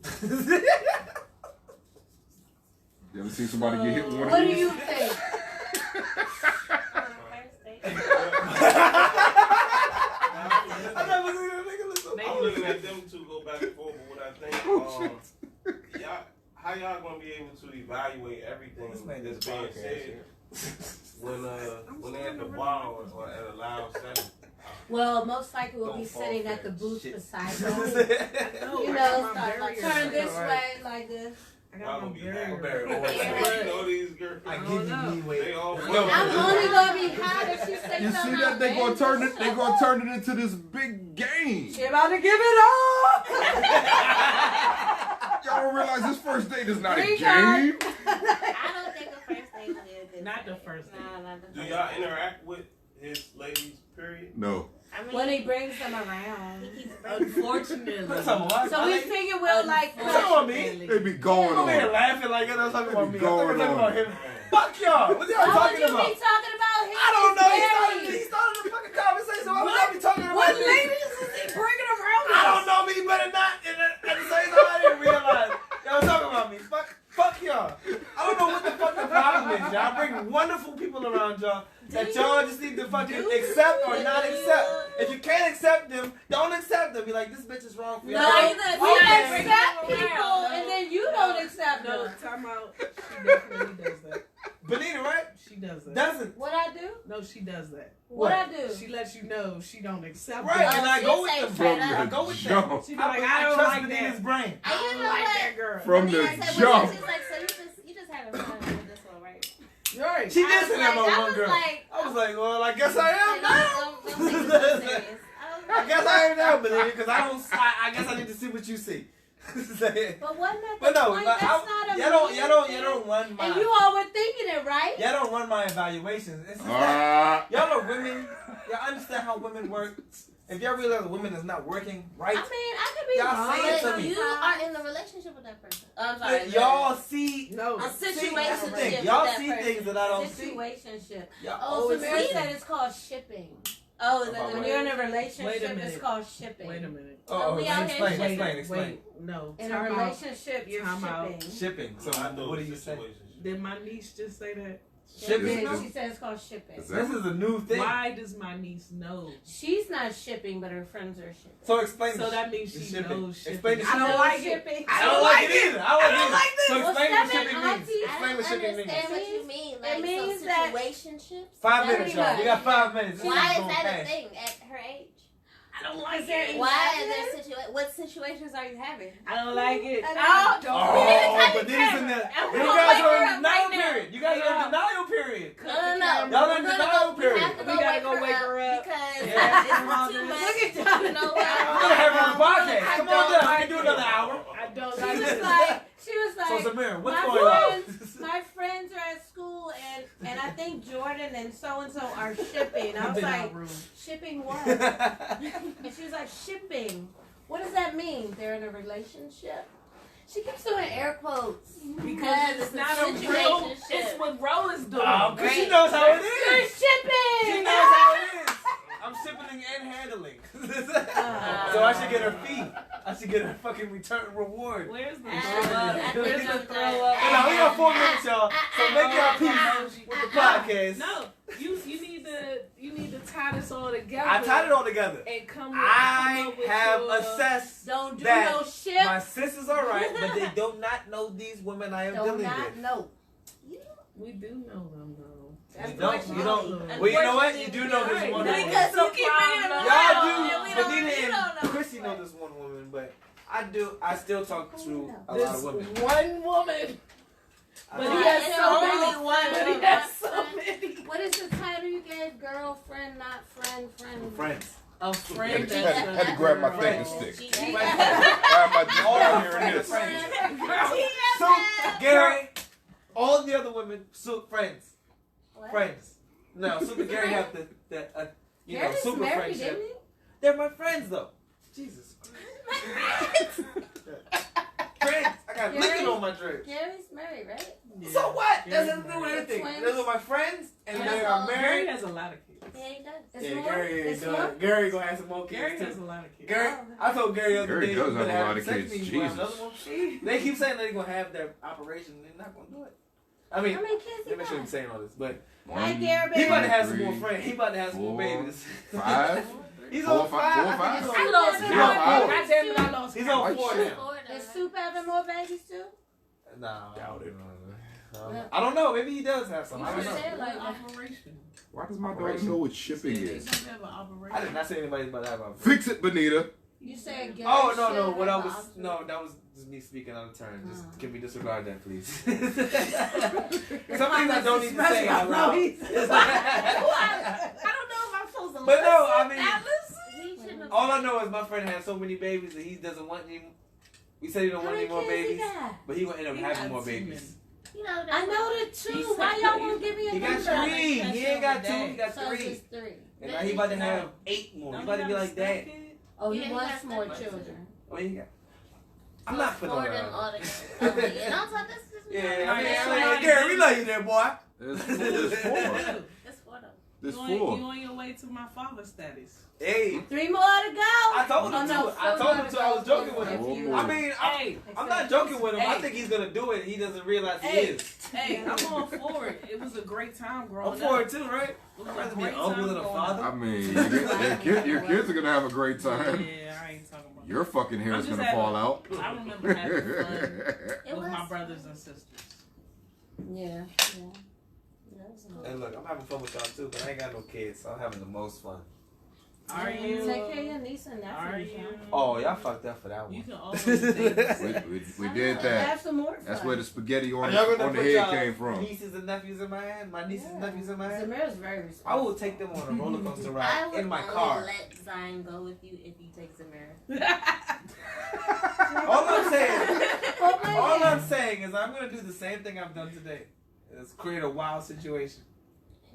E: sweatshirt.
I: You ever seen somebody get hit with one
E: What
I: of
E: do
I: these?
E: you think?
H: I'm looking at them two go back and forth, but what I think, y'all, how y'all gonna be able to evaluate everything
D: This man
H: that's
D: is
H: being
D: podcast
H: said when they're at the bar or at a loud setting?
E: Well, most likely we'll
D: Don't
E: be
D: fall
E: sitting
D: for
E: at the
D: that
E: booth
D: shit.
E: beside
G: No,
E: them. You
G: I
E: know,
G: got my
E: start like
G: barriers.
E: turn this
D: Right.
E: way, like this.
G: I
H: Y'all
G: got my
H: gonna be
G: barrier.
D: Barrier.
H: You know these girls.
D: I
G: I
D: give
G: don't
D: you
G: know.
D: leeway.
H: They all
D: No,
E: I'm only gonna be hot if she say
I: You
E: something
I: see that they gonna turn it? They gonna
E: outlandish.
I: turn it into this big game.
E: She about to give it up.
I: Y'all don't realize this first date is not a
E: Three
I: game.
F: I don't think a first date would be a good
G: Not the
F: date.
G: first date.
F: Nah, not the
H: Do
F: first
H: y'all
F: date.
H: interact with his ladies? Period.
I: No.
F: I mean,
E: When he brings them around.
F: he keeps bringing
G: Unfortunately.
D: What's up, what?
E: So we figure we'll like.
D: What's up with me?
I: They be going
D: I'm over here
I: on.
D: laughing like I'm talking about me. I'm
I: Going
D: talking about
I: on.
D: him. Fuck y'all. What y'all
E: Why would
D: talking
E: you
D: about?
E: be talking about him?
D: I don't know.
E: He's
D: He started the fucking conversation. Why would I be talking about
G: What
D: this?
G: ladies is he bringing around
D: I don't know, but you better not. And at the same time, I didn't realize y'all was talking about me. Fuck y'all. I don't know what the fuck the problem is, y'all. I bring wonderful people around y'all that y'all just need to fucking accept or not accept. If you can't accept them, don't accept them. Be like, this bitch is wrong for y'all.
E: No,
F: you gonna
E: we
F: say
E: accept
F: bring them
E: people
F: around?
E: and then you don't accept
G: No,
E: them.
G: time out. She definitely does that.
D: Benita, right?
G: She does that.
D: Doesn't.
E: What I do?
G: No, she does that.
E: What I do?
G: She lets you know she don't accept
D: Right,
G: it.
D: and I
F: she
D: go
F: say
D: with
F: straight
D: them.
F: up.
D: I go with them.
I: Jump.
G: She be like, I don't
D: trust
G: like
D: Benita's
G: that.
D: brain.
F: And
G: I
F: you
G: don't
F: know
G: like
F: what?
G: that girl.
I: From the
F: She's like,
I: jump.
F: she's like, so you just having fun with this one, right?
G: You're right.
D: She
F: I
D: did
F: was
D: say that
F: like-
D: about
F: I
D: one
F: was
D: girl.
F: like-
D: I was like, well, I guess I am
F: Like,
D: now.
F: don't take it so serious.
D: I guess I am now, Benita, because I guess I need to see what you see.
E: But wasn't that
D: But
E: the
D: no,
E: point?
D: like,
E: That's not a
D: y'all don't run my.
E: And you all were thinking it, right?
D: Y'all don't run my evaluations. It's just like, y'all are women. Y'all understand how women work. If y'all realize a woman is not working right,
E: I mean, I could be
D: Y'all
E: wrong.
D: say it to
F: But
D: me.
F: you are in the relationship with that person. I'm sorry.
D: y'all see.
G: No.
F: A
D: See, that's the
F: situationship
D: thing.
F: with
D: Y'all
F: that
D: see
F: person.
D: things that I don't see.
E: Situationship.
D: Y'all
E: Oh,
D: always
E: Samira
D: see
E: said
D: things.
E: it's called shipping.
F: Oh, is
I: About
F: that
E: When
F: the
E: you're in
F: word?
E: a relationship,
G: Wait a
E: it's
G: minute.
E: called shipping.
G: Wait a minute.
D: Oh,
E: we out here
D: explain.
E: shipping.
G: Wait, no.
E: In a
G: Time out.
E: relationship, you're
G: Time out.
E: shipping.
D: Shipping. So
H: I know
D: what do
H: the
D: you say?
H: situationship.
G: Did my niece just say that?
D: Shipping.
E: No, she said it's called shipping.
I: Is
D: This is a new thing.
G: Why does my niece know?
E: She's not shipping, but her friends are shipping.
D: So explain.
G: So
D: the
G: that means
D: the
G: she
D: shipping.
G: knows shipping.
D: Explain the
G: I don't
D: shipping.
G: like it.
E: shipping.
D: I don't like it either. I don't like this. So
E: Well,
D: explain what
E: seven
D: shipping means.
E: aunties-
F: I
D: Explain
F: don't
D: what shipping means.
F: understand what you mean. Like,
E: means
F: so
E: that-
F: situationships?
D: 5
F: That's
D: minutes,
F: what
D: y'all.
F: it
D: We got
F: is.
D: 5 minutes. This
F: Why
D: is
F: is
D: going
F: that a
D: fast.
F: thing at her age?
G: I don't like
E: there
G: it.
F: Why is there what situations are you having?
G: I don't like it.
E: I don't-
D: Oh, but these in the.
F: I'm
D: You
F: gonna
D: guys
F: wake
D: are
F: her
D: in
F: up
D: denial
F: right now.
D: period. You guys are in denial period.
F: No.
D: Y'all in
F: We're gonna
D: denial
F: go,
D: period.
F: We have to
G: We gotta go wake her up.
F: because
D: Yeah.
F: it's too much.
E: Look at Donna.
F: You know
D: We're gonna have her on the podcast. Come on down. We can do another hour.
G: I don't
E: She
G: like
E: was
G: it.
E: like,
D: So Samir, what's
E: my
D: going on?
E: friends, my friends are at school, and I think Jordan and so and so are shipping. I was like, shipping what? And she was like, shipping. What does that mean? They're in a relationship. She keeps doing air quotes
G: Because it's not a real.
F: situationship.
G: It's what Ro is doing.
D: Oh, because she knows how it
E: You're
D: is.
E: shipping.
D: She knows how it is. I'm shipping and handling. So I should get her fee. I should get her fucking return reward.
G: Where's the
F: I
G: throw up?
F: think
G: Where's the
F: I'm
G: throw
F: done.
G: up?
D: Now, we got 4 minutes, y'all. So make your peace with the podcast.
G: No, you need to tie this all together.
D: I tied it all together.
G: And come
D: I
G: up with
D: have
G: your,
D: assessed
E: Don't do
D: that
E: no ship.
D: my sisters are right, but they do not know these women I am
E: Do
D: dealing
E: not
D: with.
E: know.
G: We do know them though.
D: You don't. You don't.
G: Unfortunately.
D: Well, you know what? You do know this one woman.
F: Because you keep bringing it up.
D: Y'all do.
F: And we don't
D: Benita and
F: know.
D: Chrissy know this one woman, but I do. I still talk to a lot
G: This
D: of women.
G: one woman.
D: I
G: But
D: do.
G: he has
F: It's
G: so
F: only
G: many.
F: one
G: But he
F: woman.
G: has so many.
E: What is the title you gave? Girlfriend, not friend, friend.
D: Friends.
G: A friend
I: Had
G: that's
I: to-
G: a
I: had to grab my
G: girl.
I: thinking stick.
F: She-
I: Why am I just
D: All
I: down
D: our
I: here in
D: friends.
I: this?
D: Friends. So Gary, all the other women, friends.
F: What?
D: Friends. No, Super Gary have the you know,
E: Gary's
D: super
E: married,
D: friendship.
E: didn't he?
D: They're my friends though. Jesus Christ. Friends. I got liquor
E: Gary?
D: on my drink.
E: Gary's married, right?
G: Yeah.
D: So what? That
G: Gary's
D: doesn't do
G: married.
D: anything.
E: Twins.
D: Those are my friends, and
F: And
D: they
F: that's
D: are
F: all.
G: Gary
D: married.
G: has a lot of kids.
F: Yeah, he does.
E: It's
D: Yeah,
E: more?
D: Gary
E: It's
D: ain't
E: more?
D: done. Gary gonna have some more
G: Gary
D: kids
G: has
D: too.
G: a lot of kids.
D: Gary, I told Gary the other
I: Gary
D: day
I: does
D: he's
I: have
D: gonna
I: a lot of
D: sex
I: kids.
D: me, he's gonna have
I: Jesus.
D: another one. They keep saying they're gonna have their operation. They're not gonna do it. I mean,
E: How many kids he
D: maybe I shouldn't
E: got?
D: be saying all this, but
E: Hi, Gary,
D: he
E: baby.
D: about to have some
I: Three,
D: more friends. He about to have some more
I: 4,
D: babies.
I: 5.
D: He's
I: Four,
D: on
I: five,
D: 5.
I: four,
D: I
I: five.
D: think
E: I
D: he's
E: lost
D: on
E: count.
I: Yeah,
D: 4.
G: God damn it, I lost
D: He's
G: count.
D: on 4
I: Shit.
D: now.
E: Is Soup having more babies too?
D: Nah,
I: Doubt it.
D: I don't know. Maybe he does have some. I
E: You
D: don't
E: should
D: know.
E: say it like that.
G: Operation.
I: Why does my daughter know what shipping
G: They
I: is?
G: don't have an operation.
D: I did not say anybody's about to have a.
I: Fix it, Benita.
E: You said Gary.
D: Oh no
E: should
D: no! What I
E: have
D: was
E: an
D: no, that was just me speaking out of turn. Just
E: Oh.
D: can we disregard that, please? Some things I don't need to say out loud. It's like-
G: I don't know if I'm supposed to
D: But no,
G: listen.
D: I mean,
F: He shouldn't have.
D: all I know is my friend has so many babies that he doesn't want any. We said he don't
E: How
D: want
E: many
D: any more
E: kids he
D: babies,
E: got?
D: but he gonna end up
G: He
D: having
G: got
D: more
G: too
D: babies.
F: You know,
E: I know the two.
G: He's
E: Why y'all won't give me a
D: He got
E: number?
D: 3. He ain't got 2. He got
E: So
D: 3.
E: it's just 3.
D: And now he about to have 8 more. He about to be like that.
E: Oh,
F: Yeah,
E: he
F: he
E: wants
F: has
E: more
F: that much.
E: children.
D: What he got? I'm not putting
F: more
D: on
F: than
D: that.
F: all together. And also, this is
D: Yeah,
G: I
D: I
G: mean,
D: mean,
G: somebody-
D: Gary, we love you there, boy.
I: There's 4.
F: It's for them.
I: There's
G: You
I: 4.
G: on your way to my father status.
D: Hey,
E: 3 more to go.
D: I told him
E: Oh, no,
D: to. I told him to. I was joking with
E: If
D: him.
E: you-
D: I mean,
G: Hey,
D: I'm not joking with him. I
G: Hey.
D: think he's gonna do it. He doesn't realize he
G: Hey.
D: is.
G: hey, I'm all for it. It was a great time growing
D: I'm for
G: up.
D: it too, right?
G: It was
D: I'd rather
G: a
D: be an
G: great
D: uncle
G: time
D: than a
G: growing
D: father.
G: up.
I: I mean, your kids are going to have a great time.
G: Yeah, I ain't talking about
I: Your fucking hair
G: I'm
I: is
G: just
I: going to fall out.
G: I remember having fun
F: It
G: with my
F: was
G: brothers and sisters.
E: Yeah.
D: Hey, look, I'm having fun with y'all too, but I ain't got no kids, so I'm having the most fun.
G: Are you?
E: Take care of your niece and
G: Are
E: nephews.
G: you?
E: y'all.
D: Oh, y'all fucked up for that
G: You
D: one.
G: can always think.
I: We did that.
E: Have some more fun.
I: That's where the spaghetti
D: Are
I: on
D: y'all
I: the,
D: gonna
I: on the
D: put
I: head
D: y'all
I: came from.
D: nieces and nephews in my hand? My nieces and nephews in my hand?
E: Zamira's very
D: I
E: responsible.
D: will take them on a roller coaster
F: I
D: ride
F: would
D: in my
F: only
D: car.
F: let Zion go with you if you take Zamira.
D: All I'm saying saying is I'm gonna do the same thing I've done today. Is create a wild situation.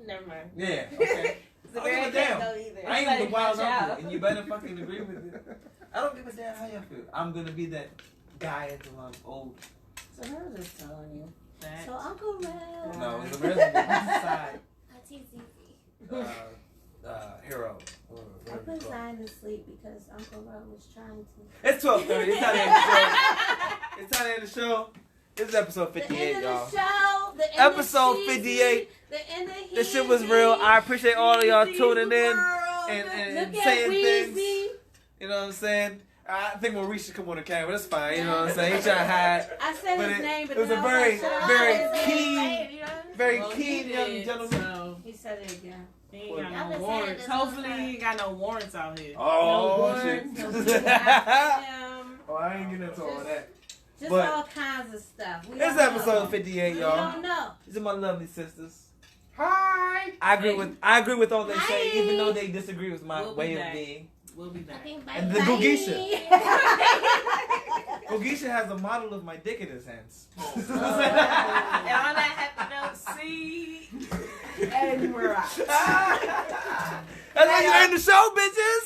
F: Never mind.
D: Yeah. Okay.
F: It's a
D: I don't
F: very
D: give a damn.
F: can't go either.
D: I ain't
F: Like,
D: the wild
F: watch out.
D: uncle, and you better fucking agree with it. I don't give a damn how you feel. I'm gonna be that guy until I'm old.
F: So I was just telling you.
G: Facts.
E: So Uncle Red.
D: No, it's the rest of the side.
F: That's easy.
D: Hero.
E: I put Zion to sleep because Uncle Red was trying to.
D: It's 12:30. It's time to end the show. It's time to end the show. This is episode
E: The
D: 58,
E: end
D: y'all.
E: of the show. The end
D: Episode
E: of
D: 58.
E: The end of
D: This shit was
E: Heezy.
D: real. I appreciate all of y'all
E: Heezy's
D: tuning in
E: world.
D: and
E: Look at
D: saying things.
E: Weezy.
D: You know what I'm saying? I think Maurice should come on the camera. That's fine. You know what I'm saying? He trying to hide.
E: I said
D: But
E: his
D: it-
E: name, but
D: it was
E: then
D: a
E: I
D: very,
E: like, shut up.
D: very
E: His name.
D: keen, very
G: Well, he
D: keen young
G: did,
D: gentleman.
G: So
E: He said it again.
G: he ain't
D: Well,
G: got
F: I've
G: no
F: been saying it
G: warrants.
F: this whole
G: Hopefully
F: time.
G: he ain't got no warrants out here.
D: Oh,
E: No
D: shit.
E: words, no people.
D: Oh, I ain't getting into all that.
E: Just
D: But-
E: all kinds of stuff. We
D: This
E: don't
D: is
E: know.
D: episode 58,
E: We
D: y'all.
E: don't know.
D: These are my lovely sisters.
I: Hi.
D: I agree with all they say,
E: Hi.
D: even though they disagree with my
G: We'll be
D: way of
G: back.
D: being.
G: We'll be
E: I
G: back.
E: think
D: And the Gogisha has a model of my dick in his hands.
F: And all that happy notes.
G: See?
E: And we're out.
D: That's why you're in the show, bitches.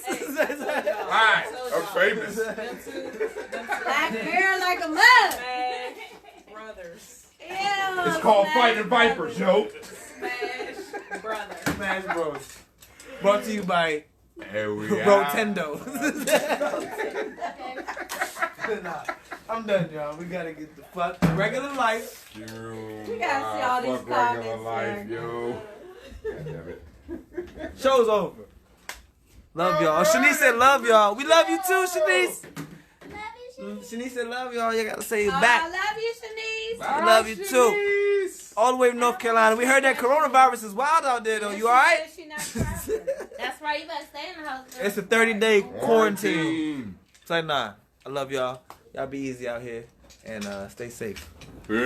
I: Hi. I'm famous.
G: Them two
E: Black hair like a mug.
G: Smash brothers.
E: Ew,
I: It's called
E: Smash
I: Fighting Vipers, yo.
G: Smash brothers.
D: Smash Bros. Brought to you by
I: Here we
D: Rotendo.
E: Okay.
D: Nah, I'm done, y'all. We gotta get the fuck regular life.
E: We gotta see all these
I: fuck regular
E: comments,
I: life,
E: man.
I: yo. God damn it.
D: Show's over. Love y'all. Shanice said love y'all. We love you too, Shanice. Shanice said love y'all. You gotta say it
E: I
D: back.
E: love you, Shanice.
D: I love you too. All the way from North Carolina. We heard that coronavirus is wild out there though. You alright?
E: She not traveling.
F: That's right. You better stay in the house.
D: It's a 30-day quarantine. Say nah. I love y'all. Y'all be easy out here and stay safe.
I: Peace.